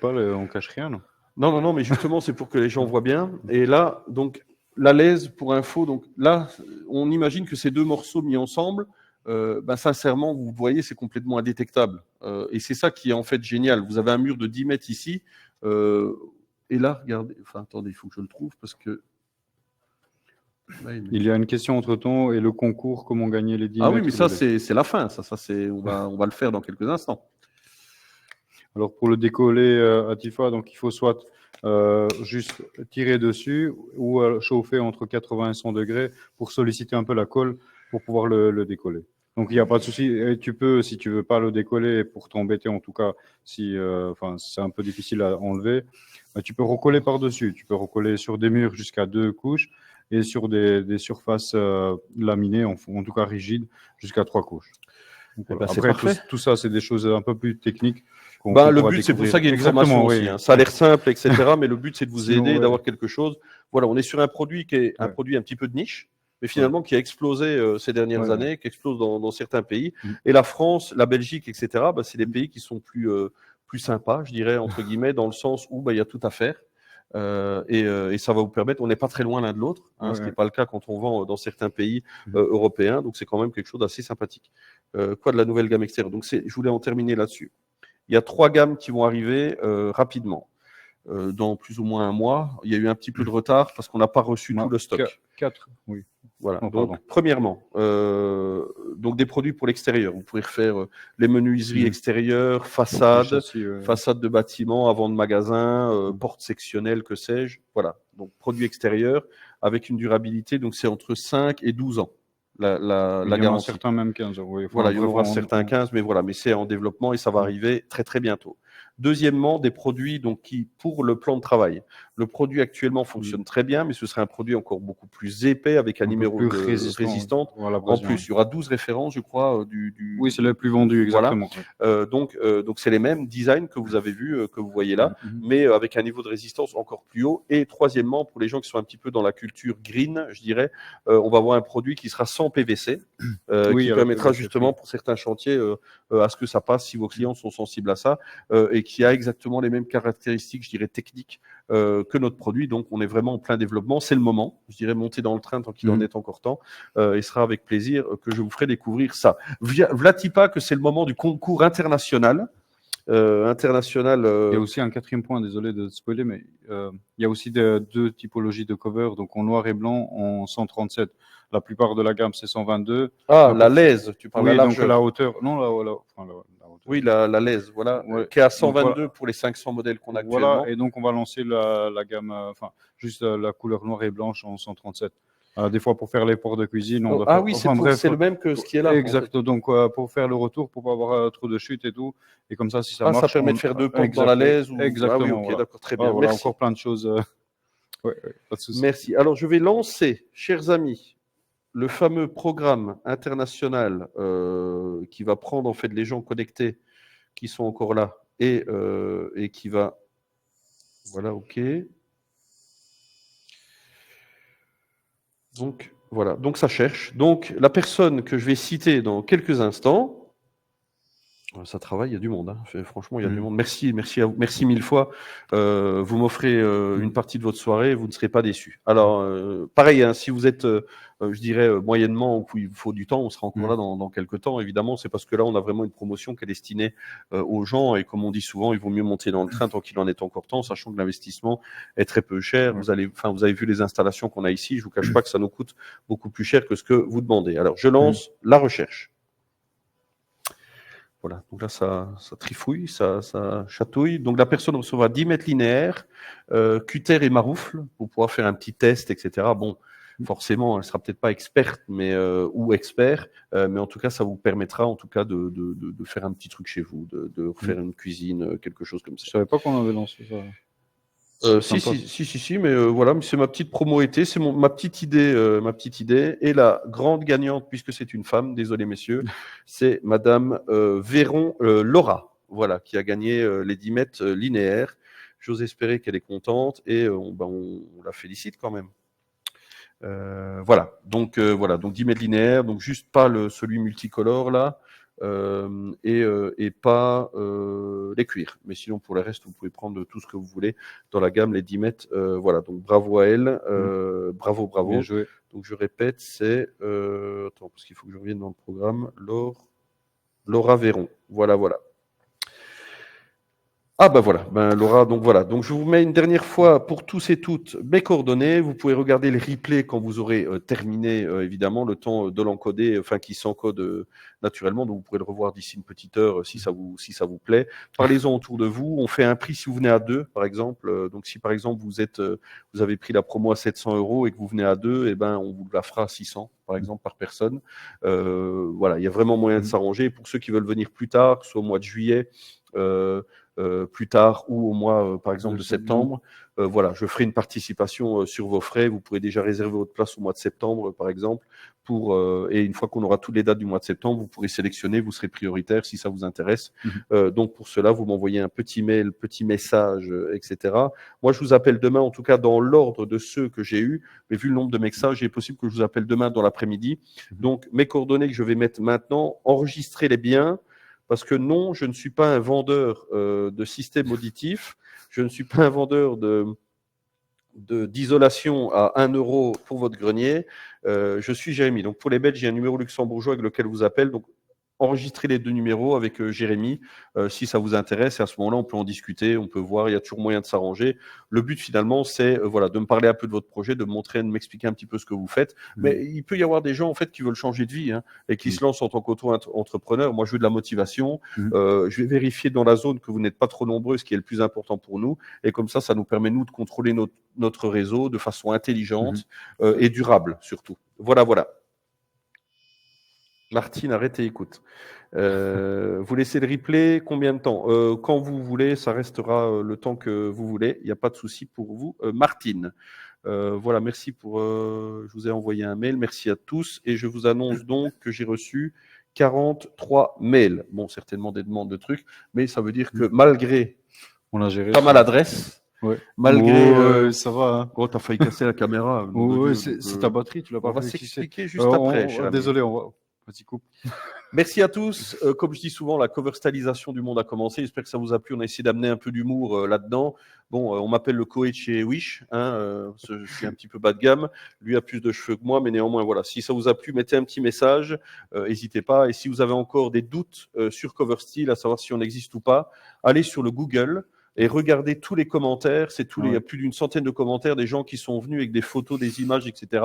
C: rien, non?
A: Non, mais justement, c'est pour que les gens voient bien. Et là, donc, la lèse, pour info, donc là, on imagine que ces deux morceaux mis ensemble, sincèrement, vous voyez, c'est complètement indétectable. Et c'est ça qui est en fait génial. Vous avez un mur de 10 mètres ici. Et là, regardez, enfin, attendez, il faut que je le trouve parce que...
C: Il y a une question entre-temps et le concours, comment gagner les 10
A: mètres.
C: Ah
A: oui, mais ça, c'est la fin. Ça on va le faire dans quelques instants.
C: Alors, pour le décoller à Tifa, donc il faut soit juste tirer dessus ou chauffer entre 80 et 100 degrés pour solliciter un peu la colle pour pouvoir le décoller. Donc, il n'y a pas de souci. Et tu peux, si tu veux pas le décoller, pour t'embêter en tout cas, si c'est un peu difficile à enlever, tu peux recoller par-dessus. Tu peux recoller sur des murs jusqu'à 2 couches et sur des surfaces laminées, en tout cas rigides, jusqu'à 3 couches. Donc, voilà. Après, tout ça, c'est des choses un peu plus techniques.
A: Le but, c'est pour ça qu'il y a une formation aussi. Hein. Ça a l'air simple, etc. Mais le but, c'est de vous aider, d'avoir quelque chose. Voilà, on est sur un produit qui est un produit un petit peu de niche, mais finalement qui a explosé ces dernières années, qui explose dans certains pays. Et la France, la Belgique, etc., c'est des pays qui sont plus sympas, je dirais, entre guillemets, dans le sens où il y a tout à faire. Et ça va vous permettre, on n'est pas très loin l'un de l'autre, ce qui n'est pas le cas quand on vend dans certains pays européens, donc c'est quand même quelque chose d'assez sympathique. Quoi de la nouvelle gamme extérieure? Donc je voulais en terminer là-dessus. Il y a 3 gammes qui vont arriver rapidement, dans plus ou moins un mois. Il y a eu un petit peu de retard parce qu'on n'a pas reçu tout le stock.
C: 4, oui.
A: Voilà. Donc, premièrement, donc des produits pour l'extérieur. Vous pouvez refaire les menuiseries extérieures, façades de bâtiments, avant de magasins, portes sectionnelles, que sais-je. Voilà. Donc, produits extérieurs avec une durabilité. Donc, c'est entre 5 et 12 ans. La garantie. Il y en aura
C: certains même 15 ans. Oui.
A: Voilà, il y en aura certains 15, mais voilà, mais c'est en développement et ça va arriver très bientôt. Deuxièmement, des produits donc qui pour le plan de travail. Le produit actuellement fonctionne très bien, mais ce serait un produit encore beaucoup plus épais avec un numéro résistant. En plus, il y aura 12 références, je crois,
C: Oui, c'est le plus vendu, exactement.
A: Voilà. Donc c'est les mêmes designs que vous avez vus, que vous voyez là, mais avec un niveau de résistance encore plus haut. Et troisièmement, pour les gens qui sont un petit peu dans la culture green, je dirais, on va avoir un produit qui sera sans PVC, qui permettra justement pour certains chantiers à ce que ça passe si vos clients sont sensibles à ça, et qui a exactement les mêmes caractéristiques, je dirais, techniques que notre produit. Donc, on est vraiment en plein développement. C'est le moment, je dirais, monter dans le train tant qu'il en est encore temps. Et ce sera avec plaisir que je vous ferai découvrir ça. Vlati pas que c'est le moment du concours international.
C: Il y a aussi un 4e point, désolé de spoiler, mais il y a aussi 2 typologies de cover, donc en noir et blanc, en 137. La plupart de la gamme, c'est 122.
A: Ah, donc, la lèse, tu parles de la largeur.
C: Donc la hauteur, non, la hauteur.
A: Oui, la Lèze, voilà,
C: Ouais.
A: qui est à
C: Donc,
A: 122 pour les 500 modèles qu'on a actuellement.
C: Voilà, et donc on va lancer la gamme, enfin, juste la couleur noire et blanche en 137. Des fois, pour faire les ports de cuisine, on doit
A: Ah
C: faire.
A: oui,
C: Enfin, bref.
A: c'est le même que ce qui est là. en fait.
C: Exact. Donc, pour faire le retour, pour pas avoir trop de chutes et tout. Et comme ça, si ça
A: Ah,
C: marche.
A: ça permet de faire 2 portes dans la Lèze ou...
C: Exactement.
A: Ah oui, ok,
C: Voilà.
A: d'accord, très bien.
C: Voilà,
A: Merci.
C: encore plein de choses. Ouais, pas de souci.
A: Merci. Alors, je vais lancer, chers amis, le fameux programme international qui va prendre en fait les gens connectés qui sont encore là et qui va... Voilà, ok. Donc, voilà. Donc, ça cherche. Donc, la personne que je vais citer dans quelques instants, ça travaille, il y a du monde. Hein. Franchement, il y a du monde. Merci, merci à vous. Merci mille fois. Vous m'offrez une partie de votre soirée, vous ne serez pas déçus. Alors, pareil, hein, si vous êtes, je dirais, moyennement, ou il vous faut du temps, on sera encore là dans quelques temps, évidemment. C'est parce que là, on a vraiment une promotion qui est destinée aux gens. Et comme on dit souvent, il vaut mieux monter dans le train tant qu'il en est encore temps, sachant que l'investissement est très peu cher. Vous avez vu les installations qu'on a ici. Je vous cache pas que ça nous coûte beaucoup plus cher que ce que vous demandez. Alors, je lance la recherche. Voilà, donc là, ça trifouille, ça chatouille. Donc la personne recevra 10 mètres linéaires, cutter et maroufle, pour pouvoir faire un petit test, etc. Bon, forcément, elle sera peut-être pas experte, mais ou expert, mais en tout cas, ça vous permettra, en tout cas, de faire un petit truc chez vous, de faire une cuisine, quelque chose comme ça.
C: Je savais pas qu'on avait lancé ça.
A: Si, mais voilà, mais c'est ma petite promo été, c'est ma petite idée. Et la grande gagnante, puisque c'est une femme, désolé messieurs, c'est Madame Véron Laura, voilà, qui a gagné les 10 mètres linéaires. J'ose espérer qu'elle est contente et on la félicite quand même. Voilà, donc 10 mètres linéaires, donc juste pas celui multicolore là. Et pas les cuirs. Mais sinon, pour le reste, vous pouvez prendre tout ce que vous voulez dans la gamme, les 10 mètres. Voilà, donc bravo à elle. Bravo.
C: Bien joué.
A: Donc je répète, c'est... attends, parce qu'il faut que je revienne dans le programme. Laura Véron. Voilà. Ah voilà, Laura, donc voilà. Donc je vous mets une dernière fois pour tous et toutes mes coordonnées. Vous pouvez regarder les replays quand vous aurez terminé, évidemment, le temps de l'encoder, enfin qui s'encode naturellement. Donc vous pourrez le revoir d'ici une petite heure si ça vous plaît. Parlez-en autour de vous. On fait un prix si vous venez à deux, par exemple. Donc si par exemple vous avez pris la promo à 700 € et que vous venez à deux, on vous la fera à 600, par exemple, par personne. Voilà, il y a vraiment moyen de s'arranger. Pour ceux qui veulent venir plus tard, que ce soit au mois de juillet, plus tard ou au mois, par exemple, de septembre. Voilà, je ferai une participation sur vos frais. Vous pourrez déjà réserver votre place au mois de septembre, par exemple. Et une fois qu'on aura toutes les dates du mois de septembre, vous pourrez sélectionner, vous serez prioritaire si ça vous intéresse. Donc pour cela, vous m'envoyez un petit mail, petit message, etc. Moi, je vous appelle demain, en tout cas dans l'ordre de ceux que j'ai eus. Mais vu le nombre de messages, il est possible que je vous appelle demain dans l'après-midi. Donc mes coordonnées que je vais mettre maintenant, enregistrez-les bien. Parce que non, je ne suis pas un vendeur de système auditif, je ne suis pas un vendeur d'isolation à 1 € pour votre grenier. Je suis Jérémy. Donc pour les Belges, j'ai un numéro luxembourgeois avec lequel vous appelle. Donc enregistrez les deux numéros avec Jérémy si ça vous intéresse. Et à ce moment-là, on peut en discuter, on peut voir. Il y a toujours moyen de s'arranger. Le but finalement, c'est de me parler un peu de votre projet, de me montrer, de m'expliquer un petit peu ce que vous faites. Mais il peut y avoir des gens en fait qui veulent changer de vie et qui se lancent en tant qu'auto-entrepreneur. Moi, je veux de la motivation. Je vais vérifier dans la zone que vous n'êtes pas trop nombreux, ce qui est le plus important pour nous. Et comme ça nous permet nous de contrôler notre réseau de façon intelligente et durable surtout. Voilà. Martine, arrêtez, écoute. Vous laissez le replay, combien de temps quand vous voulez, ça restera le temps que vous voulez. Il n'y a pas de souci pour vous. Martine, voilà, merci pour... je vous ai envoyé un mail, merci à tous. Et je vous annonce donc que j'ai reçu 43 mails. Bon, certainement des demandes de trucs, mais ça veut dire que malgré
C: on a géré
A: ta maladresse, malgré...
C: ça va. Hein.
A: Oh, t'as failli casser la caméra.
C: C'est ta batterie, tu l'as pas fait.
A: On va s'expliquer juste après, cher ami.
C: Désolé, on va... Petit coup.
A: Merci à tous. Comme je dis souvent, la coverstylisation du monde a commencé. J'espère que ça vous a plu. On a essayé d'amener un peu d'humour là-dedans. Bon, on m'appelle le coach chez Wish. Je suis un petit peu bas de gamme. Lui a plus de cheveux que moi, mais néanmoins, voilà. Si ça vous a plu, mettez un petit message. N'hésitez pas. Et si vous avez encore des doutes sur Coverstyle, à savoir si on existe ou pas, allez sur le Google. Et regardez tous les commentaires, il y a plus d'une centaine de commentaires des gens qui sont venus avec des photos, des images, etc.,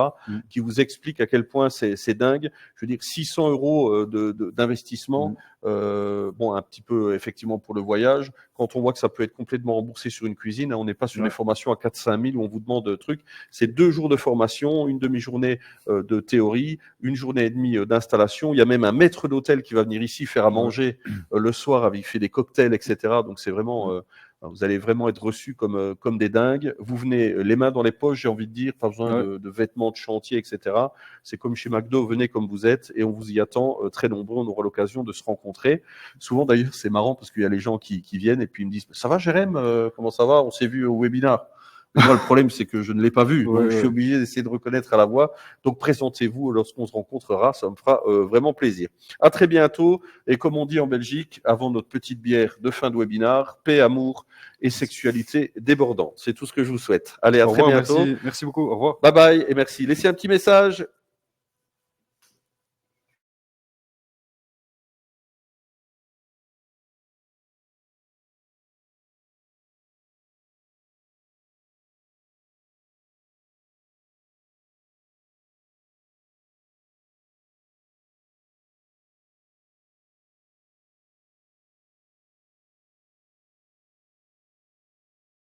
A: qui vous expliquent à quel point c'est dingue. Je veux dire, 600 € d'investissement, Bon, un petit peu effectivement pour le voyage. Quand on voit que ça peut être complètement remboursé sur une cuisine, hein, on n'est pas sur des formations à 4-5 000 où on vous demande trucs. C'est 2 jours de formation, une demi-journée de théorie, une journée et demie d'installation. Il y a même un maître d'hôtel qui va venir ici faire à manger le soir, avec, il fait des cocktails, etc. Donc c'est vraiment, vous allez vraiment être reçus comme des dingues. Vous venez les mains dans les poches, j'ai envie de dire, pas besoin de vêtements de chantier, etc. C'est comme chez McDo, venez comme vous êtes et on vous y attend très nombreux. On aura l'occasion de se rencontrer. Souvent d'ailleurs, c'est marrant parce qu'il y a les gens qui viennent et puis ils me disent « Ça va Jérém, comment ça va? On s'est vu au webinaire. » Mais moi, le problème, c'est que je ne l'ai pas vu. Donc, je suis obligé d'essayer de reconnaître à la voix. Donc, présentez-vous lorsqu'on se rencontrera. Ça me fera vraiment plaisir. À très bientôt. Et comme on dit en Belgique, avant notre petite bière de fin de webinaire, paix, amour et sexualité débordante. C'est tout ce que je vous souhaite. Allez, à très bientôt.
C: Merci beaucoup. Au revoir.
A: Bye bye et merci. Laissez un petit message